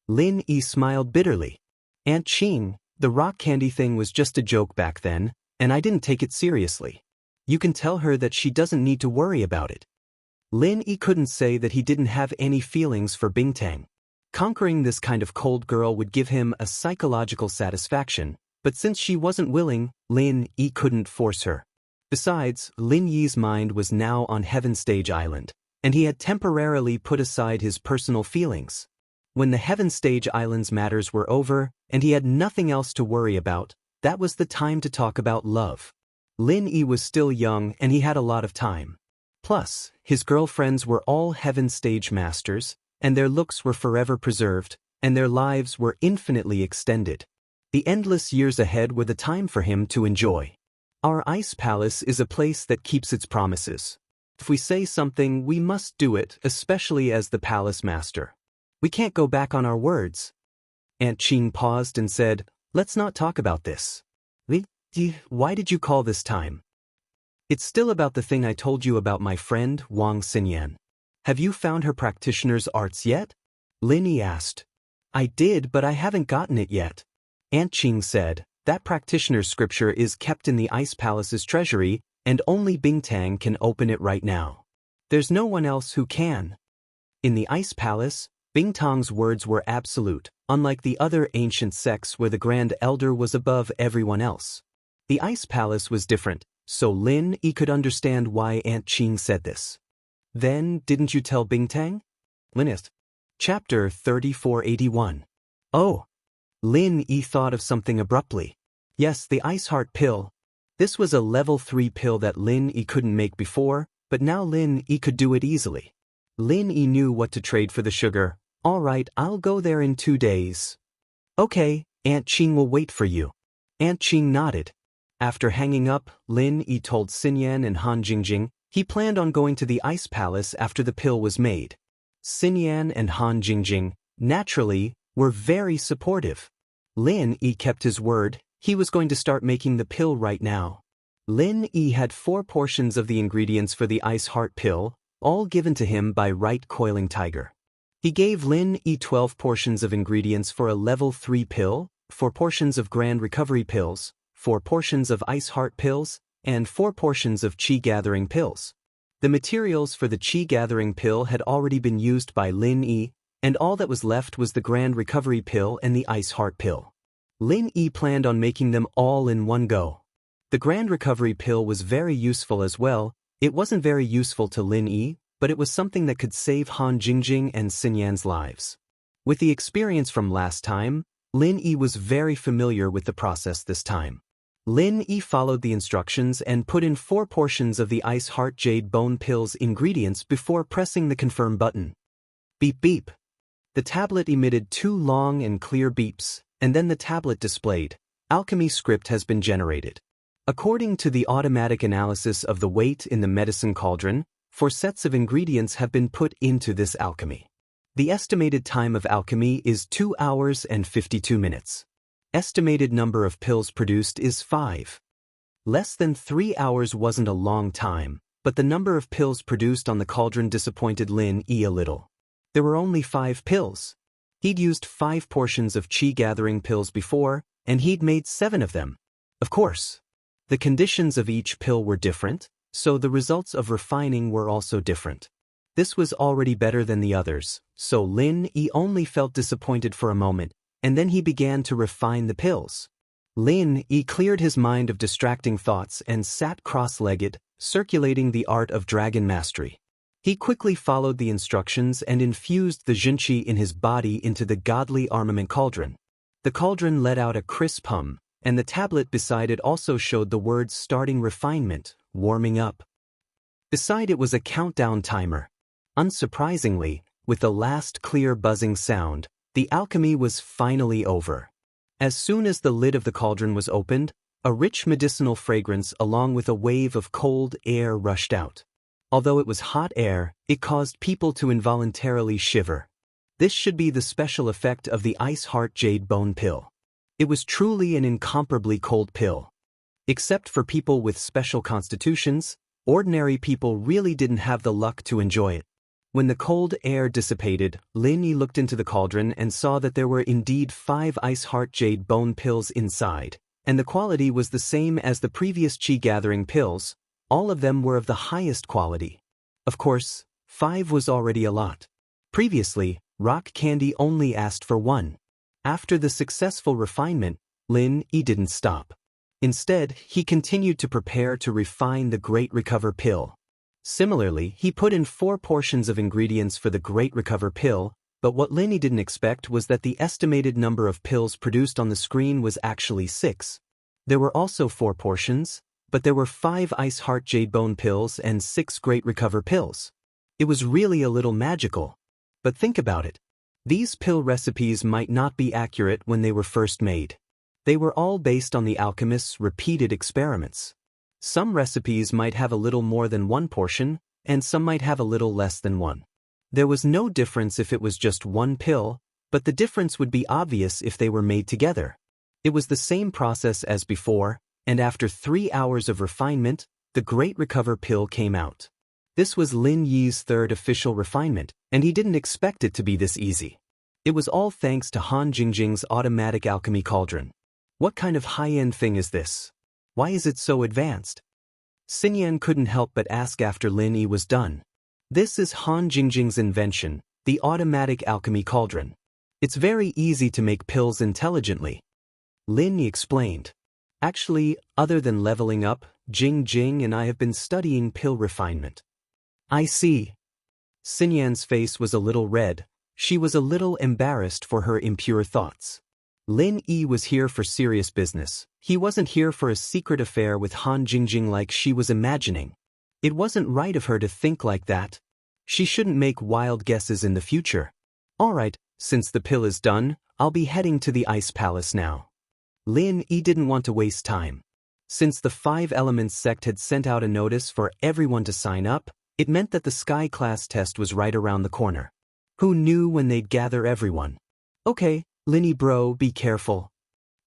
Lin Yi smiled bitterly. Aunt Qing, the rock candy thing was just a joke back then, and I didn't take it seriously. You can tell her that she doesn't need to worry about it. Lin Yi couldn't say that he didn't have any feelings for Bingtang. Conquering this kind of cold girl would give him a psychological satisfaction, but since she wasn't willing, Lin Yi couldn't force her. Besides, Lin Yi's mind was now on Heaven Stage Island, and he had temporarily put aside his personal feelings. When the Heaven Stage Island's matters were over, and he had nothing else to worry about, that was the time to talk about love. Lin Yi was still young and he had a lot of time. Plus, his girlfriends were all Heaven Stage masters, and their looks were forever preserved, and their lives were infinitely extended. The endless years ahead were the time for him to enjoy. Our Ice Palace is a place that keeps its promises. If we say something, we must do it, especially as the palace master. We can't go back on our words. Aunt Qing paused and said, let's not talk about this. Why did you call this time? It's still about the thing I told you about my friend, Wang Xinyan. Have you found her practitioner's arts yet? Lin Yi asked. I did, but I haven't gotten it yet. Aunt Qing said, that practitioner's scripture is kept in the Ice Palace's treasury, and only Bingtang can open it right now. There's no one else who can. In the Ice Palace, Bingtang's words were absolute, unlike the other ancient sects where the Grand Elder was above everyone else. The Ice Palace was different. so Lin Yi could understand why Aunt Qing said this. Then, didn't you tell Bingtang? Linist. Chapter 3481. Oh. Lin Yi thought of something abruptly. Yes, the Ice Heart pill. This was a level 3 pill that Lin Yi couldn't make before, but now Lin Yi could do it easily. Lin Yi knew what to trade for the sugar. All right, I'll go there in 2 days. Okay, Aunt Qing will wait for you. Aunt Qing nodded. After hanging up, Lin Yi told Xinyan and Han Jingjing he planned on going to the Ice Palace after the pill was made. Xinyan and Han Jingjing, naturally, were very supportive. Lin Yi kept his word. He was going to start making the pill right now. Lin Yi had 4 portions of the ingredients for the Ice Heart pill, all given to him by Right Coiling Tiger. He gave Lin Yi 12 portions of ingredients for a level 3 pill, 4 portions of Grand Recovery pills, 4 portions of Ice Heart pills, and 4 portions of Qi Gathering pills. The materials for the Qi Gathering pill had already been used by Lin Yi, and all that was left was the Grand Recovery pill and the Ice Heart pill. Lin Yi planned on making them all in one go. The Grand Recovery pill was very useful as well. It wasn't very useful to Lin Yi, but it was something that could save Han Jingjing and Xinyan's lives. With the experience from last time, Lin Yi was very familiar with the process this time. Lin Yi followed the instructions and put in 4 portions of the Ice Heart Jade Bone Pill's ingredients before pressing the confirm button. Beep beep. The tablet emitted 2 long and clear beeps, and then the tablet displayed, "Alchemy script has been generated." According to the automatic analysis of the weight in the medicine cauldron, 4 sets of ingredients have been put into this alchemy. The estimated time of alchemy is 2 hours and 52 minutes. Estimated number of pills produced is 5. Less than 3 hours wasn't a long time, but the number of pills produced on the cauldron disappointed Lin Yi a little. There were only 5 pills. He'd used 5 portions of Qi Gathering pills before, and he'd made 7 of them. Of course. The conditions of each pill were different, so the results of refining were also different. This was already better than the others, so Lin Yi only felt disappointed for a moment, and then he began to refine the pills. Lin Yi cleared his mind of distracting thoughts and sat cross-legged, circulating the art of dragon mastery. He quickly followed the instructions and infused the Jinqi in his body into the godly armament cauldron. The cauldron let out a crisp hum, and the tablet beside it also showed the words starting refinement, warming up. Beside it was a countdown timer. Unsurprisingly, with the last clear buzzing sound, the alchemy was finally over. As soon as the lid of the cauldron was opened, a rich medicinal fragrance along with a wave of cold air rushed out. Although it was hot air, it caused people to involuntarily shiver. This should be the special effect of the Ice Heart Jade Bone pill. It was truly an incomparably cold pill. Except for people with special constitutions, ordinary people really didn't have the luck to enjoy it. When the cold air dissipated, Lin Yi looked into the cauldron and saw that there were indeed 5 Ice Heart Jade Bone pills inside, and the quality was the same as the previous Qi Gathering pills. All of them were of the highest quality. Of course, 5 was already a lot. Previously, Rock Candy only asked for 1. After the successful refinement, Lin Yi didn't stop. Instead, he continued to prepare to refine the Great Recover pill. Similarly, he put in 4 portions of ingredients for the Great Recover pill, but what Lin Yi didn't expect was that the estimated number of pills produced on the screen was actually 6. There were also 4 portions, but there were 5 Ice Heart Jade Bone pills and 6 Great Recover pills. It was really a little magical. But think about it. These pill recipes might not be accurate when they were first made. They were all based on the alchemist's repeated experiments. Some recipes might have a little more than 1 portion, and some might have a little less than 1. There was no difference if it was just 1 pill, but the difference would be obvious if they were made together. It was the same process as before, and after 3 hours of refinement, the Great Recover pill came out. This was Lin Yi's 3rd official refinement, and he didn't expect it to be this easy. It was all thanks to Han Jingjing's automatic alchemy cauldron. What kind of high-end thing is this? Why is it so advanced? Xinyan couldn't help but ask after Lin Yi was done. This is Han Jingjing's invention, the automatic alchemy cauldron. It's very easy to make pills intelligently. Lin Yi explained. Actually, other than leveling up, Jing Jing and I have been studying pill refinement. I see. Xinyan's face was a little red. She was a little embarrassed for her impure thoughts. Lin Yi was here for serious business. He wasn't here for a secret affair with Han Jingjing like she was imagining. It wasn't right of her to think like that. She shouldn't make wild guesses in the future. Alright, since the pill is done, I'll be heading to the Ice Palace now. Lin Yi didn't want to waste time. Since the Five Elements sect had sent out a notice for everyone to sign up, it meant that the Sky class test was right around the corner. Who knew when they'd gather everyone? Okay, Lin Yi bro, be careful.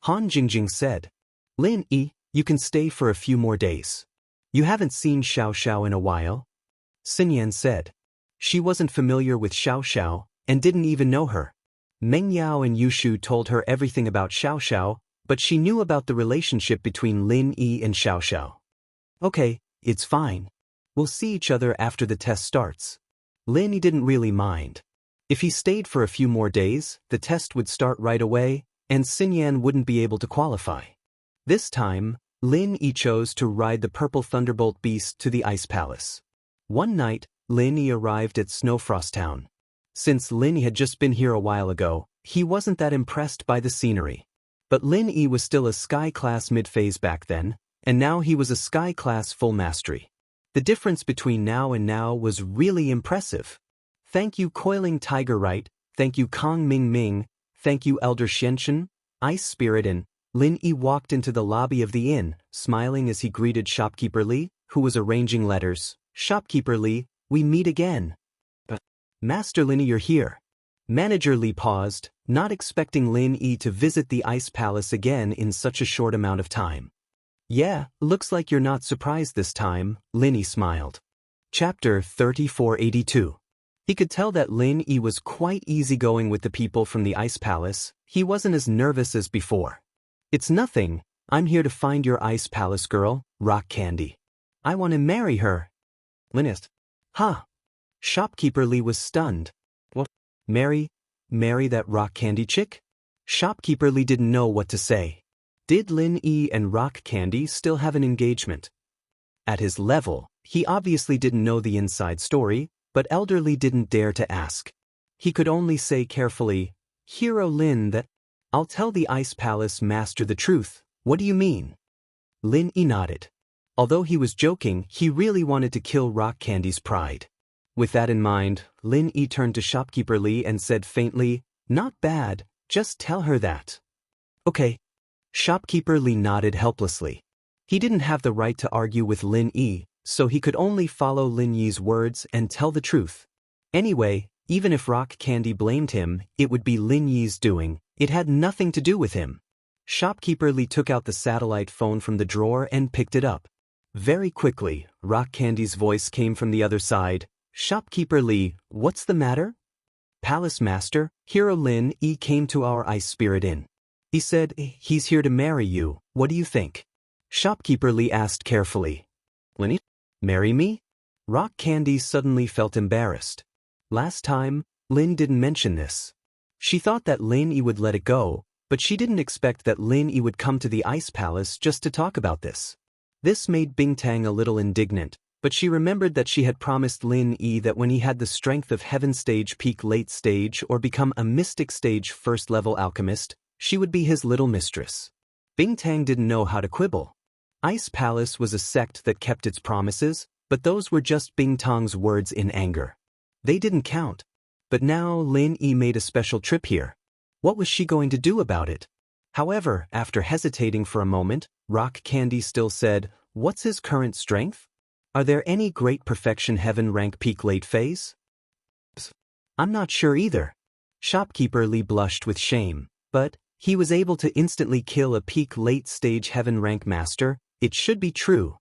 Han Jingjing said. Lin Yi, you can stay for a few more days. You haven't seen Xiao Xiao in a while? Xinyan said. She wasn't familiar with Xiao Xiao, and didn't even know her. Meng Yao and Yushu told her everything about Xiao Xiao, but she knew about the relationship between Lin Yi and Xiao Xiao. Okay, it's fine. We'll see each other after the test starts. Lin Yi didn't really mind. If he stayed for a few more days, the test would start right away, and Xinyan wouldn't be able to qualify. This time, Lin Yi chose to ride the Purple Thunderbolt Beast to the Ice Palace. One night, Lin Yi arrived at Snowfrost Town. Since Lin Yi had just been here a while ago, he wasn't that impressed by the scenery. But Lin Yi was still a Sky class mid-phase back then, and now he was a Sky class full mastery. The difference between now and now was really impressive. Thank you Coiling Tiger Right, thank you Kong Ming Ming, thank you Elder Xianxia, Ice Spirit, and Lin Yi walked into the lobby of the inn, smiling as he greeted Shopkeeper Li, who was arranging letters. Shopkeeper Li, we meet again. Master Lin Yi, you're here. Manager Li paused, not expecting Lin Yi to visit the Ice Palace again in such a short amount of time. Yeah, looks like you're not surprised this time, Lin Yi smiled. Chapter 3482. He could tell that Lin Yi was quite easygoing with the people from the Ice Palace. He wasn't as nervous as before. It's nothing, I'm here to find your Ice Palace girl, Rock Candy. I want to marry her. Linist. Huh. Shopkeeper Li was stunned. What? Marry that Rock Candy chick? Shopkeeper Li didn't know what to say. Did Lin Yi and Rock Candy still have an engagement? At his level, he obviously didn't know the inside story, but Elder Li didn't dare to ask. He could only say carefully, Hero Lin, that I'll tell the Ice Palace master the truth. What do you mean? Lin Yi nodded. Although he was joking, he really wanted to kill Rock Candy's pride. With that in mind, Lin Yi turned to Shopkeeper Li and said faintly, Not bad, just tell her that. Okay. Shopkeeper Li nodded helplessly. He didn't have the right to argue with Lin Yi, so he could only follow Lin Yi's words and tell the truth. Anyway, even if Rock Candy blamed him, it would be Lin Yi's doing. It had nothing to do with him. Shopkeeper Li took out the satellite phone from the drawer and picked it up. Very quickly, Rock Candy's voice came from the other side. Shopkeeper Li, what's the matter? Palace Master, Hero Lin Yi came to our Ice Spirit Inn. He said, he's here to marry you, what do you think? Shopkeeper Li asked carefully. Lin Yi? Marry me? Rock Candy suddenly felt embarrassed. Last time, Lin didn't mention this. She thought that Lin Yi would let it go, but she didn't expect that Lin Yi would come to the Ice Palace just to talk about this. This made Bingtang a little indignant, but she remembered that she had promised Lin Yi that when he had the strength of Heaven Stage Peak Late Stage or become a Mystic Stage First Level Alchemist, she would be his little mistress. Bingtang didn't know how to quibble. Ice Palace was a sect that kept its promises, but those were just Bingtang's words in anger. They didn't count. But now Lin Yi made a special trip here. What was she going to do about it? However, after hesitating for a moment, Rock Candy still said, What's his current strength? Are there any Great Perfection Heaven rank peak late phase? I'm not sure either. Shopkeeper Li blushed with shame, but he was able to instantly kill a peak late stage Heaven rank master. It should be true.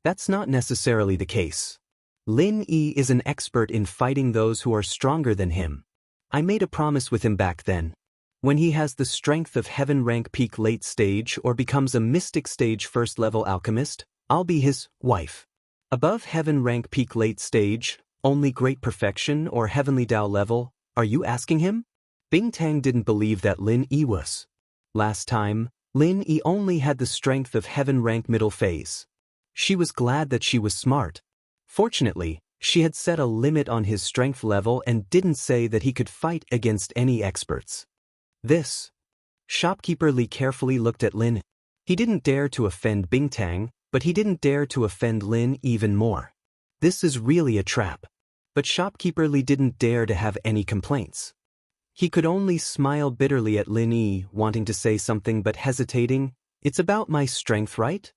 That's not necessarily the case. Lin Yi is an expert in fighting those who are stronger than him. I made a promise with him back then. When he has the strength of Heaven rank peak late stage or becomes a Mystic stage first level alchemist, I'll be his wife. Above Heaven rank peak late stage, only Great Perfection or Heavenly Tao level, are you asking him? Bingtang didn't believe that Lin Yi was. Last time, Lin Yi only had the strength of heaven rank middle phase. She was glad that she was smart. Fortunately, she had set a limit on his strength level and didn't say that he could fight against any experts. This. Shopkeeper Li carefully looked at Lin. He didn't dare to offend Bingtang, but he didn't dare to offend Lin even more. This is really a trap. But Shopkeeper Li didn't dare to have any complaints. He could only smile bitterly at Lin Yi, wanting to say something but hesitating. It's about my strength, right?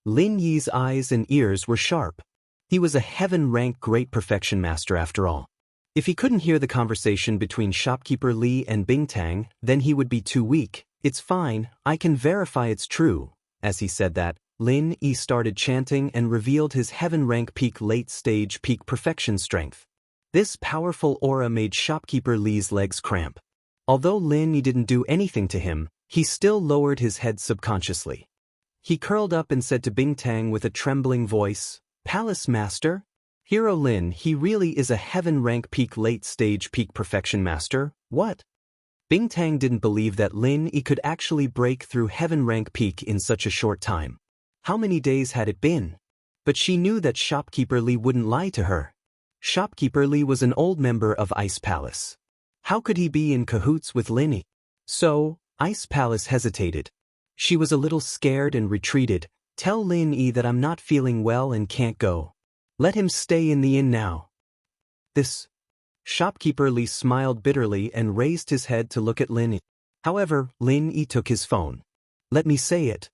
Lin Yi's eyes and ears were sharp. He was a heaven-rank great perfection master after all. If he couldn't hear the conversation between Shopkeeper Li and Bingtang, then he would be too weak. It's fine, I can verify it's true. As he said that, Lin Yi started chanting and revealed his heaven-rank peak late-stage peak perfection strength. This powerful aura made Shopkeeper Li's legs cramp. Although Lin Yi didn't do anything to him, he still lowered his head subconsciously. He curled up and said to Bingtang with a trembling voice, "Palace Master? Hero Lin, he really is a heaven-rank peak late-stage peak perfection master, what?" Bingtang didn't believe that Lin Yi could actually break through heaven-rank peak in such a short time. How many days had it been? But she knew that Shopkeeper Li wouldn't lie to her. Shopkeeper Li was an old member of Ice Palace. How could he be in cahoots with Lin Yi? So, Ice Palace hesitated. She was a little scared and retreated. "Tell Lin Yi that I'm not feeling well and can't go. Let him stay in the inn now." This. Shopkeeper Li smiled bitterly and raised his head to look at Lin Yi. However, Lin Yi took his phone. "Let me say it."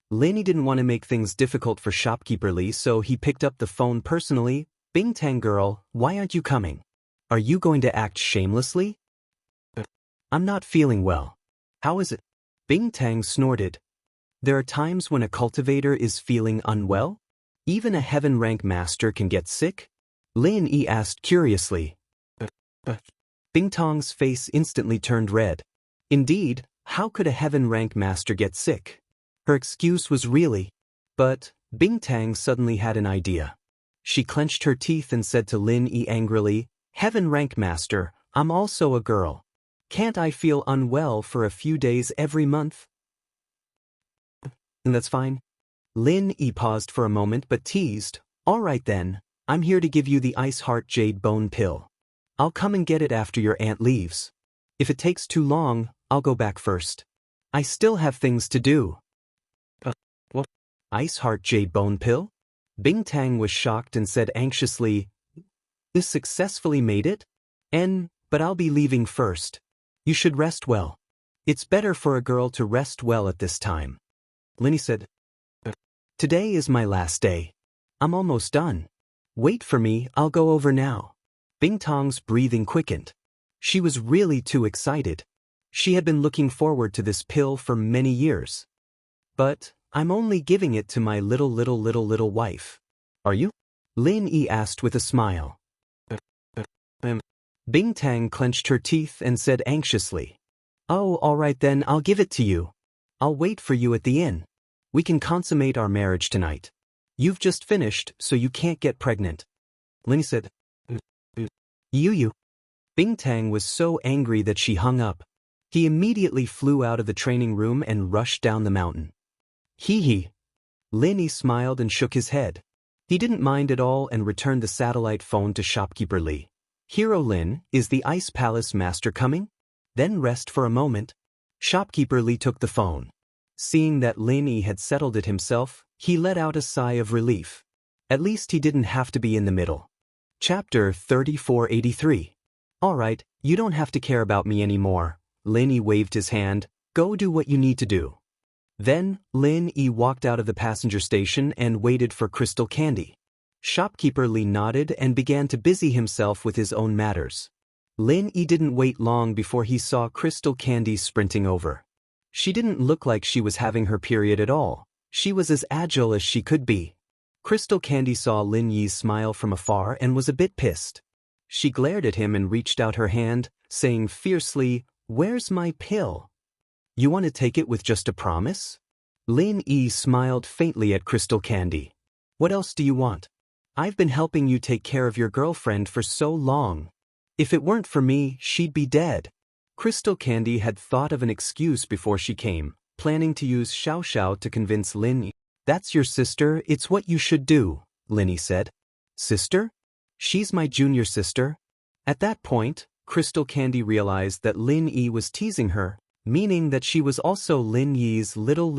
Lin Yi didn't want to make things difficult for Shopkeeper Li, so he picked up the phone personally. "Bingtang girl, why aren't you coming? Are you going to act shamelessly?" "I'm not feeling well." "How is it?" Bingtang snorted. "There are times when a cultivator is feeling unwell? Even a heaven-rank master can get sick?" Lin Yi asked curiously. Bingtang's face instantly turned red. Indeed, how could a heaven-rank master get sick? Her excuse was really. But Bingtang suddenly had an idea. She clenched her teeth and said to Lin Yi angrily, "Heaven-rank master, I'm also a girl. Can't I feel unwell for a few days every month?" "And that's fine." Lin Yi paused for a moment but teased, "All right then, I'm here to give you the Ice Heart Jade Bone Pill. I'll come and get it after your aunt leaves. If it takes too long, I'll go back first. I still have things to do." "What? Ice Heart Jade Bone Pill?" Bingtang was shocked and said anxiously, "This successfully made it? But I'll be leaving first. You should rest well. It's better for a girl to rest well at this time." Lin Yi said, "Today is my last day. I'm almost done. Wait for me, I'll go over now." Bingtang's breathing quickened. She was really too excited. She had been looking forward to this pill for many years. "But I'm only giving it to my little wife." "Are you?" Lin Yi asked with a smile. Bingtang clenched her teeth and said anxiously, "Oh, all right then, I'll give it to you. I'll wait for you at the inn. We can consummate our marriage tonight. You've just finished, so you can't get pregnant." Lin Yi said, You. Bingtang was so angry that she hung up. He immediately flew out of the training room and rushed down the mountain. Hee. Lin Yi smiled and shook his head. He didn't mind at all and returned the satellite phone to Shopkeeper Li. "Hero Lin, is the Ice Palace master coming? Then rest for a moment." Shopkeeper Li took the phone. Seeing that Lin Yi had settled it himself, he let out a sigh of relief. At least he didn't have to be in the middle. Chapter 3483. "All right, you don't have to care about me anymore." Lin Yi waved his hand. "Go do what you need to do." Then, Lin Yi walked out of the passenger station and waited for Crystal Candy. Shopkeeper Li nodded and began to busy himself with his own matters. Lin Yi didn't wait long before he saw Crystal Candy sprinting over. She didn't look like she was having her period at all. She was as agile as she could be. Crystal Candy saw Lin Yi's smile from afar and was a bit pissed. She glared at him and reached out her hand, saying fiercely, "Where's my pill? You want to take it with just a promise?" Lin Yi smiled faintly at Crystal Candy. "What else do you want? I've been helping you take care of your girlfriend for so long. If it weren't for me, she'd be dead." Crystal Candy had thought of an excuse before she came. planning to use Xiaoxiao to convince Lin. That's your sister, it's what you should do, Lin said. Sister? She's my junior sister. At that point, Crystal Candy realized that Lin Yi was teasing her, meaning that she was also Lin Yi's little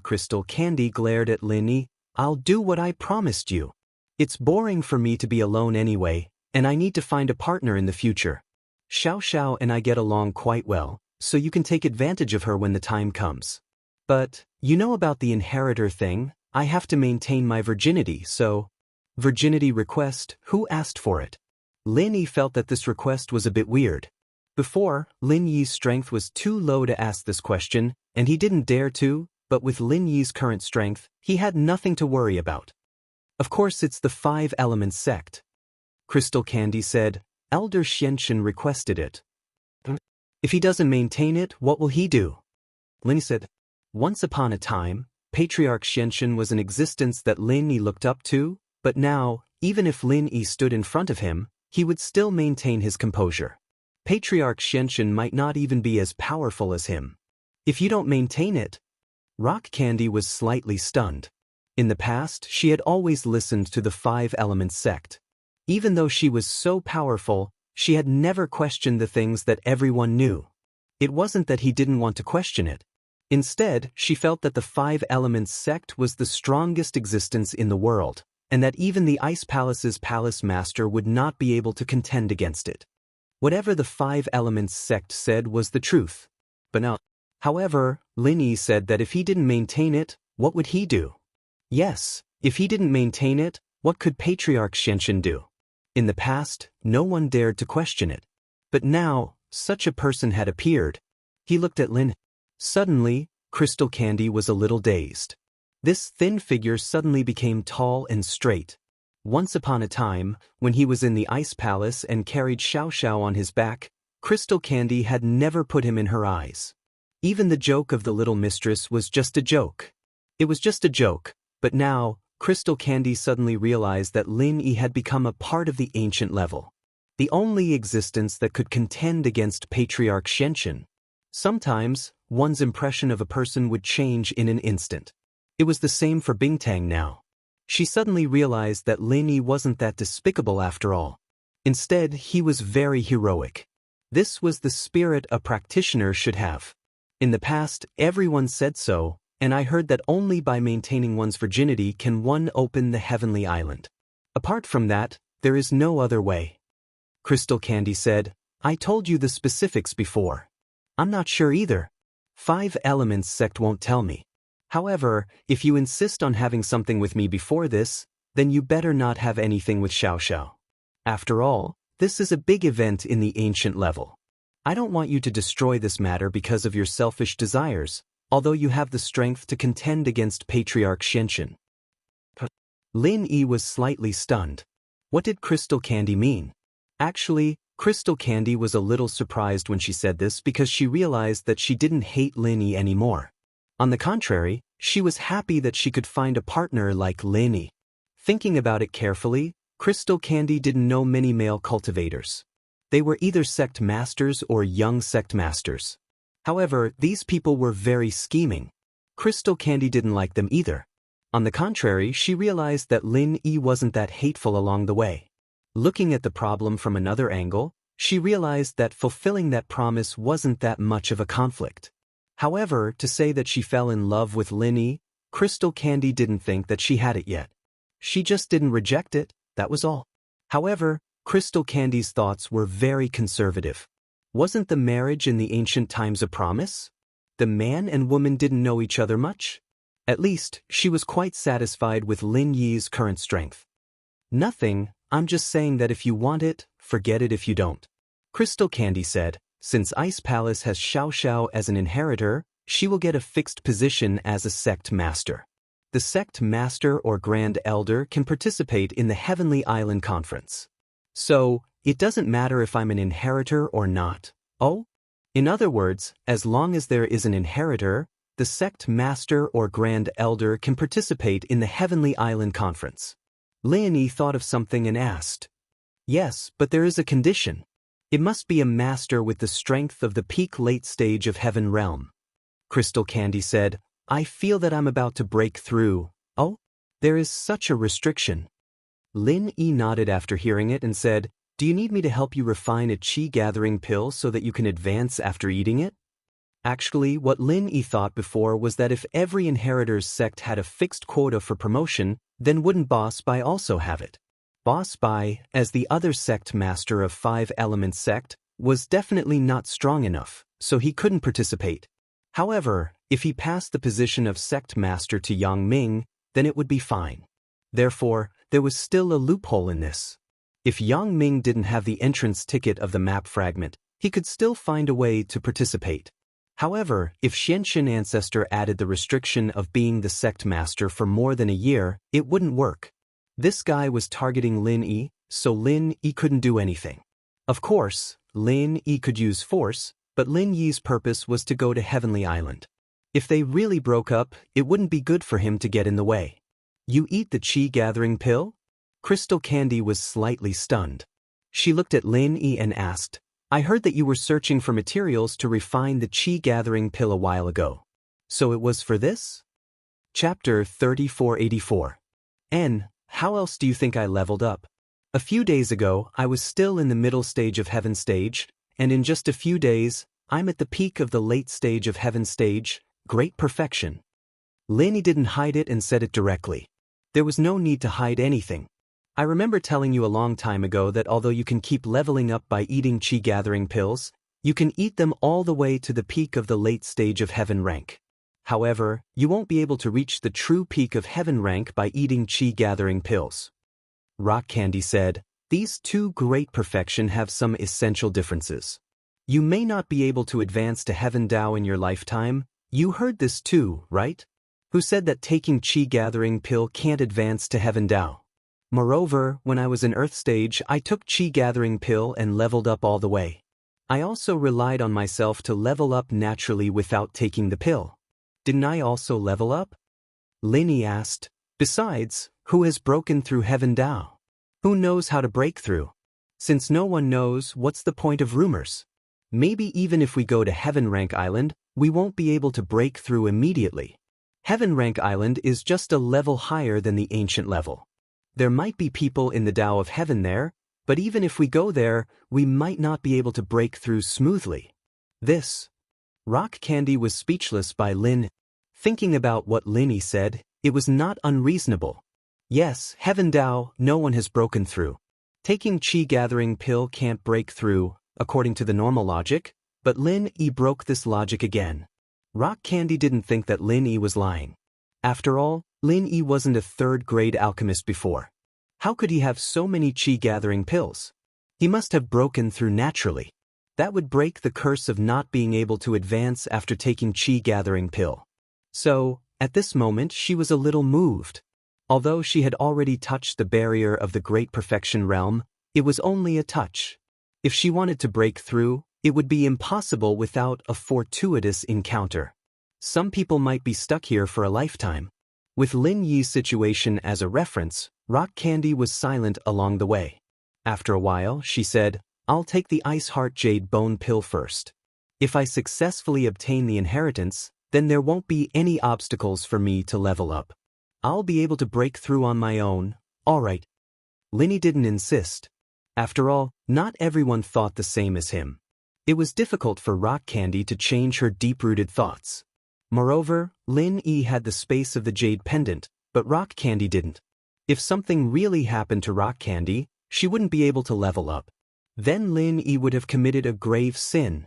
Crystal Candy glared at Lin Yi. I'll do what I promised you. It's boring for me to be alone anyway, and I need to find a partner in the future. Xiaoxiao and I get along quite well, so you can take advantage of her when the time comes. But, you know about the inheritor thing, I have to maintain my virginity, so… Virginity request, who asked for it? Lin Yi felt that this request was a bit weird. Before, Lin Yi's strength was too low to ask this question, and he didn't dare to, but with Lin Yi's current strength, he had nothing to worry about. Of course it's the 5 Elements sect. Crystal Candy said, Elder Xianxia requested it. If he doesn't maintain it, what will he do? Lin said, once upon a time, Patriarch Xianxia was an existence that Lin Yi looked up to, but now, even if Lin Yi stood in front of him, he would still maintain his composure. Patriarch Xianxia might not even be as powerful as him. If you don't maintain it… Rock Candy was slightly stunned. In the past, she had always listened to the 5 Elements sect. Even though she was so powerful, she had never questioned the things that everyone knew. It wasn't that he didn't want to question it. Instead, she felt that the 5 Elements sect was the strongest existence in the world, and that even the Ice Palace's palace master would not be able to contend against it. Whatever the 5 Elements sect said was the truth. But now, however, Lin Yi said that if he didn't maintain it, what would he do? Yes, if he didn't maintain it, what could Patriarch Xianxia do? In the past, no one dared to question it. But now, such a person had appeared. He looked at Lin. Suddenly, Crystal Candy was a little dazed. This thin figure suddenly became tall and straight. Once upon a time, when he was in the Ice Palace and carried Xiaoxiao on his back, Crystal Candy had never put him in her eyes. Even the joke of the little mistress was just a joke. It was just a joke, but now, Crystal Candy suddenly realized that Lin Yi had become a part of the ancient level. The only existence that could contend against Patriarch Xianxia. Sometimes, one's impression of a person would change in an instant. It was the same for Bingtang now. She suddenly realized that Lin Yi wasn't that despicable after all. Instead, he was very heroic. This was the spirit a practitioner should have. In the past, everyone said so, and I heard that only by maintaining one's virginity can one open the heavenly island. Apart from that, there is no other way. Crystal Candy said, I told you the specifics before. I'm not sure either. 5 Elements sect won't tell me. However, if you insist on having something with me before this, then you better not have anything with Xiaoxiao. After all, this is a big event in the ancient level. I don't want you to destroy this matter because of your selfish desires, although you have the strength to contend against Patriarch Xianxia. Lin Yi was slightly stunned. What did Crystal Candy mean? Actually, Crystal Candy was a little surprised when she said this because she realized that she didn't hate Lin Yi anymore. On the contrary, she was happy that she could find a partner like Lin Yi. Thinking about it carefully, Crystal Candy didn't know many male cultivators. They were either sect masters or young sect masters. However, these people were very scheming. Crystal Candy didn't like them either. On the contrary, she realized that Lin Yi wasn't that hateful along the way. Looking at the problem from another angle, she realized that fulfilling that promise wasn't that much of a conflict. However, to say that she fell in love with Lin Yi, Crystal Candy didn't think that she had it yet. She just didn't reject it, that was all. However, Crystal Candy's thoughts were very conservative. Wasn't the marriage in the ancient times a promise? The man and woman didn't know each other much. At least, she was quite satisfied with Lin Yi's current strength. Nothing, I'm just saying that if you want it, forget it if you don't. Crystal Candy said, since Ice Palace has Xiaoxiao as an inheritor, she will get a fixed position as a sect master. The sect master or grand elder can participate in the Heavenly Island Conference. So, it doesn't matter if I'm an inheritor or not. Oh? In other words, as long as there is an inheritor, the sect master or grand elder can participate in the Heavenly Island Conference. Leonie thought of something and asked. Yes, but there is a condition. It must be a master with the strength of the peak late stage of Heaven Realm. Crystal Candy said, I feel that I'm about to break through. Oh? There is such a restriction. Lin Yi nodded after hearing it and said, Do you need me to help you refine a chi-gathering pill so that you can advance after eating it? Actually, what Lin Yi thought before was that if every inheritor's sect had a fixed quota for promotion, then wouldn't Boss Bai also have it? Boss Bai, as the other sect master of 5 Elements sect, was definitely not strong enough, so he couldn't participate. However, if he passed the position of sect master to Yang Ming, then it would be fine. Therefore, there was still a loophole in this. If Yang Ming didn't have the entrance ticket of the map fragment, he could still find a way to participate. However, if Xianxia ancestor added the restriction of being the sect master for more than a year, it wouldn't work. This guy was targeting Lin Yi, so Lin Yi couldn't do anything. Of course, Lin Yi could use force, but Lin Yi's purpose was to go to Heavenly Island. If they really broke up, it wouldn't be good for him to get in the way. You eat the chi-gathering pill? Crystal Candy was slightly stunned. She looked at Lin Yi and asked, I heard that you were searching for materials to refine the chi-gathering pill a while ago. So it was for this? Chapter 3484. N. How else do you think I leveled up? A few days ago, I was still in the middle stage of Heaven stage, and in just a few days, I'm at the peak of the late stage of Heaven stage, great perfection. Lin Yi didn't hide it and said it directly. There was no need to hide anything. I remember telling you a long time ago that although you can keep leveling up by eating chi-gathering pills, you can eat them all the way to the peak of the late stage of Heaven rank. However, you won't be able to reach the true peak of Heaven rank by eating chi-gathering pills. Rock Candy said, These two great perfection have some essential differences. You may not be able to advance to Heaven Dao in your lifetime. You heard this too, right? Who said that taking chi-gathering pill can't advance to Heaven Dao? Moreover, when I was in Earth stage, I took chi-gathering pill and leveled up all the way. I also relied on myself to level up naturally without taking the pill. Didn't I also level up? Lin Yi asked. Besides, who has broken through Heaven Dao? Who knows how to break through? Since no one knows, what's the point of rumors? Maybe even if we go to Heaven Rank Island, we won't be able to break through immediately. Heaven Rank Island is just a level higher than the ancient level. There might be people in the Dao of Heaven there, but even if we go there, we might not be able to break through smoothly. This. Rock Candy was speechless by Lin. Thinking about what Lin Yi said, it was not unreasonable. Yes, Heaven Dao, no one has broken through. Taking chi-gathering pill can't break through, according to the normal logic, but Lin Yi broke this logic again. Rock Candy didn't think that Lin Yi was lying. After all, Lin Yi wasn't a third-grade alchemist before. How could he have so many chi-gathering pills? He must have broken through naturally. That would break the curse of not being able to advance after taking chi-gathering pill. So, at this moment she was a little moved. Although she had already touched the barrier of the Great Perfection realm, it was only a touch. If she wanted to break through, it would be impossible without a fortuitous encounter. Some people might be stuck here for a lifetime. With Lin Yi's situation as a reference, Rock Candy was silent along the way. After a while, she said, I'll take the Ice Heart Jade Bone Pill first. If I successfully obtain the inheritance, then there won't be any obstacles for me to level up. I'll be able to break through on my own, alright. Lin Yi didn't insist. After all, not everyone thought the same as him. It was difficult for Rock Candy to change her deep-rooted thoughts. Moreover, Lin Yi had the space of the Jade Pendant, but Rock Candy didn't. If something really happened to Rock Candy, she wouldn't be able to level up. Then Lin Yi would have committed a grave sin.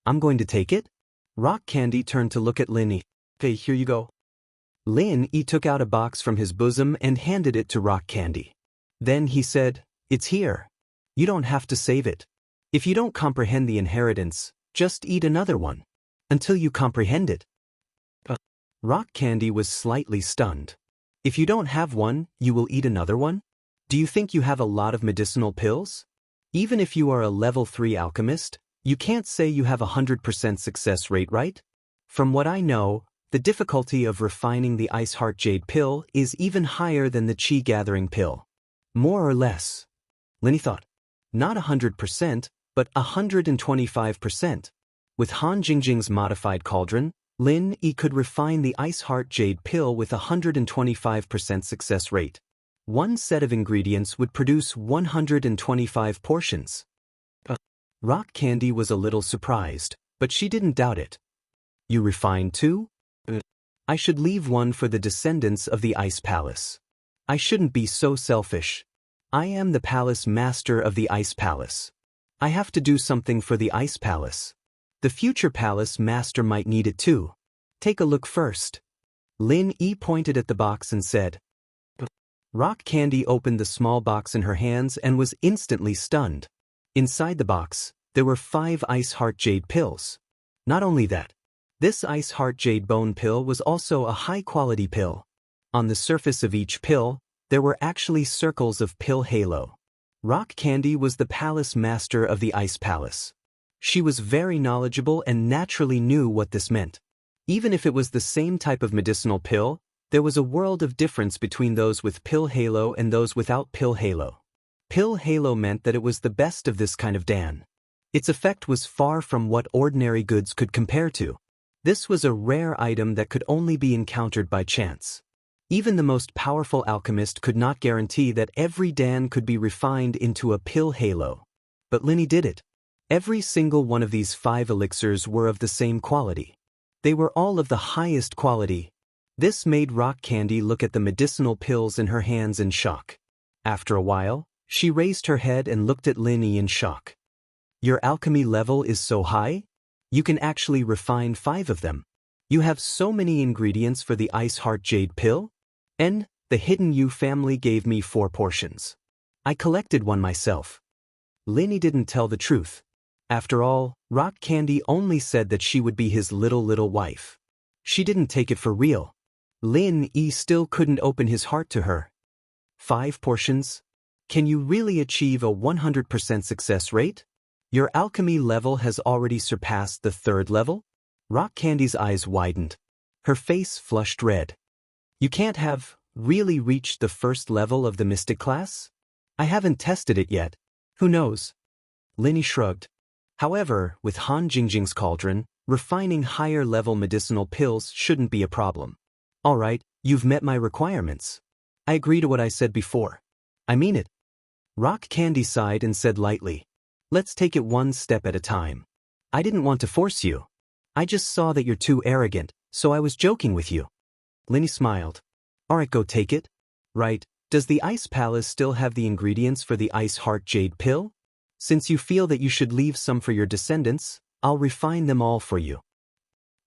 I'm going to take it? Rock Candy turned to look at Lin Yi. Okay, here you go. Lin Yi took out a box from his bosom and handed it to Rock Candy. Then he said, It's here. You don't have to save it. If you don't comprehend the inheritance, just eat another one. Until you comprehend it. Rock Candy was slightly stunned. If you don't have one, you will eat another one? Do you think you have a lot of medicinal pills? Even if you are a level 3 alchemist, You can't say you have 100% success rate, right? From what I know, the difficulty of refining the Ice Heart Jade pill is even higher than the Qi Gathering pill. More or less. Lin thought. Not 100%, but 125%. With Han Jingjing's modified cauldron, Lin Yi could refine the Ice Heart Jade pill with 125% success rate. One set of ingredients would produce 125 portions. Rock Candy was a little surprised, but she didn't doubt it. You refined too? I should leave one for the descendants of the Ice Palace. I shouldn't be so selfish. I am the Palace Master of the Ice Palace. I have to do something for the Ice Palace. The future Palace Master might need it too. Take a look first. Lin Yi pointed at the box and said. Rock Candy opened the small box in her hands and was instantly stunned. Inside the box, there were 5 Ice Heart Jade pills. Not only that, this Ice Heart Jade Bone pill was also a high-quality pill. On the surface of each pill, there were actually circles of pill halo. Rock Candy was the Palace Master of the Ice Palace. She was very knowledgeable and naturally knew what this meant. Even if it was the same type of medicinal pill, there was a world of difference between those with pill halo and those without pill halo. Pill halo meant that it was the best of this kind of dan. Its effect was far from what ordinary goods could compare to. This was a rare item that could only be encountered by chance. Even the most powerful alchemist could not guarantee that every dan could be refined into a pill halo. But Lin Yi did it. Every single one of these 5 elixirs were of the same quality. They were all of the highest quality. This made Rock Candy look at the medicinal pills in her hands in shock. After a while, she raised her head and looked at Lin Yi in shock. Your alchemy level is so high? You can actually refine 5 of them. You have so many ingredients for the Ice Heart Jade pill? And the Hidden You family gave me 4 portions. I collected one myself. Lin Yi didn't tell the truth. After all, Rock Candy only said that she would be his little wife. She didn't take it for real. Lin Yi still couldn't open his heart to her. 5 portions? Can you really achieve a 100% success rate? Your alchemy level has already surpassed the 3rd level? Rock Candy's eyes widened. Her face flushed red. You can't have really reached the 1st level of the Mystic class? I haven't tested it yet. Who knows? Lin Yi shrugged. However, with Han Jingjing's cauldron, refining higher-level medicinal pills shouldn't be a problem. All right, you've met my requirements. I agree to what I said before. I mean it. Rock Candy sighed and said lightly, let's take it one step at a time. I didn't want to force you. I just saw that you're too arrogant, so I was joking with you. Lin Yi smiled. All right, go take it. Right, does the Ice Palace still have the ingredients for the Ice Heart Jade pill? Since you feel that you should leave some for your descendants, I'll refine them all for you.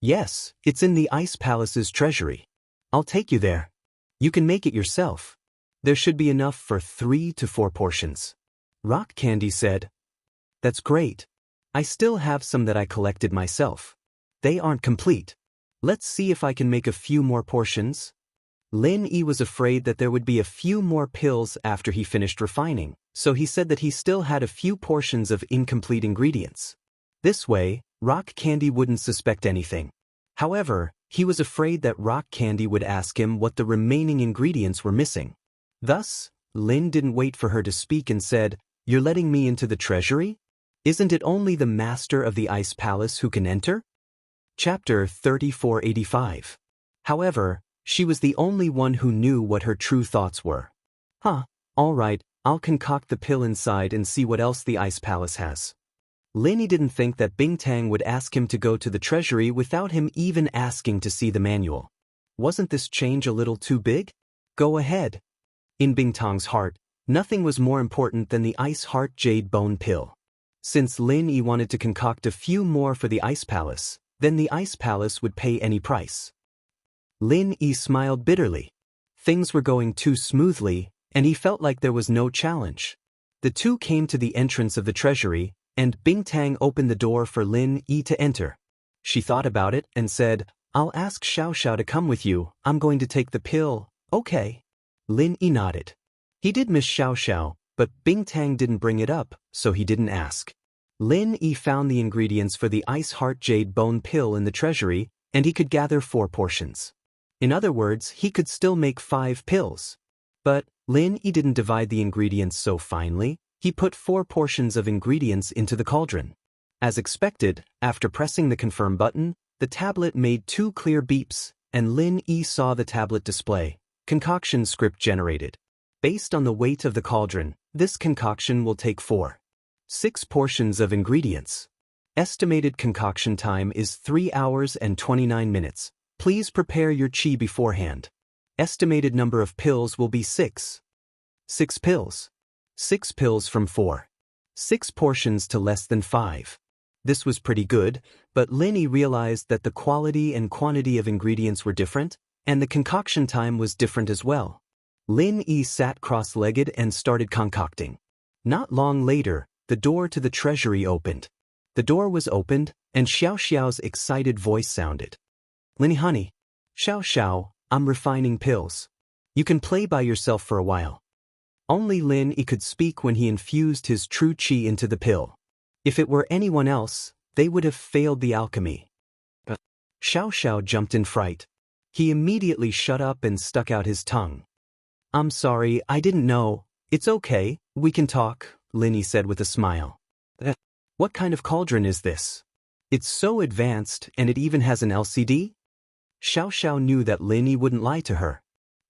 Yes, it's in the Ice Palace's treasury. I'll take you there. You can make it yourself. There should be enough for 3 to 4 portions. Rock Candy said. That's great. I still have some that I collected myself. They aren't complete. Let's see if I can make a few more portions. Lin Yi was afraid that there would be a few more pills after he finished refining, so he said that he still had a few portions of incomplete ingredients. This way, Rock Candy wouldn't suspect anything. However, he was afraid that Rock Candy would ask him what the remaining ingredients were missing. Thus, Lin didn't wait for her to speak and said, You're letting me into the treasury? Isn't it only the master of the Ice Palace who can enter? Chapter 3485. However, she was the only one who knew what her true thoughts were. All right, I'll concoct the pill inside and see what else the Ice Palace has. Lin Yi didn't think that Bingtang would ask him to go to the treasury without him even asking to see the manual. Wasn't this change a little too big? Go ahead. In Bingtang's heart, nothing was more important than the Ice Heart Jade Bone pill. Since Lin Yi wanted to concoct a few more for the Ice Palace, then the Ice Palace would pay any price. Lin Yi smiled bitterly. Things were going too smoothly, and he felt like there was no challenge. The two came to the entrance of the treasury, and Bingtang opened the door for Lin Yi to enter. She thought about it and said, I'll ask Xiaoxiao to come with you. I'm going to take the pill. Okay. Lin Yi nodded. He did miss Xiaoxiao, but Bingtang didn't bring it up, so he didn't ask. Lin Yi found the ingredients for the Ice Heart Jade Bone Pill in the treasury, and he could gather 4 portions. In other words, he could still make 5 pills. But Lin Yi didn't divide the ingredients so finely. He put 4 portions of ingredients into the cauldron. As expected, after pressing the confirm button, the tablet made 2 clear beeps, and Lin Yi saw the tablet display. Concoction script generated. Based on the weight of the cauldron, this concoction will take 6 portions of ingredients. Estimated concoction time is 3 hours and 29 minutes. Please prepare your qi beforehand. Estimated number of pills will be 6. 6 pills. 6 pills from 4. 6 portions to less than 5. This was pretty good, but Lin Yi realized that the quality and quantity of ingredients were different, and the concoction time was different as well. Lin Yi sat cross-legged and started concocting. Not long later, the door to the treasury opened. The door was opened, and Xiaoxiao's excited voice sounded. Lin Yi honey. Xiao, I'm refining pills. You can play by yourself for a while. Only Lin Yi could speak when he infused his true qi into the pill. If it were anyone else, they would have failed the alchemy. But Xiao jumped in fright. He immediately shut up and stuck out his tongue. I'm sorry, I didn't know. It's okay, we can talk, Lin Yi said with a smile. What kind of cauldron is this? It's so advanced, and it even has an LCD? Xiao knew that Lin Yi wouldn't lie to her.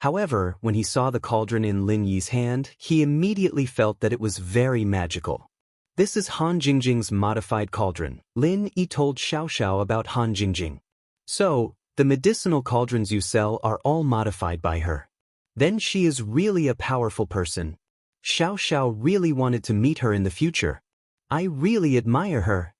However, when he saw the cauldron in Lin Yi's hand, he immediately felt that it was very magical. This is Han Jingjing's modified cauldron. Lin Yi told Xiao about Han Jingjing. So, the medicinal cauldrons you sell are all modified by her. Then she is really a powerful person. Xiao really wanted to meet her in the future. I really admire her.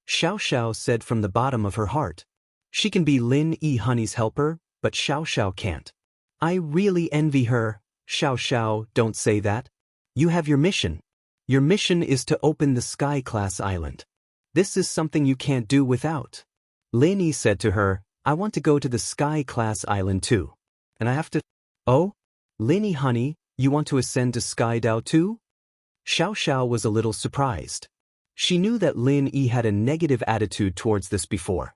Xiao said from the bottom of her heart. She can be Lin Yi honey's helper, but Xiao can't. I really envy her. Xiao, don't say that. You have your mission. Your mission is to open the Sky-class island. This is something you can't do without. Lin Yi said to her, I want to go to the Sky-class island too. And I have to... Oh? Lin Yi honey, you want to ascend to Sky Dao too? Xiao was a little surprised. She knew that Lin Yi had a negative attitude towards this before.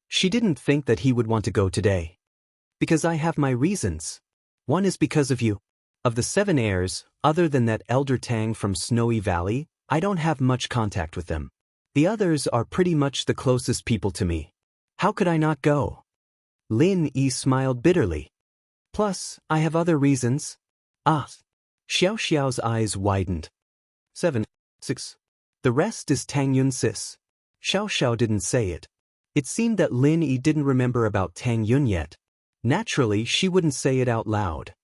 She didn't think that he would want to go today. Because I have my reasons. One is because of you. Of the 7 heirs, other than that elder Tang from Snowy Valley, I don't have much contact with them. The others are pretty much the closest people to me. How could I not go? Lin Yi smiled bitterly. Plus, I have other reasons. Ah. Xiao's eyes widened. 7, 6. The rest is Tang Yun sis. Xiao didn't say it. It seemed that Lin Yi didn't remember about Tang Yun yet. Naturally, she wouldn't say it out loud.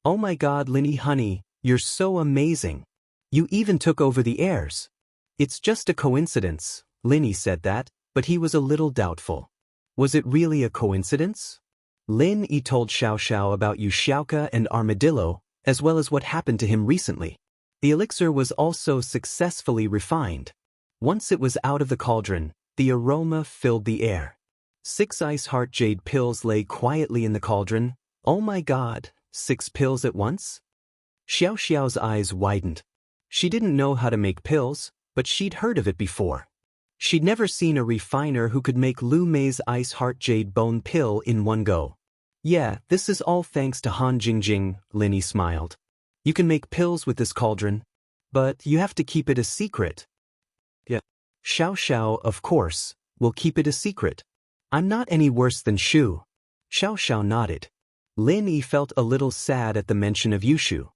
Oh my God, Lin Yi honey, you're so amazing. You even took over the heirs. It's just a coincidence. Lin Yi said that, but he was a little doubtful. Was it really a coincidence? Lin Yi told Xiao about Wuxia and Armadillo, as well as what happened to him recently. The elixir was also successfully refined. Once it was out of the cauldron, the aroma filled the air. 6 Ice Heart Jade pills lay quietly in the cauldron. Oh my God, 6 pills at once? Xiao's eyes widened. She didn't know how to make pills, but she'd heard of it before. She'd never seen a refiner who could make Lu Mei's Ice Heart Jade Bone Pill in one go. Yeah, this is all thanks to Han Jingjing, Lin Yi smiled. You can make pills with this cauldron, but you have to keep it a secret. Yeah. Xiao, of course, will keep it a secret. I'm not any worse than Shu. Xiao nodded. Lin Yi felt a little sad at the mention of Yushu.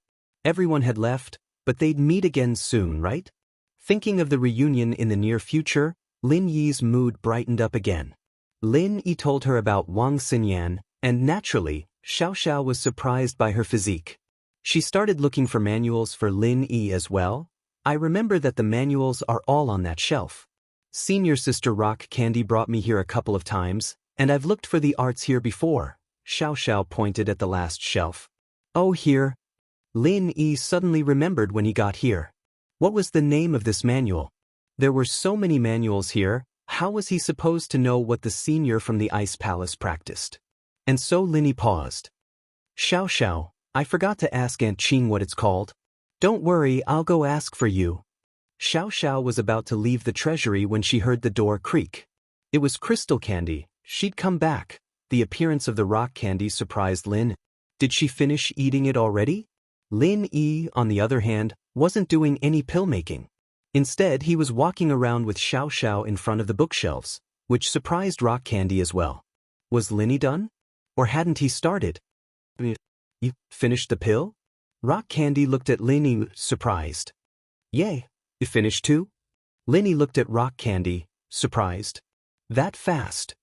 Everyone had left, but they'd meet again soon, right? Thinking of the reunion in the near future, Lin Yi's mood brightened up again. Lin Yi told her about Wang Xinyan, and naturally, Xiao was surprised by her physique. She started looking for manuals for Lin Yi as well. I remember that the manuals are all on that shelf. Senior Sister Rock Candy brought me here a couple of times, and I've looked for the arts here before. Xiao pointed at the last shelf. Oh, here. Lin Yi suddenly remembered when he got here. What was the name of this manual? There were so many manuals here, how was he supposed to know what the senior from the Ice Palace practiced? And so Lin Yi paused. Xiao, I forgot to ask Aunt Qing what it's called. Don't worry, I'll go ask for you. Xiao was about to leave the treasury when she heard the door creak. It was Crystal Candy. She'd come back. The appearance of the rock candy surprised Lin. Did she finish eating it already? Lin Yi, on the other hand, wasn't doing any pill making. Instead, he was walking around with Xiao in front of the bookshelves, which surprised rock candy as well. Was Linny done? Or hadn't he started? You finished the pill? Rock candy looked at Linny, surprised. Yay, you finished too? Linny looked at rock candy, surprised. That fast?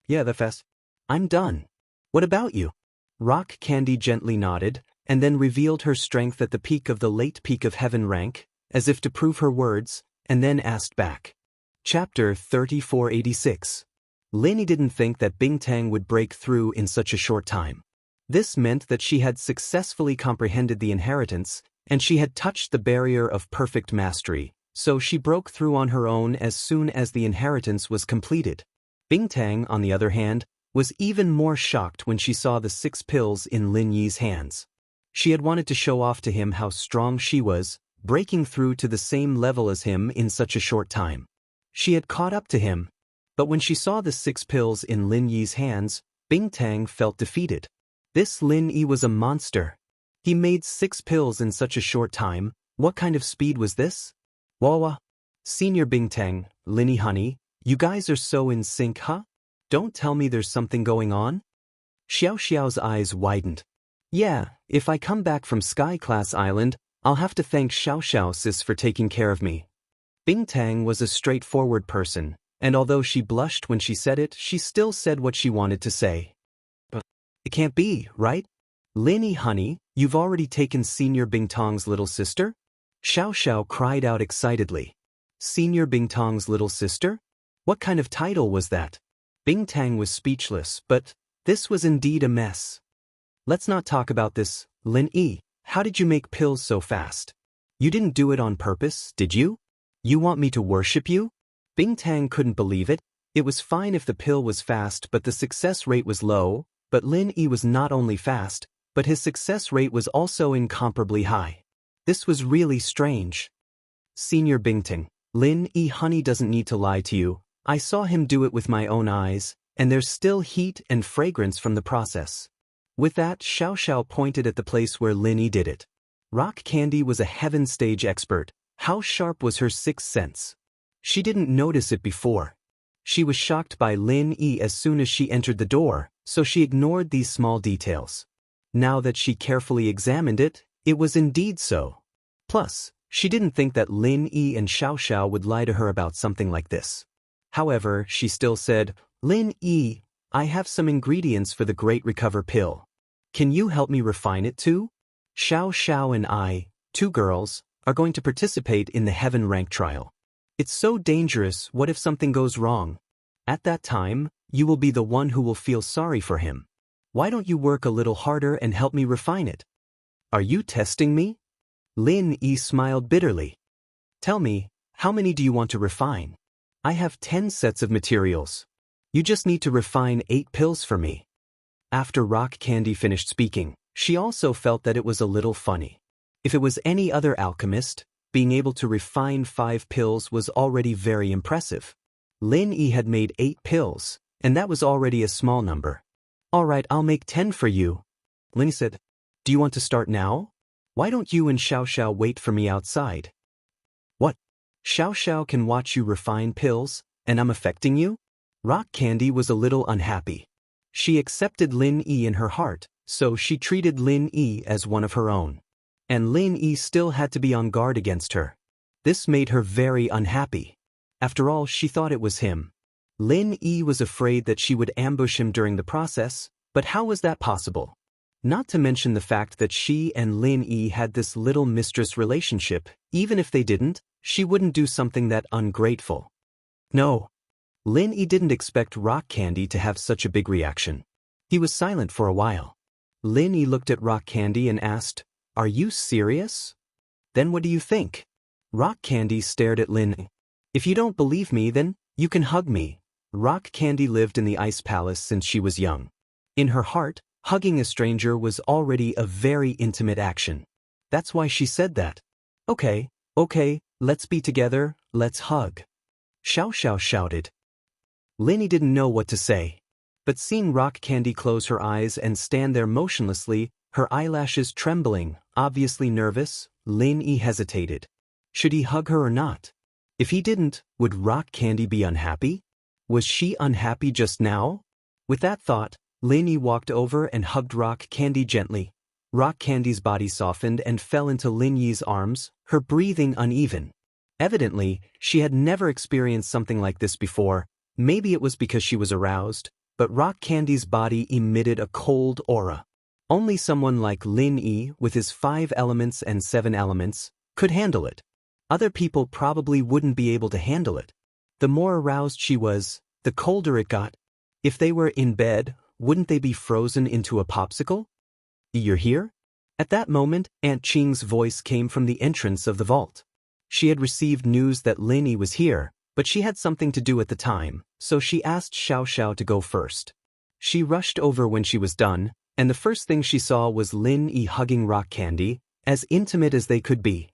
Yeah, that fast. I'm done. What about you? Rock candy gently nodded, and then revealed her strength at the peak of the late peak of heaven rank, as if to prove her words, and then asked back. Chapter 3486. Linny didn't think that Bingtang would break through in such a short time. This meant that she had successfully comprehended the inheritance, and she had touched the barrier of perfect mastery, so she broke through on her own as soon as the inheritance was completed. Bingtang, on the other hand, was even more shocked when she saw the 6 pills in Lin Yi's hands. She had wanted to show off to him how strong she was, breaking through to the same level as him in such a short time. She had caught up to him. But when she saw the 6 pills in Lin Yi's hands, Bingtang felt defeated. This Lin Yi was a monster. He made 6 pills in such a short time. What kind of speed was this? Wawa. Senior Bingtang, Linny honey, you guys are so in sync, huh? Don't tell me there's something going on? Xiao's eyes widened. Yeah, if I come back from Sky Class Island, I'll have to thank Xiao sis for taking care of me. Bingtang was a straightforward person, and although she blushed when she said it, she still said what she wanted to say. But it can't be, right? Linny honey, you've already taken Senior Bingtang's little sister? Xiao cried out excitedly. Senior Bingtang's little sister? What kind of title was that? Bingtang was speechless, but this was indeed a mess. Let's not talk about this, Lin Yi. How did you make pills so fast? You didn't do it on purpose, did you? You want me to worship you? Bingtang couldn't believe it. It was fine if the pill was fast, but the success rate was low. But Lin Yi was not only fast, but his success rate was also incomparably high. This was really strange. Senior Bingtang, Lin Yi honey doesn't need to lie to you. I saw him do it with my own eyes, and there's still heat and fragrance from the process. With that, Xiao pointed at the place where Lin Yi did it. Rock Candy was a heaven stage expert. How sharp was her 6th sense? She didn't notice it before. She was shocked by Lin Yi as soon as she entered the door, so she ignored these small details. Now that she carefully examined it, it was indeed so. Plus, she didn't think that Lin Yi and Xiao would lie to her about something like this. However, she still said, Lin Yi, I have some ingredients for the Great Recover pill. Can you help me refine it too? Xiao and I, 2 girls, are going to participate in the heaven rank trial. It's so dangerous, what if something goes wrong? At that time, you will be the one who will feel sorry for him. Why don't you work a little harder and help me refine it? Are you testing me? Lin Yi smiled bitterly. Tell me, how many do you want to refine? I have 10 sets of materials. You just need to refine 8 pills for me. After Rock Candy finished speaking, she also felt that it was a little funny. If it was any other alchemist, being able to refine 5 pills was already very impressive. Lin Yi had made 8 pills, and that was already a small number. All right, I'll make 10 for you. Lin said, do you want to start now? Why don't you and Xiao wait for me outside? What? Xiao can watch you refine pills, and I'm affecting you? Rock Candy was a little unhappy. She accepted Lin Yi in her heart, so she treated Lin Yi as one of her own. And Lin Yi still had to be on guard against her. This made her very unhappy. After all, she thought it was him. Lin Yi was afraid that she would ambush him during the process, but how was that possible? Not to mention the fact that she and Lin Yi had this little mistress relationship. Even if they didn't, she wouldn't do something that ungrateful. No. Lin Yi didn't expect Rock Candy to have such a big reaction. He was silent for a while. Lin Yi looked at Rock Candy and asked, are you serious? Then what do you think? Rock Candy stared at Lin Yi. If you don't believe me, then you can hug me. Rock Candy lived in the Ice Palace since she was young. In her heart, hugging a stranger was already a very intimate action. That's why she said that. Okay, Let's be together, let's hug. Xiao shouted. Lin didn't know what to say. But seeing Rock Candy close her eyes and stand there motionlessly, her eyelashes trembling, obviously nervous, Lin hesitated. Should he hug her or not? If he didn't, would Rock Candy be unhappy? Was she unhappy just now? With that thought, Lin walked over and hugged Rock Candy gently. Rock Candy's body softened and fell into Lin Yi's arms, her breathing uneven. Evidently, she had never experienced something like this before. Maybe it was because she was aroused, but Rock Candy's body emitted a cold aura. Only someone like Lin Yi, with his 5 elements and 7 elements, could handle it. Other people probably wouldn't be able to handle it. The more aroused she was, the colder it got. If they were in bed, wouldn't they be frozen into a popsicle? You're here? At that moment, Aunt Qing's voice came from the entrance of the vault. She had received news that Lin Yi was here, but she had something to do at the time, so she asked Xiao to go first. She rushed over when she was done, and the first thing she saw was Lin Yi hugging Rock Candy, as intimate as they could be.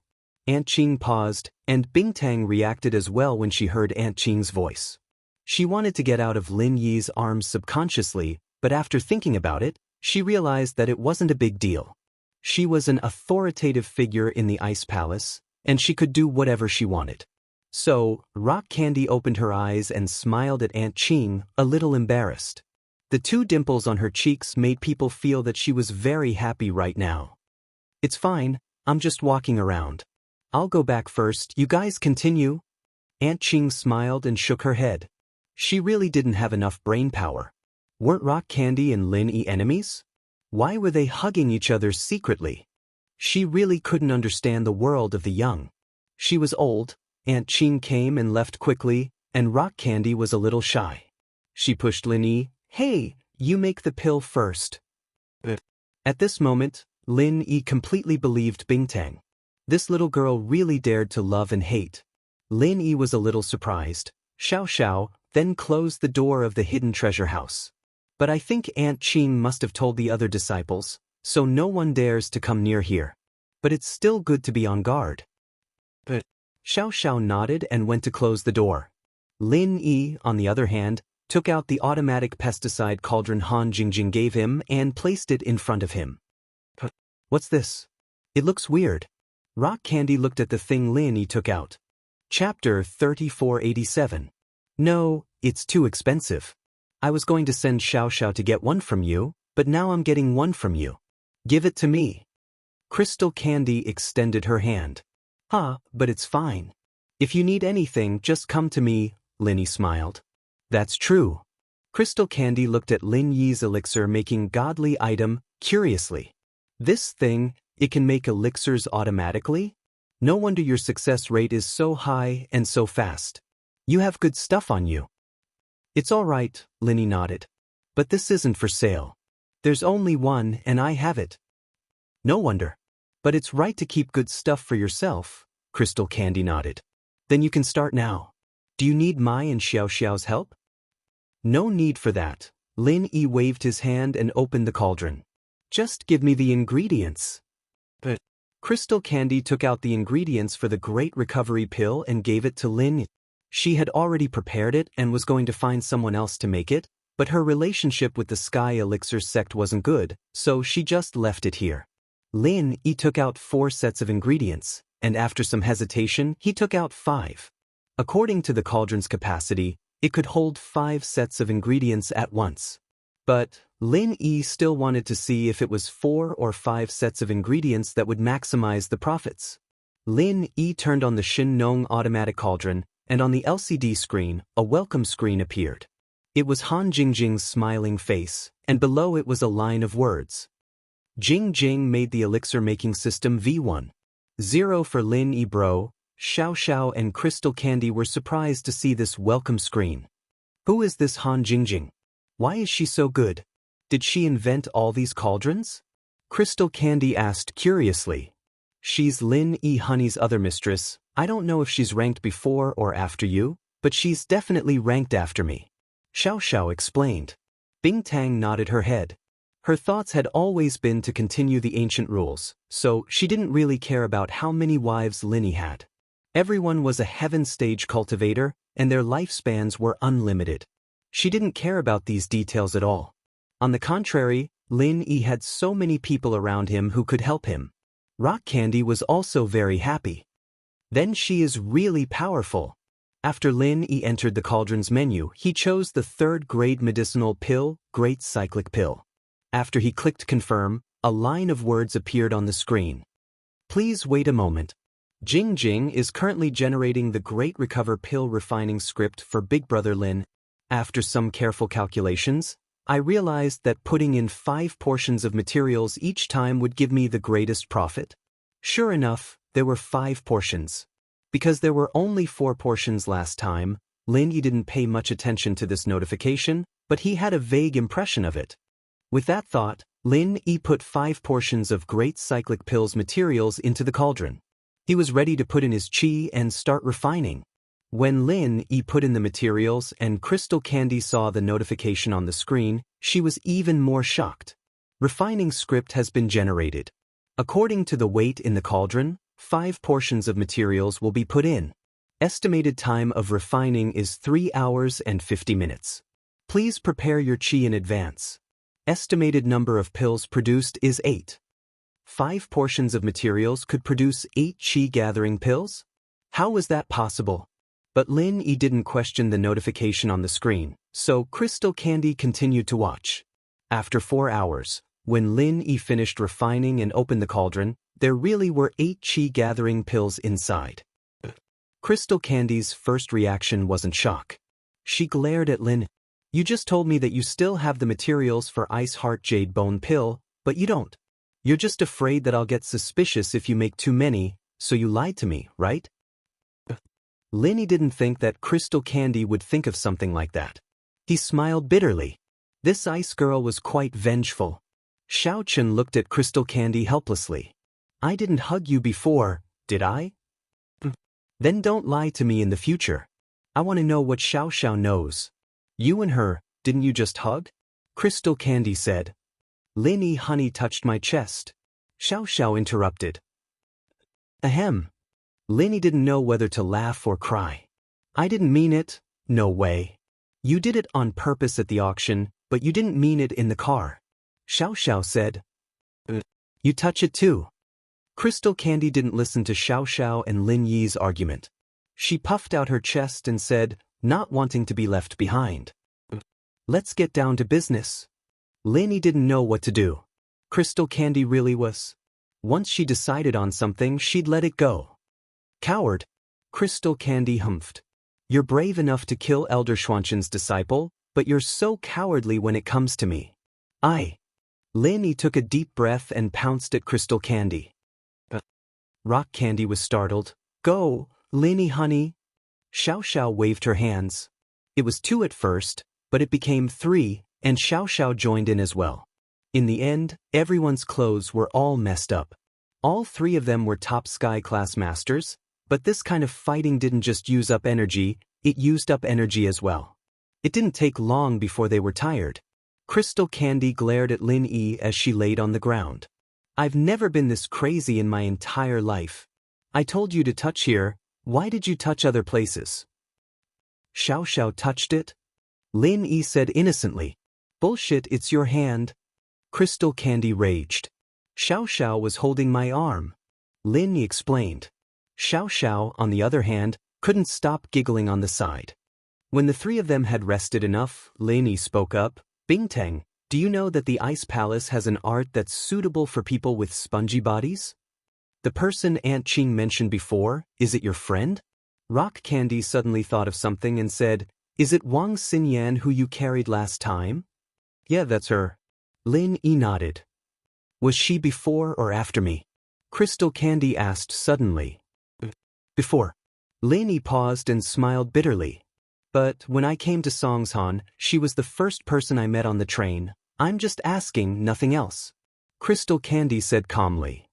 Aunt Qing paused, and Bingtang reacted as well when she heard Aunt Qing's voice. She wanted to get out of Lin Yi's arms subconsciously, but after thinking about it, she realized that it wasn't a big deal. She was an authoritative figure in the Ice Palace, and she could do whatever she wanted. So, Rock Candy opened her eyes and smiled at Aunt Qing, a little embarrassed. The 2 dimples on her cheeks made people feel that she was very happy right now. It's fine, I'm just walking around. I'll go back first, you guys continue. Aunt Qing smiled and shook her head. She really didn't have enough brain power. Weren't Rock Candy and Lin Yi enemies? Why were they hugging each other secretly? She really couldn't understand the world of the young. She was old, Aunt Qing came and left quickly, and Rock Candy was a little shy. She pushed Lin Yi. Hey, you make the pill first. At this moment, Lin Yi completely believed Bingtang. This little girl really dared to love and hate. Lin Yi was a little surprised. Xiao then closed the door of the hidden treasure house. But I think Aunt Qing must have told the other disciples, so no one dares to come near here. But it's still good to be on guard. But Xiao nodded and went to close the door. Lin Yi, on the other hand, took out the automatic pesticide cauldron Han Jingjing gave him and placed it in front of him. What's this? It looks weird. Rock Candy looked at the thing Lin Yi took out. Chapter 3487. No, it's too expensive. I was going to send Xiao to get one from you, but now I'm getting one from you. Give it to me. Crystal Candy extended her hand. But it's fine. If you need anything, just come to me, Lin Yi smiled. That's true. Crystal Candy looked at Lin Yi's elixir-making godly item, curiously. This thing, it can make elixirs automatically? No wonder your success rate is so high and so fast. You have good stuff on you. It's all right, Lin Yi nodded. But this isn't for sale. There's only one and I have it. No wonder. But it's right to keep good stuff for yourself, Crystal Candy nodded. Then you can start now. Do you need my and Xiao's help? No need for that. Lin Yi waved his hand and opened the cauldron. Just give me the ingredients. But Crystal Candy took out the ingredients for the Great Recovery Pill and gave it to Lin Yi. She had already prepared it and was going to find someone else to make it, but her relationship with the Sky Elixir sect wasn't good, so she just left it here. Lin Yi took out 4 sets of ingredients, and after some hesitation, he took out 5. According to the cauldron's capacity, it could hold 5 sets of ingredients at once. But Lin Yi still wanted to see if it was 4 or 5 sets of ingredients that would maximize the profits. Lin Yi turned on the Shin Nong automatic cauldron, and on the LCD screen, a welcome screen appeared. It was Han Jingjing's smiling face, and below it was a line of words. Jingjing made the elixir-making system V1. 0 for Lin Yi bro. Xiao and Crystal Candy were surprised to see this welcome screen. Who is this Han Jingjing? Why is she so good? Did she invent all these cauldrons? Crystal Candy asked curiously. She's Lin Yi Honey's other mistress. I don't know if she's ranked before or after you, but she's definitely ranked after me. Xiao explained. Bingtang nodded her head. Her thoughts had always been to continue the ancient rules, so she didn't really care about how many wives Lin Yi had. Everyone was a heaven stage cultivator, and their lifespans were unlimited. She didn't care about these details at all. On the contrary, Lin Yi had so many people around him who could help him. Rock Candy was also very happy. Then she is really powerful. After Lin Yi entered the cauldron's menu, he chose the third-grade medicinal pill, Great Cyclic Pill. After he clicked confirm, a line of words appeared on the screen. Please wait a moment. Jing Jing is currently generating the Great Recover Pill refining script for Big Brother Lin. After some careful calculations, I realized that putting in 5 portions of materials each time would give me the greatest profit. Sure enough, there were 5 portions. Because there were only 4 portions last time, Lin Yi didn't pay much attention to this notification, but he had a vague impression of it. With that thought, Lin Yi put 5 portions of Great Cyclic Pills materials into the cauldron. He was ready to put in his qi and start refining. When Lin Yi put in the materials and Crystal Candy saw the notification on the screen, she was even more shocked. Refining script has been generated. According to the weight in the cauldron, 5 portions of materials will be put in. Estimated time of refining is 3 hours and 50 minutes. Please prepare your qi in advance. Estimated number of pills produced is 8. 5 portions of materials could produce 8 qi-gathering pills? How was that possible? But Lin Yi didn't question the notification on the screen, so Crystal Candy continued to watch. After 4 hours, when Lin Yi finished refining and opened the cauldron, there really were 8 qi-gathering pills inside. Crystal Candy's first reaction wasn't shock. She glared at Lin. You just told me that you still have the materials for Ice Heart Jade Bone Pill, but you don't. You're just afraid that I'll get suspicious if you make too many, so you lied to me, right? Lin Yi didn't think that Crystal Candy would think of something like that. He smiled bitterly. This ice girl was quite vengeful. Xiao Chen looked at Crystal Candy helplessly. I didn't hug you before, did I? Then don't lie to me in the future. I want to know what Xiao Xiao knows. You and her, didn't you just hug? Crystal Candy said. Lin Yi honey touched my chest. Xiao Xiao interrupted. Ahem. Lin Yi didn't know whether to laugh or cry. I didn't mean it, no way. You did it on purpose at the auction, but you didn't mean it in the car. Xiao Xiao said. You touch it too. Crystal Candy didn't listen to Xiao Xiao and Lin Yi's argument. She puffed out her chest and said, not wanting to be left behind. Let's get down to business. Lin Yi didn't know what to do. Crystal Candy really was. Once she decided on something, she'd let it go. Coward. Crystal Candy humphed. You're brave enough to kill Elder Xuanzhen's disciple, but you're so cowardly when it comes to me. Lin Yi took a deep breath and pounced at Crystal Candy. Rock Candy was startled. Go, Lin Yi honey. Xiao Xiao waved her hands. It was 2 at first, but it became 3, and Xiao Xiao joined in as well. In the end, everyone's clothes were all messed up. All 3 of them were top sky class masters, but this kind of fighting didn't just use up energy, it used up energy as well. It didn't take long before they were tired. Crystal Candy glared at Lin Yi as she laid on the ground. I've never been this crazy in my entire life. I told you to touch here, why did you touch other places? Xiao Xiao touched it? Lin Yi said innocently. Bullshit, it's your hand. Crystal Candy raged. Xiao Xiao was holding my arm. Lin Yi explained. Xiao Xiao, on the other hand, couldn't stop giggling on the side. When the 3 of them had rested enough, Lin Yi spoke up. Bingtang, do you know that the Ice Palace has an art that's suitable for people with spongy bodies? The person Aunt Qing mentioned before, is it your friend? Rock Candy suddenly thought of something and said, is it Wang Xinyan who you carried last time? Yeah, that's her. Lin Yi nodded. Was she before or after me? Crystal Candy asked suddenly. Before. Lin Yi paused and smiled bitterly. But when I came to Songshan, she was the first person I met on the train. I'm just asking, nothing else. Crystal Candy said calmly.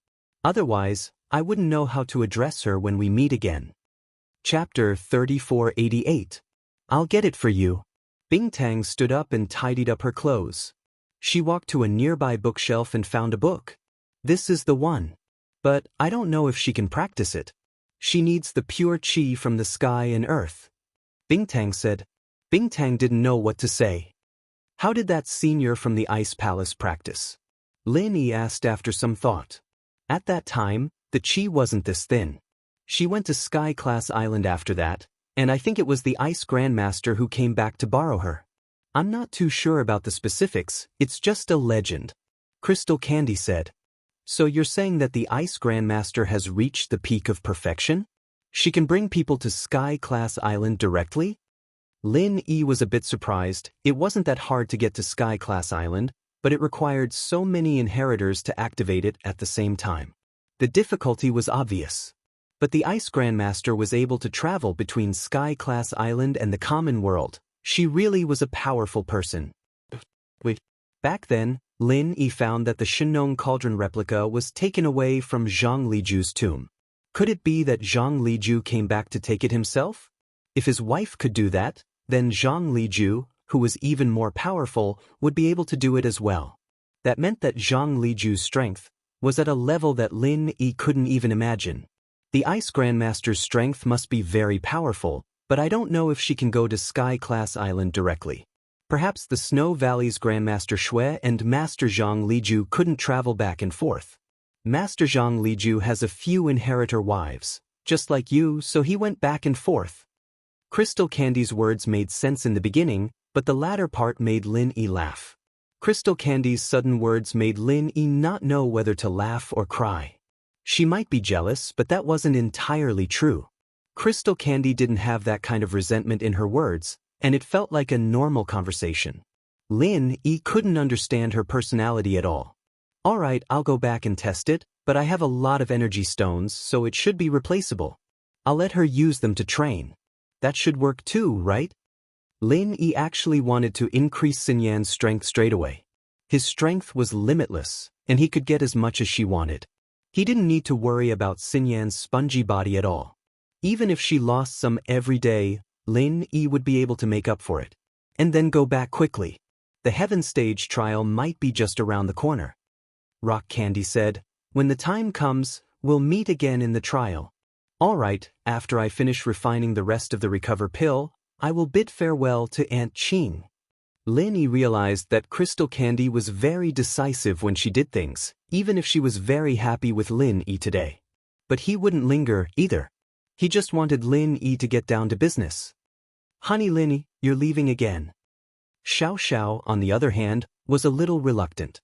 Otherwise, I wouldn't know how to address her when we meet again. Chapter 3488. I'll get it for you. Bingtang stood up and tidied up her clothes. She walked to a nearby bookshelf and found a book. This is the one. But I don't know if she can practice it. She needs the pure qi from the sky and earth. Bingtang said. Bingtang didn't know what to say. How did that senior from the Ice Palace practice? Lin Yi asked after some thought. At that time, the qi wasn't this thin. She went to Sky Class Island after that, and I think it was the Ice Grandmaster who came back to borrow her. I'm not too sure about the specifics, it's just a legend. Crystal Candy said. So you're saying that the Ice Grandmaster has reached the peak of perfection? She can bring people to Sky Class Island directly? Lin Yi was a bit surprised. It wasn't that hard to get to Sky Class Island, but it required so many inheritors to activate it at the same time. The difficulty was obvious. But the Ice Grandmaster was able to travel between Sky Class Island and the common world. She really was a powerful person. Wait. Back then, Lin Yi found that the Shenong Cauldron replica was taken away from Zhang Liju's tomb. Could it be that Zhang Liju came back to take it himself? If his wife could do that, then Zhang Liju, who was even more powerful, would be able to do it as well. That meant that Zhang Liju's strength was at a level that Lin Yi couldn't even imagine. The Ice Grandmaster's strength must be very powerful, but I don't know if she can go to Sky Class Island directly. Perhaps the Snow Valley's Grandmaster Shui and Master Zhang Liju couldn't travel back and forth. Master Zhang Liju has a few inheritor wives, just like you, so he went back and forth. Crystal Candy's words made sense in the beginning, but the latter part made Lin Yi laugh. Crystal Candy's sudden words made Lin Yi not know whether to laugh or cry. She might be jealous, but that wasn't entirely true. Crystal Candy didn't have that kind of resentment in her words, and it felt like a normal conversation. Lin Yi couldn't understand her personality at all. Alright, I'll go back and test it, but I have a lot of energy stones, so it should be replaceable. I'll let her use them to train. That should work too, right? Lin Yi actually wanted to increase Xinyan's strength straight away. His strength was limitless, and he could get as much as she wanted. He didn't need to worry about Xinyan's spongy body at all. Even if she lost some every day, Lin Yi would be able to make up for it. And then go back quickly. The Heaven Stage trial might be just around the corner. Rock Candy said, when the time comes, we'll meet again in the trial. Alright, after I finish refining the rest of the recover pill, I will bid farewell to Aunt Qing. Lin Yi realized that Crystal Candy was very decisive when she did things, even if she was very happy with Lin Yi today. But he wouldn't linger, either. He just wanted Lin Yi to get down to business. Honey Lin Yi, you're leaving again. Xiao Xiao, on the other hand, was a little reluctant.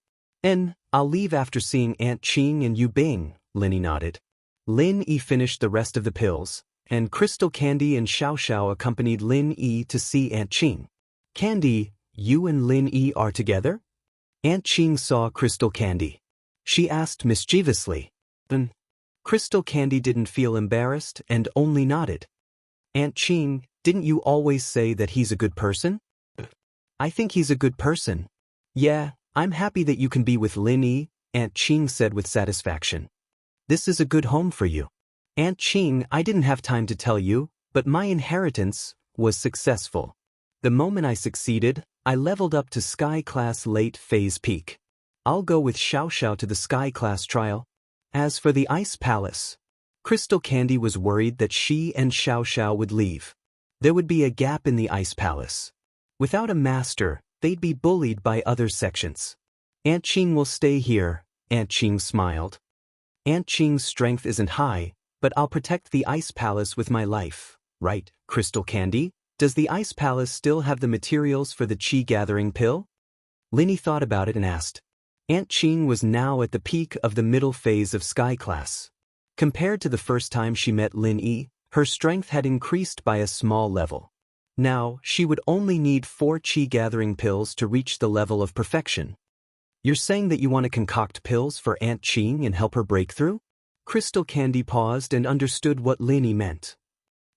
I'll leave after seeing Aunt Qing and Yu Bing, Lin Yi nodded. Lin Yi finished the rest of the pills, and Crystal Candy and Xiao Xiao accompanied Lin Yi to see Aunt Qing. Candy, you and Lin Yi are together? Aunt Qing saw Crystal Candy. She asked mischievously. Crystal Candy didn't feel embarrassed and only nodded. Aunt Qing, didn't you always say that he's a good person? I think he's a good person. Yeah, I'm happy that you can be with Lin Yi, Aunt Qing said with satisfaction. This is a good home for you. Aunt Qing, I didn't have time to tell you, but my inheritance was successful. The moment I succeeded, I leveled up to Sky Class Late Phase Peak. I'll go with Xiao Xiao to the Sky Class trial. As for the Ice Palace, Crystal Candy was worried that she and Xiao Xiao would leave. There would be a gap in the Ice Palace. Without a master, they'd be bullied by other sections. Aunt Qing will stay here, Aunt Qing smiled. Aunt Qing's strength isn't high, but I'll protect the Ice Palace with my life, right, Crystal Candy? Does the Ice Palace still have the materials for the Qi-gathering pill? Lin Yi thought about it and asked. Aunt Qing was now at the peak of the middle phase of Sky Class. Compared to the first time she met Lin Yi, her strength had increased by a small level. Now, she would only need 4 Qi-gathering pills to reach the level of perfection. You're saying that you want to concoct pills for Aunt Qing and help her break through? Crystal Candy paused and understood what Lin Yi meant.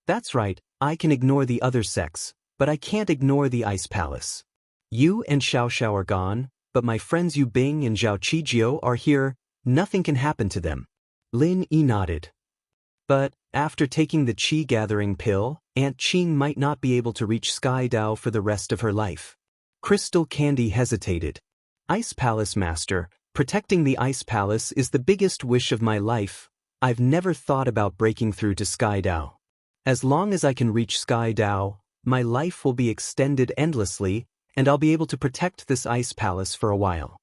That's right, I can ignore the other sects, but I can't ignore the Ice Palace. You and Xiao Xiao are gone, but my friends Yu Bing and Zhao Qijiu are here, nothing can happen to them. Lin Yi nodded. But, after taking the Qi-gathering pill, Aunt Qing might not be able to reach Sky Dao for the rest of her life. Crystal Candy hesitated. Ice Palace Master, protecting the Ice Palace is the biggest wish of my life, I've never thought about breaking through to Sky Dao. As long as I can reach Sky Dao, my life will be extended endlessly, and I'll be able to protect this ice palace for a while.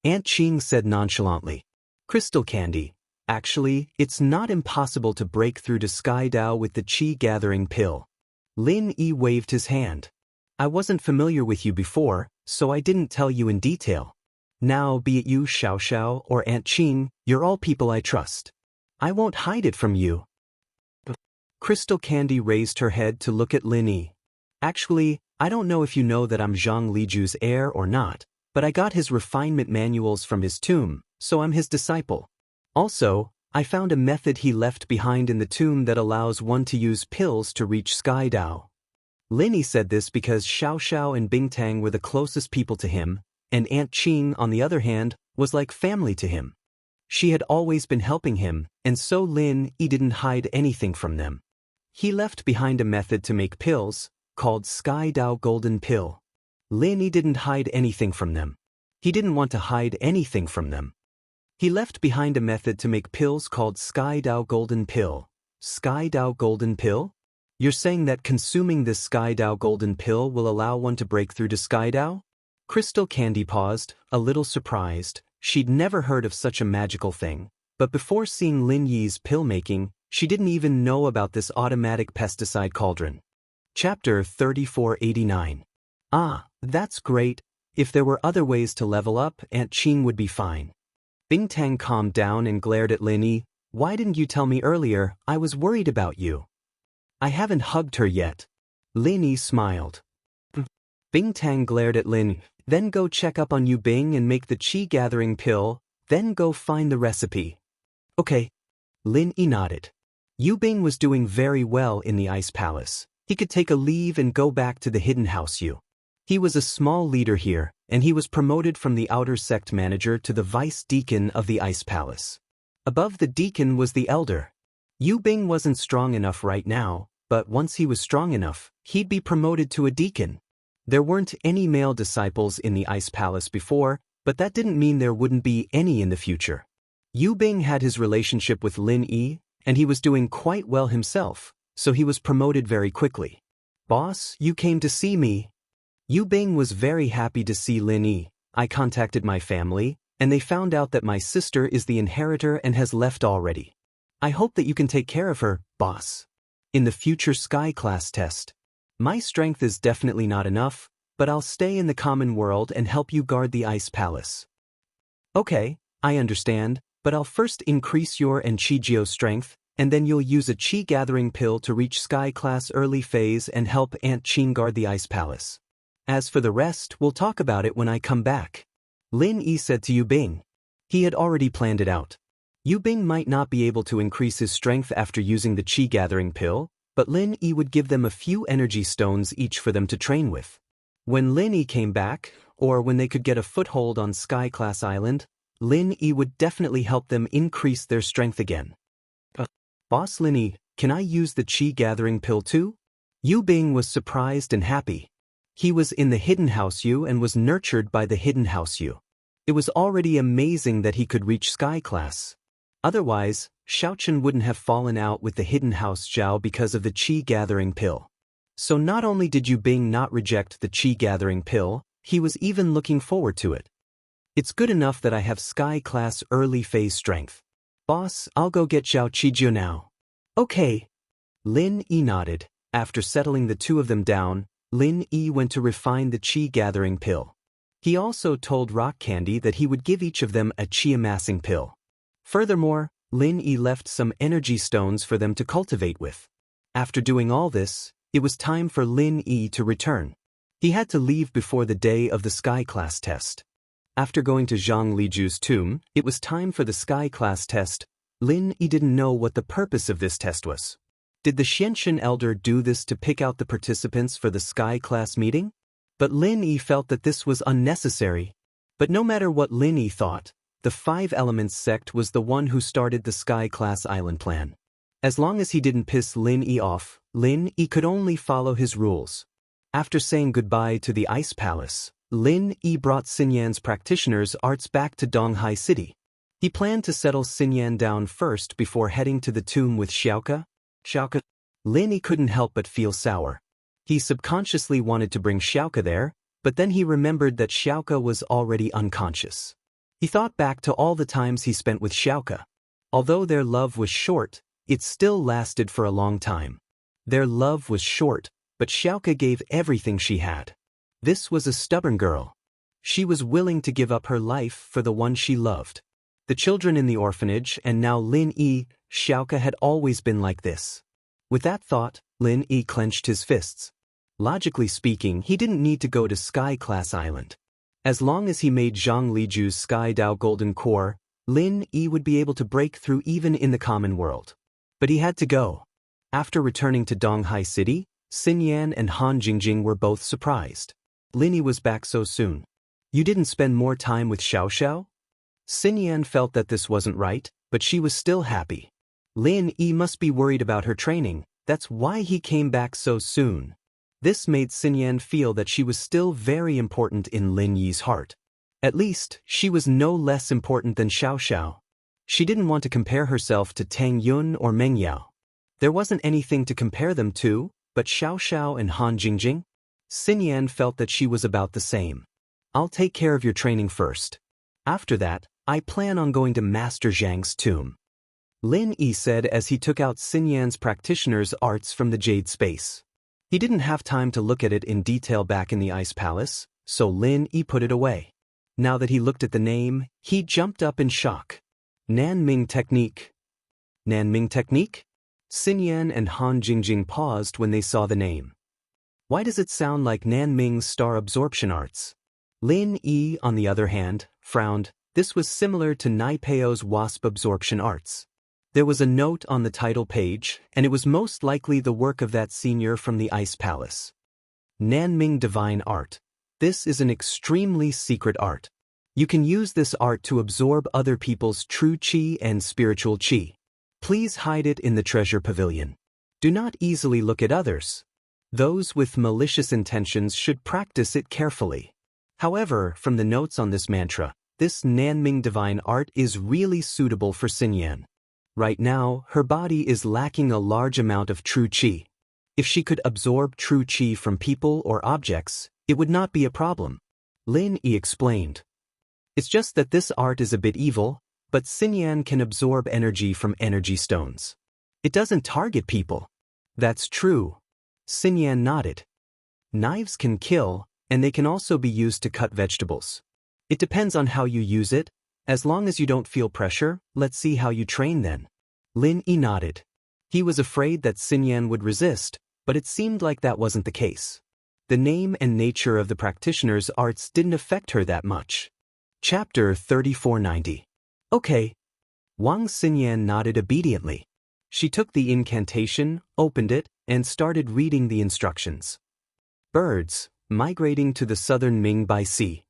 Aunt Qing said nonchalantly. Crystal Candy, actually, it's not impossible to break through to Sky Dao with the Qi-gathering pill. Lin Yi waved his hand. I wasn't familiar with you before, so I didn't tell you in detail. Now, be it you, Xiao or Aunt Qing, you're all people I trust. I won't hide it from you. Crystal Candy raised her head to look at Lin Yi. Actually, I don't know if you know that I'm Zhang Liju's heir or not, but I got his refinement manuals from his tomb, so I'm his disciple. Also, I found a method he left behind in the tomb that allows one to use pills to reach Sky Dao. Lin Yi said this because Xiao and Bingtang were the closest people to him, and Aunt Qing, on the other hand, was like family to him. She had always been helping him, and so Lin Yi didn't hide anything from them. He left behind a method to make pills, called Sky Dao Golden Pill. Lin Yi didn't hide anything from them. He didn't want to hide anything from them. He left behind a method to make pills called Sky Dao Golden Pill. Sky Dao Golden Pill? You're saying that consuming this Sky Dao Golden Pill will allow one to break through to Sky Dao? Crystal Candy paused, a little surprised. She'd never heard of such a magical thing. But before seeing Lin Yi's pill making, she didn't even know about this automatic pesticide cauldron. Chapter 3489. Ah, that's great. If there were other ways to level up, Aunt Qing would be fine. Bingtang calmed down and glared at Lin Yi. Why didn't you tell me earlier? I was worried about you. I haven't hugged her yet. Lin Yi smiled. Bingtang glared at Lin Yi. Then go check up on Yu Bing and make the Qi-gathering pill, then go find the recipe. Okay. Lin Yi nodded. Yu Bing was doing very well in the Ice Palace. He could take a leave and go back to the Hidden House Yu. He was a small leader here, and he was promoted from the outer sect manager to the vice deacon of the Ice Palace. Above the deacon was the elder. Yu Bing wasn't strong enough right now, but once he was strong enough, he'd be promoted to a deacon. There weren't any male disciples in the Ice Palace before, but that didn't mean there wouldn't be any in the future. Yu Bing had his relationship with Lin Yi, and he was doing quite well himself, so he was promoted very quickly. Boss, you came to see me. Yu Bing was very happy to see Lin Yi. I contacted my family, and they found out that my sister is the inheritor and has left already. I hope that you can take care of her, boss. In the future Sky Class test. My strength is definitely not enough, but I'll stay in the common world and help you guard the Ice Palace. Okay, I understand, but I'll first increase your and Qi-Geo strength, and then you'll use a Qi-gathering pill to reach Sky Class early phase and help Aunt Qing guard the Ice Palace. As for the rest, we'll talk about it when I come back. Lin Yi said to Yu Bing. He had already planned it out. Yu Bing might not be able to increase his strength after using the Qi-gathering pill, but Lin Yi would give them a few energy stones each for them to train with. When Lin Yi came back, or when they could get a foothold on Sky Class Island, Lin Yi would definitely help them increase their strength again. Boss Lin Yi, can I use the Qi-gathering pill too? Yu Bing was surprised and happy. He was in the Hidden House Yu and was nurtured by the Hidden House Yu. It was already amazing that he could reach Sky Class. Otherwise, Xiaochen wouldn't have fallen out with the Hidden House Zhao because of the Qi-gathering pill. So not only did Yu Bing not reject the Qi-gathering pill, he was even looking forward to it. It's good enough that I have Sky Class early phase strength. Boss, I'll go get Zhao Qijio now. Okay. Lin Yi nodded. After settling the two of them down, Lin Yi went to refine the Qi-gathering pill. He also told Rock Candy that he would give each of them a Qi-amassing pill. Furthermore, Lin Yi left some energy stones for them to cultivate with. After doing all this, it was time for Lin Yi to return. He had to leave before the day of the Sky Class test. After going to Zhang Liju's tomb, it was time for the Sky Class test. Lin Yi didn't know what the purpose of this test was. Did the Xianxia elder do this to pick out the participants for the Sky Class meeting? But Lin Yi felt that this was unnecessary. But no matter what Lin Yi thought, the Five Elements sect was the one who started the Sky Class Island plan. As long as he didn't piss Lin Yi off, Lin Yi could only follow his rules. After saying goodbye to the Ice Palace, Lin Yi brought Xinyan's practitioners' arts back to Donghai City. He planned to settle Xinyan down first before heading to the tomb with Xiaoka. Lin couldn't help but feel sour. He subconsciously wanted to bring Xiaoka there, but then he remembered that Xiaoka was already unconscious. He thought back to all the times he spent with Xiaoka. Although their love was short, it still lasted for a long time. Their love was short, but Xiaoka gave everything she had. This was a stubborn girl. She was willing to give up her life for the one she loved. The children in the orphanage and now Lin Yi, Xiaoka had always been like this. With that thought, Lin Yi clenched his fists. Logically speaking, he didn't need to go to Sky Class Island. As long as he made Zhang Liju's Sky Dao Golden Core, Lin Yi would be able to break through even in the common world. But he had to go. After returning to Donghai City, Xinyan and Han Jingjing were both surprised. Lin Yi was back so soon. You didn't spend more time with Xiaoxiao? Xinyan felt that this wasn't right, but she was still happy. Lin Yi must be worried about her training, that's why he came back so soon. This made Xinyan feel that she was still very important in Lin Yi's heart. At least, she was no less important than Xiaoxiao. She didn't want to compare herself to Tang Yun or Meng Yao. There wasn't anything to compare them to, but Xiaoxiao and Han Jingjing. Xinyan felt that she was about the same. I'll take care of your training first. After that, I plan on going to Master Zhang's tomb. Lin Yi said as he took out Xinyan's practitioner's arts from the jade space. He didn't have time to look at it in detail back in the Ice Palace, so Lin Yi put it away. Now that he looked at the name, he jumped up in shock. Nanming Technique. Nanming Technique? Xinyan and Han Jingjing paused when they saw the name. Why does it sound like Nanming's star absorption arts? Lin Yi, on the other hand, frowned. This was similar to Naipeo's wasp absorption arts. There was a note on the title page, and it was most likely the work of that senior from the Ice Palace. Nanming Divine Art. This is an extremely secret art. You can use this art to absorb other people's true qi and spiritual qi. Please hide it in the treasure pavilion. Do not easily look at others. Those with malicious intentions should practice it carefully. However, from the notes on this mantra, this Nanming Divine Art is really suitable for Xinyan. Right now, her body is lacking a large amount of true qi. If she could absorb true qi from people or objects, it would not be a problem. Lin Yi explained. It's just that this art is a bit evil, but Xinyan can absorb energy from energy stones. It doesn't target people. That's true. Xinyan nodded. Knives can kill, and they can also be used to cut vegetables. It depends on how you use it. As long as you don't feel pressure, let's see how you train then. Lin Yi nodded. He was afraid that Xinyan would resist, but it seemed like that wasn't the case. The name and nature of the practitioner's arts didn't affect her that much. Chapter 3490. Okay. Wang Xinyan nodded obediently. She took the incantation, opened it, and started reading the instructions. Birds, migrating to the southern Ming by sea.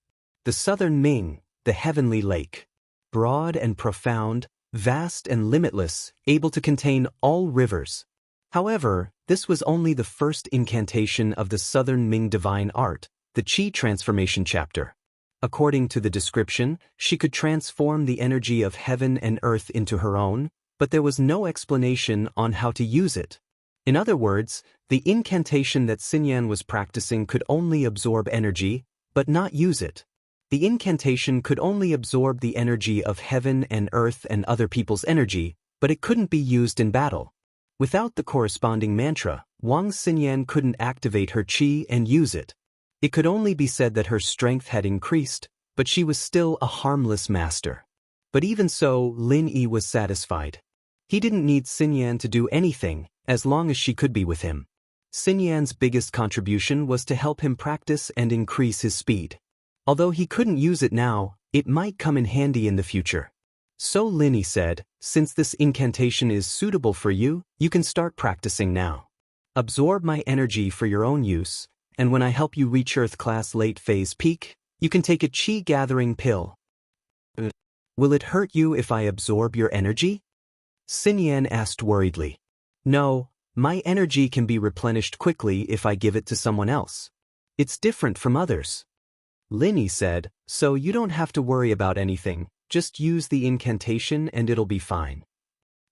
The southern Ming, the heavenly lake. Broad and profound, vast and limitless, able to contain all rivers. However, this was only the first incantation of the southern Ming divine art, the Qi transformation chapter. According to the description, she could transform the energy of heaven and earth into her own, but there was no explanation on how to use it. In other words, the incantation that Xinyan was practicing could only absorb energy, but not use it. The incantation could only absorb the energy of heaven and earth and other people's energy, but it couldn't be used in battle. Without the corresponding mantra, Wang Xinyan couldn't activate her qi and use it. It could only be said that her strength had increased, but she was still a harmless master. But even so, Lin Yi was satisfied. He didn't need Xinyan to do anything, as long as she could be with him. Xinyan's biggest contribution was to help him practice and increase his speed. Although he couldn't use it now, it might come in handy in the future. So Lin Yi said, since this incantation is suitable for you, you can start practicing now. Absorb my energy for your own use, and when I help you reach Earth class late phase peak, you can take a qi gathering pill. Will it hurt you if I absorb your energy? Xinyan asked worriedly. No, my energy can be replenished quickly if I give it to someone else. It's different from others. Lin Yi said, so you don't have to worry about anything, just use the incantation and it'll be fine.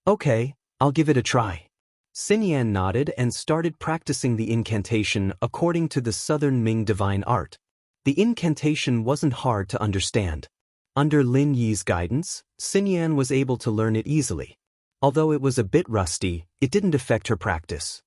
Okay, I'll give it a try. Xianxia nodded and started practicing the incantation according to the Southern Ming divine art. The incantation wasn't hard to understand. Under Lin Yi's guidance, Xianxia was able to learn it easily. Although it was a bit rusty, it didn't affect her practice.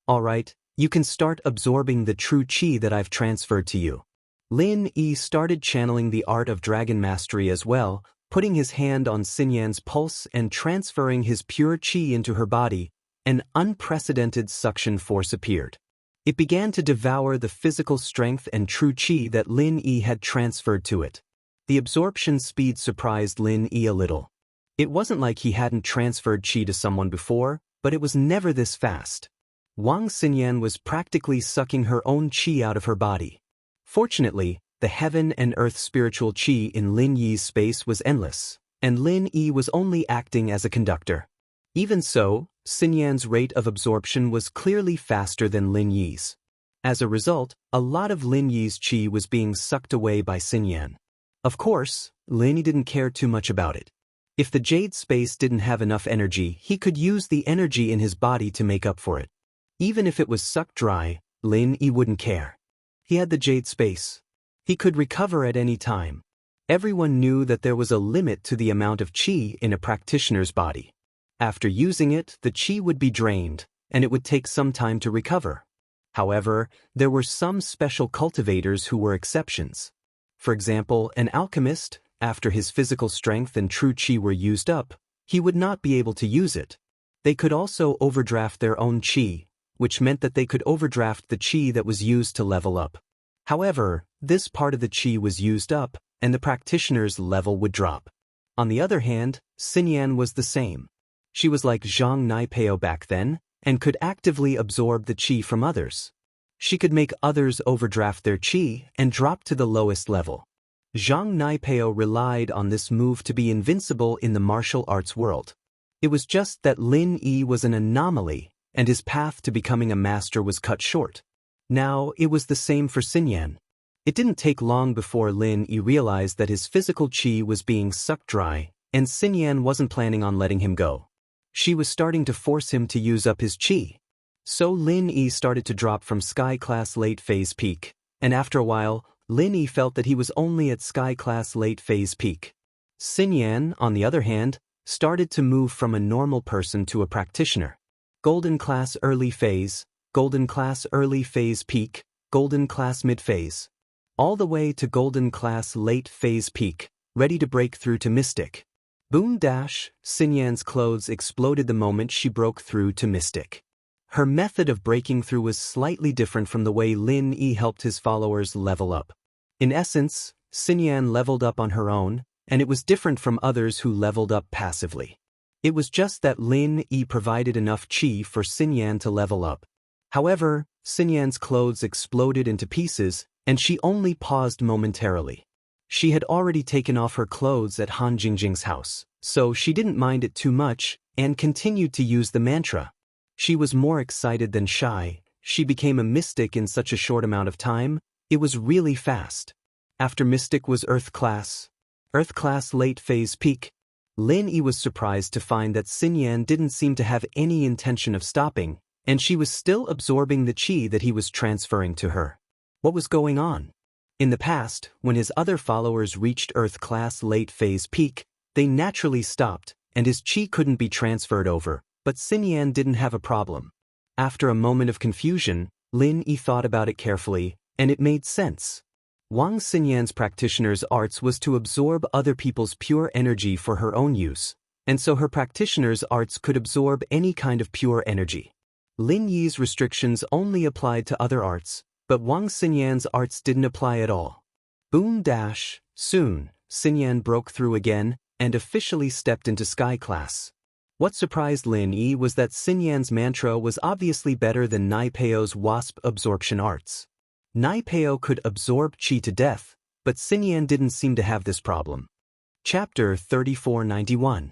Alright, you can start absorbing the true qi that I've transferred to you. Lin Yi started channeling the art of dragon mastery as well, putting his hand on Xianxia's pulse and transferring his pure qi into her body. An unprecedented suction force appeared. It began to devour the physical strength and true qi that Lin Yi had transferred to it. The absorption speed surprised Lin Yi a little. It wasn't like he hadn't transferred qi to someone before, but it was never this fast. Wang Xinyan was practically sucking her own qi out of her body. Fortunately, the heaven and earth spiritual qi in Lin Yi's space was endless, and Lin Yi was only acting as a conductor. Even so, Xinyan's rate of absorption was clearly faster than Lin Yi's. As a result, a lot of Lin Yi's qi was being sucked away by Xianxia. Of course, Lin Yi didn't care too much about it. If the jade space didn't have enough energy, he could use the energy in his body to make up for it. Even if it was sucked dry, Lin Yi wouldn't care. He had the jade space. He could recover at any time. Everyone knew that there was a limit to the amount of qi in a practitioner's body. After using it, the qi would be drained, and it would take some time to recover. However, there were some special cultivators who were exceptions. For example, an alchemist, after his physical strength and true qi were used up, he would not be able to use it. They could also overdraft their own qi, which meant that they could overdraft the qi that was used to level up. However, this part of the qi was used up, and the practitioner's level would drop. On the other hand, Xianxia was the same. She was like Zhang Naipeo back then, and could actively absorb the qi from others. She could make others overdraft their qi and drop to the lowest level. Zhang Naipeo relied on this move to be invincible in the martial arts world. It was just that Lin Yi was an anomaly, and his path to becoming a master was cut short. Now, it was the same for Xianxia. It didn't take long before Lin Yi realized that his physical qi was being sucked dry, and Xianxia wasn't planning on letting him go. She was starting to force him to use up his qi. So Lin Yi started to drop from Sky Class Late Phase Peak, and after a while, Lin Yi felt that he was only at Sky Class Late Phase Peak. Xianxia, on the other hand, started to move from a normal person to a practitioner. Golden Class Early Phase, Golden Class Early Phase Peak, Golden Class Mid Phase. All the way to Golden Class Late Phase Peak, ready to break through to Mystic. Boom dash, Xianxia's clothes exploded the moment she broke through to Mystic. Her method of breaking through was slightly different from the way Lin Yi helped his followers level up. In essence, Xianxia leveled up on her own, and it was different from others who leveled up passively. It was just that Lin Yi provided enough qi for Xianxia to level up. However, Xianxia's clothes exploded into pieces, and she only paused momentarily. She had already taken off her clothes at Han Jingjing's house, so she didn't mind it too much and continued to use the mantra. She was more excited than shy. She became a mystic in such a short amount of time. It was really fast. After Mystic was Earth Class Late Phase Peak. Lin Yi was surprised to find that Xianxia didn't seem to have any intention of stopping, and she was still absorbing the qi that he was transferring to her. What was going on? In the past, when his other followers reached Earth Class Late Phase Peak, they naturally stopped, and his qi couldn't be transferred over, but Xianxia didn't have a problem. After a moment of confusion, Lin Yi thought about it carefully, and it made sense. Wang Xinyan's practitioner's arts was to absorb other people's pure energy for her own use, and so her practitioner's arts could absorb any kind of pure energy. Lin Yi's restrictions only applied to other arts, but Wang Xinyan's arts didn't apply at all. Boom dash, soon, Xianxia broke through again and officially stepped into Sky Class. What surprised Lin Yi was that Xianxia mantra was obviously better than Naipeo's wasp absorption arts. Naipeo could absorb qi to death, but Xianxia didn't seem to have this problem. Chapter 3491.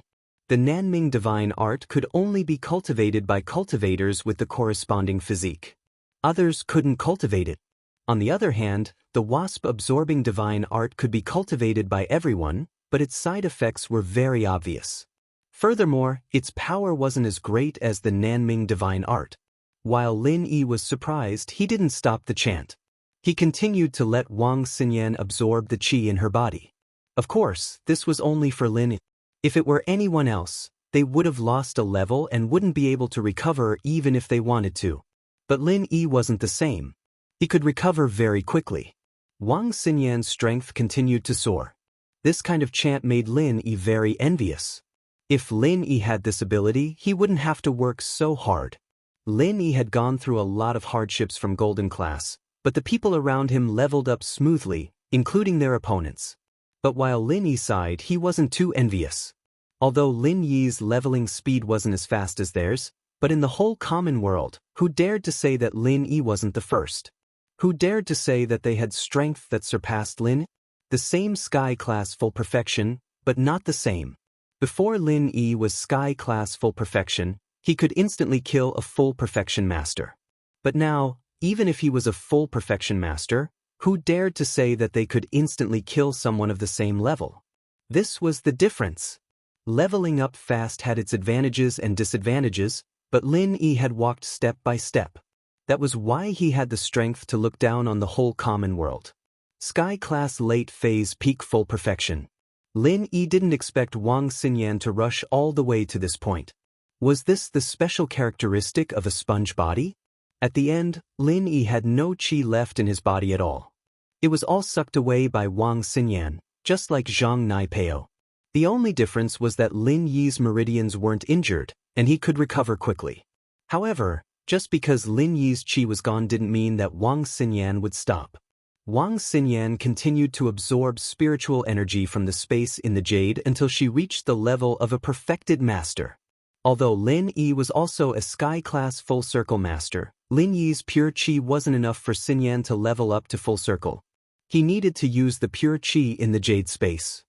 The Nanming divine art could only be cultivated by cultivators with the corresponding physique. Others couldn't cultivate it. On the other hand, the wasp-absorbing divine art could be cultivated by everyone, but its side effects were very obvious. Furthermore, its power wasn't as great as the Nanming divine art. While Lin Yi was surprised, he didn't stop the chant. He continued to let Wang Xinyan absorb the qi in her body. Of course, this was only for Lin Yi. If it were anyone else, they would have lost a level and wouldn't be able to recover even if they wanted to. But Lin Yi wasn't the same. He could recover very quickly. Wang Xinyan's strength continued to soar. This kind of chant made Lin Yi very envious. If Lin Yi had this ability, he wouldn't have to work so hard. Lin Yi had gone through a lot of hardships from Golden Class, but the people around him leveled up smoothly, including their opponents. But while Lin Yi sighed, he wasn't too envious. Although Lin Yi's leveling speed wasn't as fast as theirs, but in the whole common world, who dared to say that Lin Yi wasn't the first? Who dared to say that they had strength that surpassed Lin? The same Sky Class full perfection, but not the same. Before Lin Yi was Sky Class full perfection, he could instantly kill a full perfection master. But now, even if he was a full perfection master, who dared to say that they could instantly kill someone of the same level? This was the difference. Leveling up fast had its advantages and disadvantages, but Lin Yi had walked step by step. That was why he had the strength to look down on the whole common world. Sky Class late phase peak full perfection. Lin Yi didn't expect Wang Xinyan to rush all the way to this point. Was this the special characteristic of a sponge body? At the end, Lin Yi had no qi left in his body at all. It was all sucked away by Wang Xinyan, just like Zhang Naipeo. The only difference was that Lin Yi's meridians weren't injured, and he could recover quickly. However, just because Lin Yi's qi was gone didn't mean that Wang Xinyan would stop. Wang Xinyan continued to absorb spiritual energy from the space in the jade until she reached the level of a perfected master. Although Lin Yi was also a Sky Class full circle master, Lin Yi's pure qi wasn't enough for Xinyan to level up to full circle. He needed to use the pure qi in the jade space.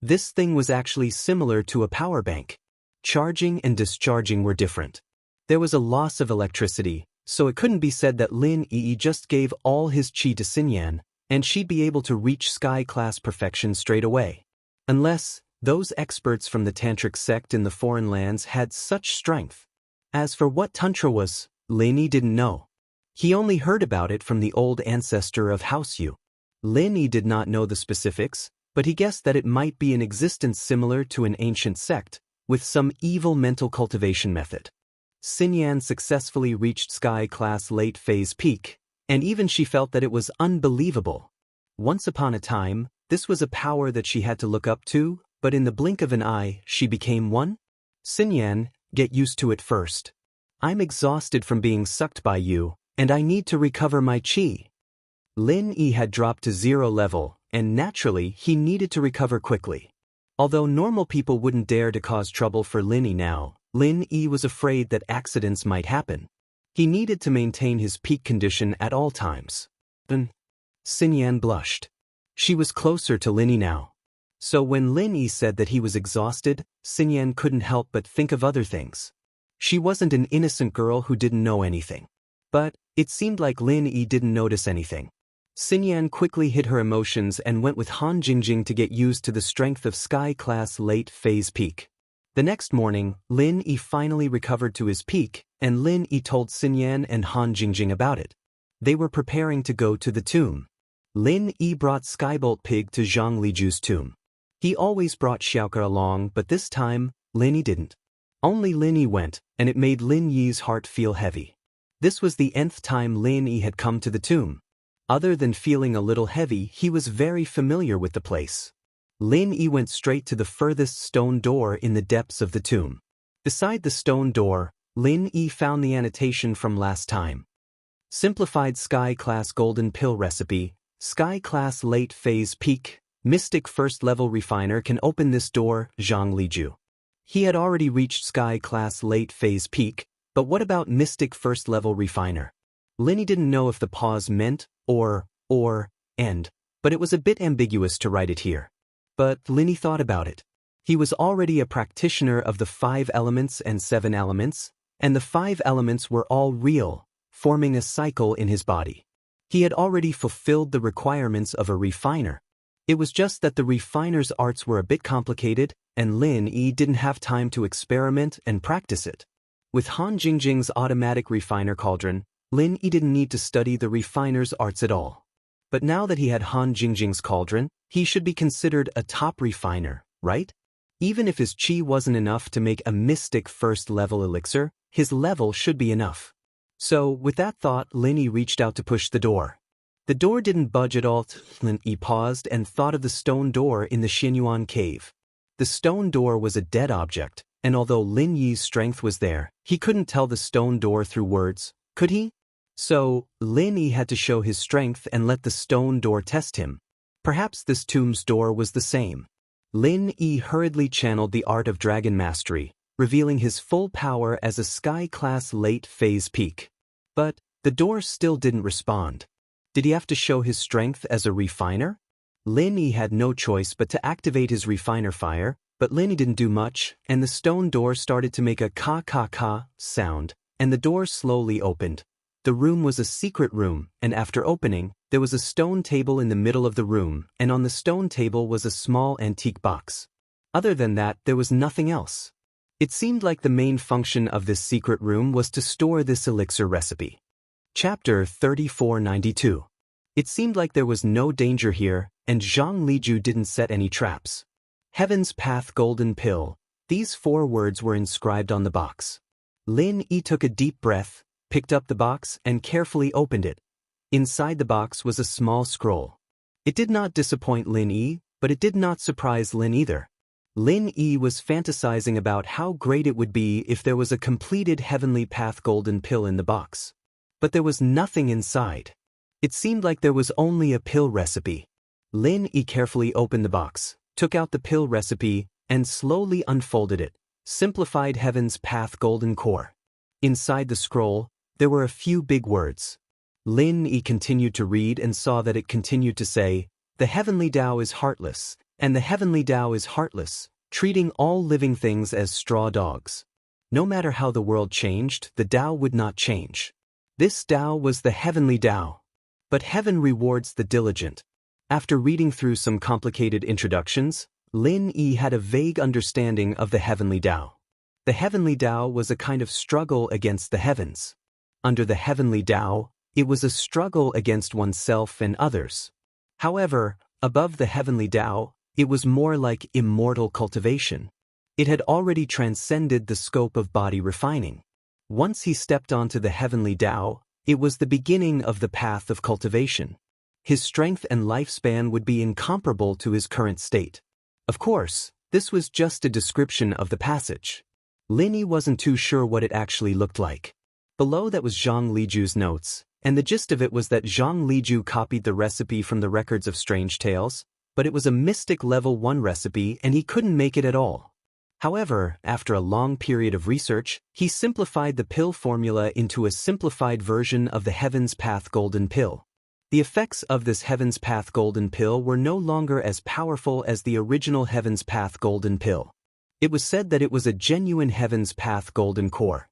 This thing was actually similar to a power bank. Charging and discharging were different. There was a loss of electricity, so it couldn't be said that Lin Yi just gave all his qi to Xinyan, and she'd be able to reach Sky Class perfection straight away. Unless those experts from the Tantric sect in the foreign lands had such strength. As for what Tantra was, Lin Yi didn't know. He only heard about it from the old ancestor of House Yu. Lin Yi did not know the specifics, but he guessed that it might be an existence similar to an ancient sect, with some evil mental cultivation method. Xinyan successfully reached Sky Class late phase peak, and even she felt that it was unbelievable. Once upon a time, this was a power that she had to look up to, but in the blink of an eye, she became one? Xinyan, get used to it first. I'm exhausted from being sucked by you, and I need to recover my qi. Lin Yi had dropped to 0 level, and naturally, he needed to recover quickly. Although normal people wouldn't dare to cause trouble for Lin Yi now, Lin Yi was afraid that accidents might happen. He needed to maintain his peak condition at all times. Xinyan blushed. She was closer to Lin Yi now. So when Lin Yi said that he was exhausted, Xinyan couldn't help but think of other things. She wasn't an innocent girl who didn't know anything. But it seemed like Lin Yi didn't notice anything. Xinyan quickly hid her emotions and went with Han Jingjing to get used to the strength of Sky Class late phase peak. The next morning, Lin Yi finally recovered to his peak, and Lin Yi told Xinyan and Han Jingjing about it. They were preparing to go to the tomb. Lin Yi brought Skybolt Pig to Zhang Liju's tomb. He always brought Xiaoke along, but this time, Lin Yi didn't. Only Lin Yi went, and it made Lin Yi's heart feel heavy. This was the nth time Lin Yi had come to the tomb. Other than feeling a little heavy, he was very familiar with the place. Lin Yi went straight to the furthest stone door in the depths of the tomb. Beside the stone door, Lin Yi found the annotation from last time. Simplified Sky Class Golden Pill Recipe, Sky Class Late Phase Peak, Mystic First Level Refiner can open this door, Zhang Liju. He had already reached Sky Class Late Phase Peak, but what about Mystic First Level Refiner? Lin Yi didn't know if the pause meant, or, and, but it was a bit ambiguous to write it here. But Lin Yi thought about it. He was already a practitioner of the 5 elements and 7 elements, and the 5 elements were all real, forming a cycle in his body. He had already fulfilled the requirements of a refiner. It was just that the refiner's arts were a bit complicated, and Lin Yi didn't have time to experiment and practice it. With Han Jingjing's automatic refiner cauldron, Lin Yi didn't need to study the refiner's arts at all. But now that he had Han Jingjing's cauldron, he should be considered a top refiner, right? Even if his qi wasn't enough to make a mystic first-level elixir, his level should be enough. So, with that thought, Lin Yi reached out to push the door. The door didn't budge at all. Lin Yi paused and thought of the stone door in the Xinyuan cave. The stone door was a dead object, and although Lin Yi's strength was there, he couldn't tell the stone door through words, could he? So, Lin Yi had to show his strength and let the stone door test him. Perhaps this tomb's door was the same. Lin Yi hurriedly channeled the art of dragon mastery, revealing his full power as a sky-class late-phase peak. But the door still didn't respond. Did he have to show his strength as a refiner? Lin Yi had no choice but to activate his refiner fire, but Lin Yi didn't do much, and the stone door started to make a ka-ka-ka sound, and the door slowly opened. The room was a secret room, and after opening, there was a stone table in the middle of the room, and on the stone table was a small antique box. Other than that, there was nothing else. It seemed like the main function of this secret room was to store this elixir recipe. Chapter 3492. It seemed like there was no danger here, and Zhang Liju didn't set any traps. Heaven's Path Golden Pill. These 4 words were inscribed on the box. Lin Yi took a deep breath, picked up the box, and carefully opened it. Inside the box was a small scroll. It did not disappoint Lin Yi, but it did not surprise Lin either. Lin Yi was fantasizing about how great it would be if there was a completed Heavenly Path Golden Pill in the box. But there was nothing inside. It seemed like there was only a pill recipe. Lin Yi carefully opened the box, took out the pill recipe, and slowly unfolded it. Simplified Heaven's Path Golden Core. Inside the scroll, there were a few big words. Lin Yi continued to read and saw that it continued to say, "The heavenly Tao is heartless, and the heavenly Tao is heartless, treating all living things as straw dogs. No matter how the world changed, the Tao would not change. This Tao was the heavenly Tao. But heaven rewards the diligent." After reading through some complicated introductions, Lin Yi had a vague understanding of the heavenly Tao. The heavenly Tao was a kind of struggle against the heavens. Under the heavenly Tao, it was a struggle against oneself and others. However, above the heavenly Tao, it was more like immortal cultivation. It had already transcended the scope of body refining. Once he stepped onto the heavenly Tao, it was the beginning of the path of cultivation. His strength and lifespan would be incomparable to his current state. Of course, this was just a description of the passage. Lin Yi wasn't too sure what it actually looked like. Below that was Zhang Liju's notes, and the gist of it was that Zhang Liju copied the recipe from the records of Strange Tales, but it was a mystic level 1 recipe and he couldn't make it at all. However, after a long period of research, he simplified the pill formula into a simplified version of the Heaven's Path Golden Pill. The effects of this Heaven's Path Golden Pill were no longer as powerful as the original Heaven's Path Golden Pill. It was said that it was a genuine Heaven's Path Golden Core.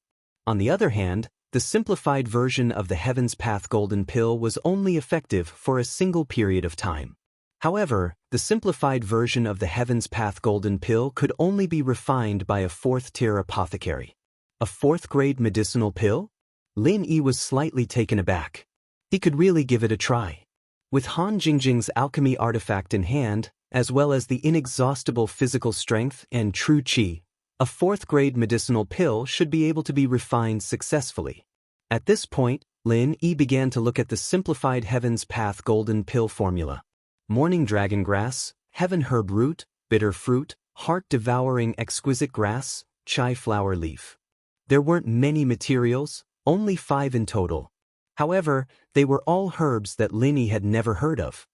On the other hand, the simplified version of the Heaven's Path Golden Pill was only effective for a single period of time. However, the simplified version of the Heaven's Path Golden Pill could only be refined by a 4th-tier apothecary. A 4th-grade medicinal pill? Lin Yi was slightly taken aback. He could really give it a try. With Han Jingjing's alchemy artifact in hand, as well as the inexhaustible physical strength and true qi, a 4th-grade medicinal pill should be able to be refined successfully. At this point, Lin Yi began to look at the simplified Heaven's Path Golden Pill formula. Morning dragon grass, heaven herb root, bitter fruit, heart-devouring exquisite grass, chai flower leaf. There weren't many materials, only 5 in total. However, they were all herbs that Lin Yi had never heard of.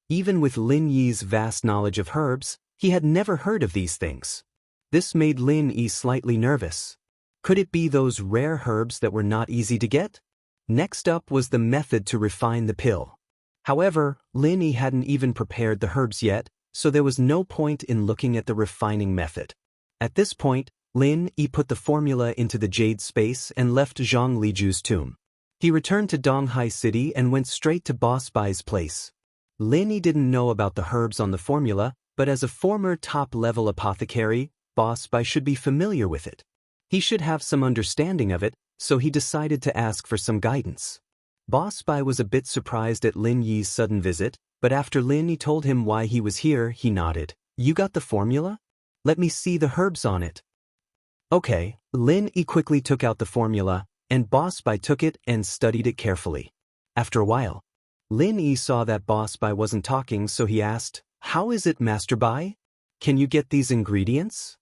Even with Lin Yi's vast knowledge of herbs, he had never heard of these things. This made Lin Yi slightly nervous. Could it be those rare herbs that were not easy to get? Next up was the method to refine the pill. However, Lin Yi hadn't even prepared the herbs yet, so there was no point in looking at the refining method. At this point, Lin Yi put the formula into the jade space and left Zhang Liju's tomb. He returned to Donghai City and went straight to Boss Bai's place. Lin didn't know about the herbs on the formula, but as a former top-level apothecary, Boss Bai should be familiar with it. He should have some understanding of it, so he decided to ask for some guidance. Boss Bai was a bit surprised at Lin Yi's sudden visit, but after Lin Yi told him why he was here, he nodded. You got the formula? Let me see the herbs on it. Okay, Lin Yi quickly took out the formula, and Boss Bai took it and studied it carefully. After a while, Lin Yi saw that Boss Bai wasn't talking, so he asked, How is it, Master Bai? Can you get these ingredients?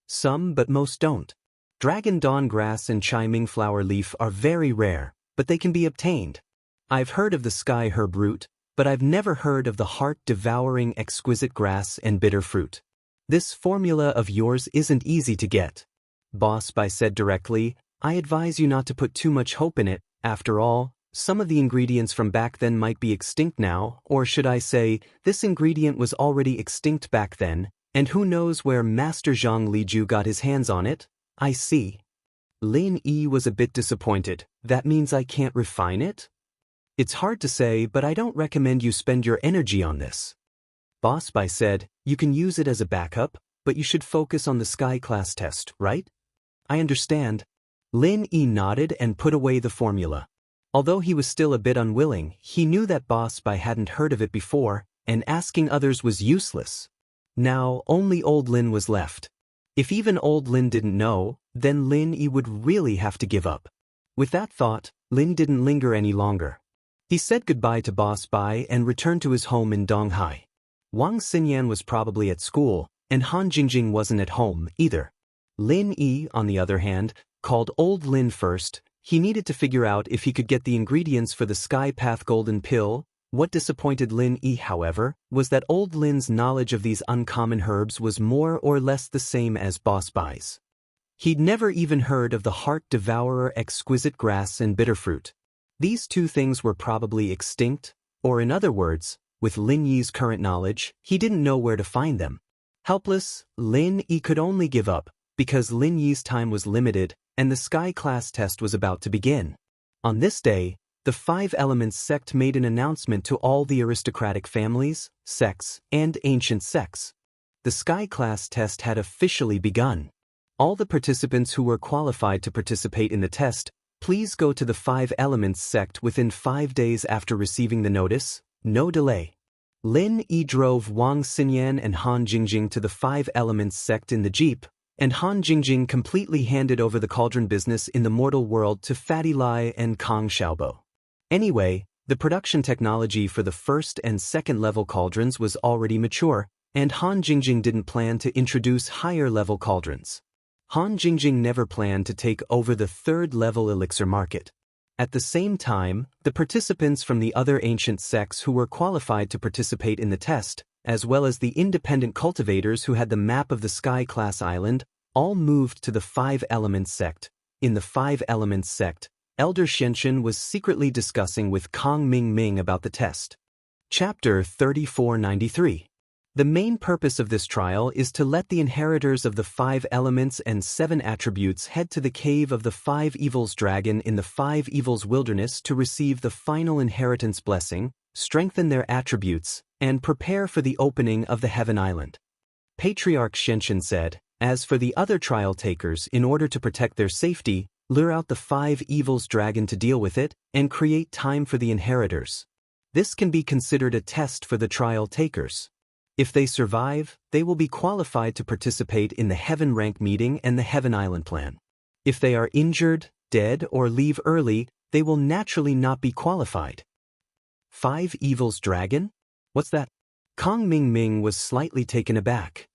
Some, but most don't. Dragon dawn grass and chiming flower leaf are very rare, but they can be obtained. I've heard of the sky herb root, but I've never heard of the heart-devouring exquisite grass and bitter fruit. This formula of yours isn't easy to get. Boss Bai said directly, I advise you not to put too much hope in it. After all, some of the ingredients from back then might be extinct now, or should I say, this ingredient was already extinct back then, and who knows where Master Zhang Liju got his hands on it? I see. Lin Yi was a bit disappointed. That means I can't refine it? It's hard to say, but I don't recommend you spend your energy on this. Boss Bai said, you can use it as a backup, but you should focus on the Sky class test, right? I understand. Lin Yi nodded and put away the formula. Although he was still a bit unwilling, he knew that Boss Bai hadn't heard of it before, and asking others was useless. Now, only old Lin was left. If even old Lin didn't know, then Lin Yi would really have to give up. With that thought, Lin didn't linger any longer. He said goodbye to Boss Bai and returned to his home in Donghai. Wang Xinyan was probably at school, and Han Jingjing wasn't at home either. Lin Yi, on the other hand, called old Lin first. He needed to figure out if he could get the ingredients for the Sky Path Golden Pill. What disappointed Lin Yi, however, was that old Lin's knowledge of these uncommon herbs was more or less the same as Boss Bai's. He'd never even heard of the heart-devourer exquisite grass and bitter fruit. These two things were probably extinct, or in other words, with Lin Yi's current knowledge, he didn't know where to find them. Helpless, Lin Yi could only give up, because Lin Yi's time was limited, and the Sky class test was about to begin. On this day, the Five Elements sect made an announcement to all the aristocratic families, sects, and ancient sects. The Sky class test had officially begun. All the participants who were qualified to participate in the test, please go to the Five Elements sect within 5 days after receiving the notice, no delay. Lin Yi drove Wang Xinyan and Han Jingjing to the Five Elements sect in the jeep, and Han Jingjing completely handed over the cauldron business in the mortal world to Fatty Lai and Kong Xiaobo. Anyway, the production technology for the first and second level cauldrons was already mature, and Han Jingjing didn't plan to introduce higher level cauldrons. Han Jingjing never planned to take over the third level elixir market. At the same time, the participants from the other ancient sects who were qualified to participate in the test, as well as the independent cultivators who had the map of the Sky class island, all moved to the Five Elements sect. In the Five Elements sect, Elder Xianxia was secretly discussing with Kong Ming about the test. Chapter 3493. The main purpose of this trial is to let the inheritors of the 5 elements and 7 attributes head to the cave of the 5 Evils Dragon in the 5 Evils Wilderness to receive the final inheritance blessing, strengthen their attributes, and prepare for the opening of the Heaven Island. Patriarch Xianxia said, as for the other trial takers, in order to protect their safety, lure out the 5 Evils Dragon to deal with it, and create time for the inheritors. This can be considered a test for the trial takers. If they survive, they will be qualified to participate in the Heaven Rank meeting and the Heaven Island plan. If they are injured, dead, or leave early, they will naturally not be qualified. 5 Evils Dragon? What's that? Kong Ming was slightly taken aback.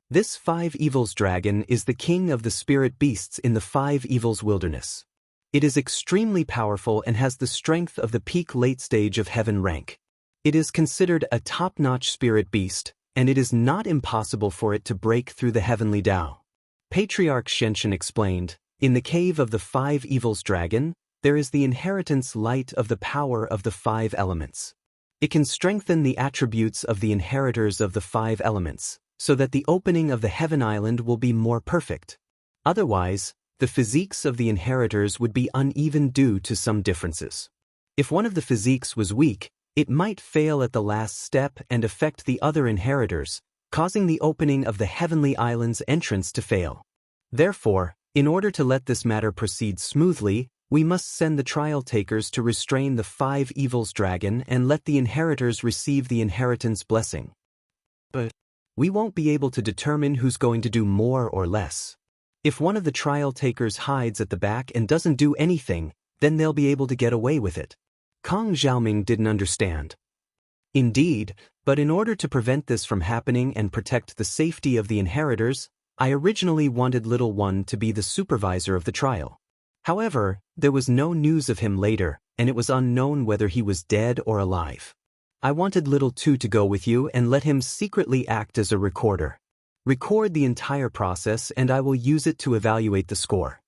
This 5 Evils Dragon is the king of the spirit beasts in the 5 Evils Wilderness. It is extremely powerful and has the strength of the peak late stage of Heaven Rank. It is considered a top-notch spirit beast, and it is not impossible for it to break through the heavenly Tao. Patriarch Xianxia explained, in the cave of the 5 Evils Dragon, there is the inheritance light of the power of the 5 elements. It can strengthen the attributes of the inheritors of the 5 elements, so that the opening of the Heaven Island will be more perfect. Otherwise, the physiques of the inheritors would be uneven due to some differences. If one of the physiques was weak, It might fail at the last step and affect the other inheritors, causing the opening of the Heavenly Island's entrance to fail. Therefore, in order to let this matter proceed smoothly, we must send the trial takers to restrain the 5 evils dragon and let the inheritors receive the inheritance blessing. But we won't be able to determine who's going to do more or less. If one of the trial takers hides at the back and doesn't do anything, then they'll be able to get away with it. Kang Xiaoming didn't understand. Indeed, but in order to prevent this from happening and protect the safety of the inheritors, I originally wanted little one to be the supervisor of the trial. However, there was no news of him later, and it was unknown whether he was dead or alive. I wanted little two to go with you and let him secretly act as a recorder. Record the entire process and I will use it to evaluate the score.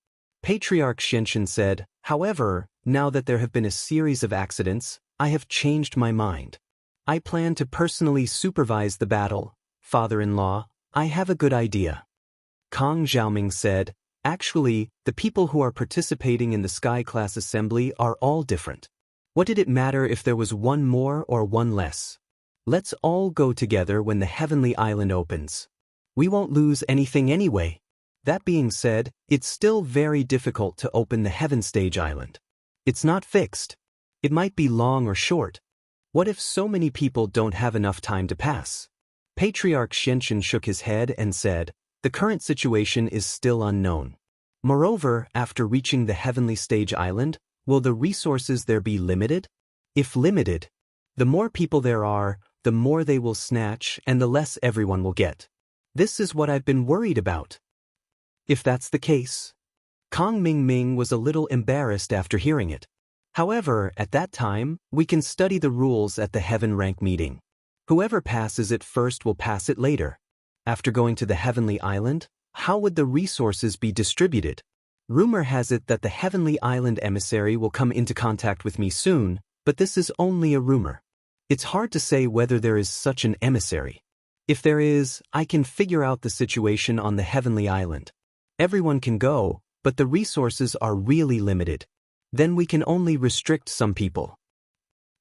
Patriarch Xianxia said, however, now that there have been a series of accidents, I have changed my mind. I plan to personally supervise the battle. Father-in-law, I have a good idea. Kang Xiaoming said, actually, the people who are participating in the Sky Class Assembly are all different. What did it matter if there was one more or one less? Let's all go together when the Heavenly Island opens. We won't lose anything anyway. That being said, it's still very difficult to open the Heaven Stage Island. It's not fixed. It might be long or short. What if so many people don't have enough time to pass? Patriarch Xianxia shook his head and said, the current situation is still unknown. Moreover, after reaching the Heavenly Stage Island, will the resources there be limited? If limited, the more people there are, the more they will snatch and the less everyone will get. This is what I've been worried about. If that's the case. Kang Mingming was a little embarrassed after hearing it. However, at that time, we can study the rules at the Heaven Rank meeting. Whoever passes it first will pass it later. After going to the Heavenly Island, how would the resources be distributed? Rumor has it that the Heavenly Island emissary will come into contact with me soon, but this is only a rumor. It's hard to say whether there is such an emissary. If there is, I can figure out the situation on the Heavenly Island. Everyone can go, but the resources are really limited. Then we can only restrict some people.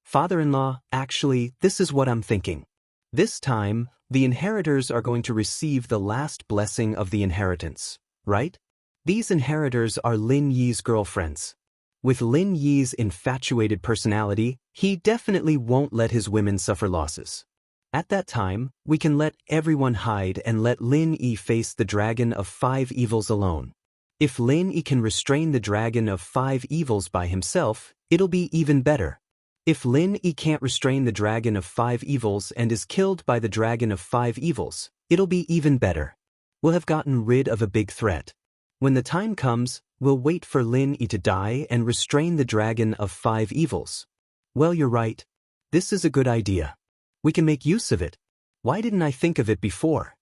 Father-in-law, actually, this is what I'm thinking. This time, the inheritors are going to receive the last blessing of the inheritance, right? These inheritors are Lin Yi's girlfriends. With Lin Yi's infatuated personality, he definitely won't let his women suffer losses. At that time, we can let everyone hide and let Lin Yi face the dragon of 5 evils alone. If Lin Yi can restrain the dragon of 5 evils by himself, it'll be even better. If Lin Yi can't restrain the dragon of 5 evils and is killed by the dragon of 5 evils, it'll be even better. We'll have gotten rid of a big threat. When the time comes, we'll wait for Lin Yi to die and restrain the dragon of 5 evils. Well, you're right. This is a good idea. We can make use of it. Why didn't I think of it before?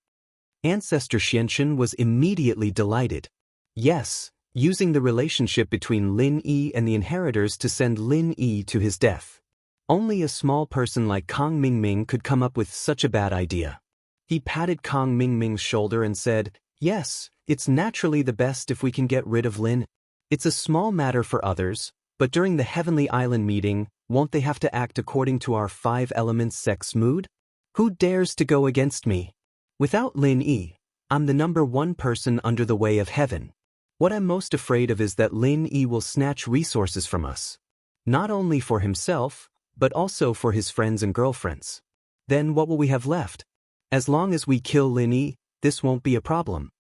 Ancestor Xianxia was immediately delighted. Yes, using the relationship between Lin Yi and the inheritors to send Lin Yi to his death. Only a small person like Kang Mingming could come up with such a bad idea. He patted Kang Mingming's shoulder and said, yes, it's naturally the best if we can get rid of Lin. It's a small matter for others, but during the Heavenly Island meeting, won't they have to act according to our 5 elements sex mood? Who dares to go against me? Without Lin Yi, I'm the #1 person under the way of heaven. What I'm most afraid of is that Lin Yi will snatch resources from us. Not only for himself, but also for his friends and girlfriends. Then what will we have left? As long as we kill Lin Yi, this won't be a problem.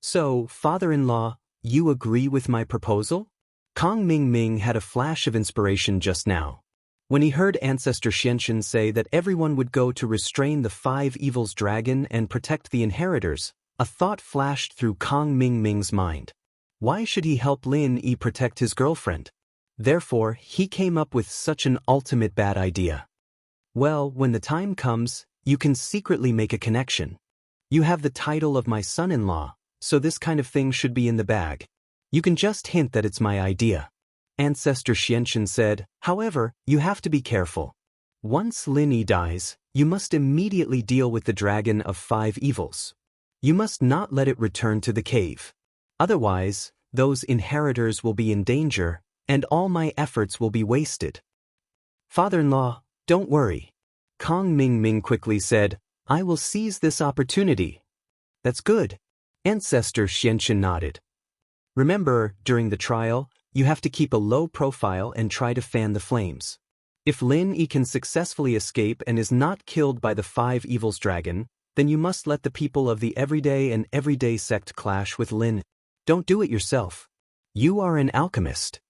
So, father-in-law, you agree with my proposal? Kang Mingming had a flash of inspiration just now. When he heard Ancestor Xianxia say that everyone would go to restrain the 5 evils dragon and protect the inheritors, a thought flashed through Kang Mingming's mind. Why should he help Lin Yi protect his girlfriend? Therefore, he came up with such an ultimate bad idea. Well, when the time comes, you can secretly make a connection. You have the title of my son-in-law, so this kind of thing should be in the bag. You can just hint that it's my idea. Ancestor Xianxia said, however, you have to be careful. Once Lin Yi dies, you must immediately deal with the dragon of 5 evils. You must not let it return to the cave. Otherwise, those inheritors will be in danger, and all my efforts will be wasted. Father-in-law, Don't worry. Kong Ming Ming quickly said, I will seize this opportunity. That's good. Ancestor Xianxia nodded. Remember, during the trial, you have to keep a low profile and try to fan the flames. If Lin Yi can successfully escape and is not killed by the five evils dragon, then you must let the people of the everyday and everyday sect clash with Lin. Don't do it yourself. You are an alchemist.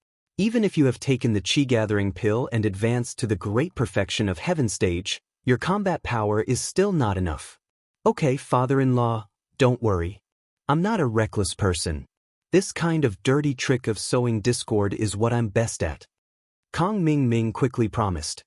Even if you have taken the chi-gathering pill and advanced to the great perfection of heaven stage, your combat power is still not enough. Okay, father-in-law, don't worry. I'm not a reckless person. This kind of dirty trick of sowing discord is what I'm best at. Kong Ming Ming quickly promised.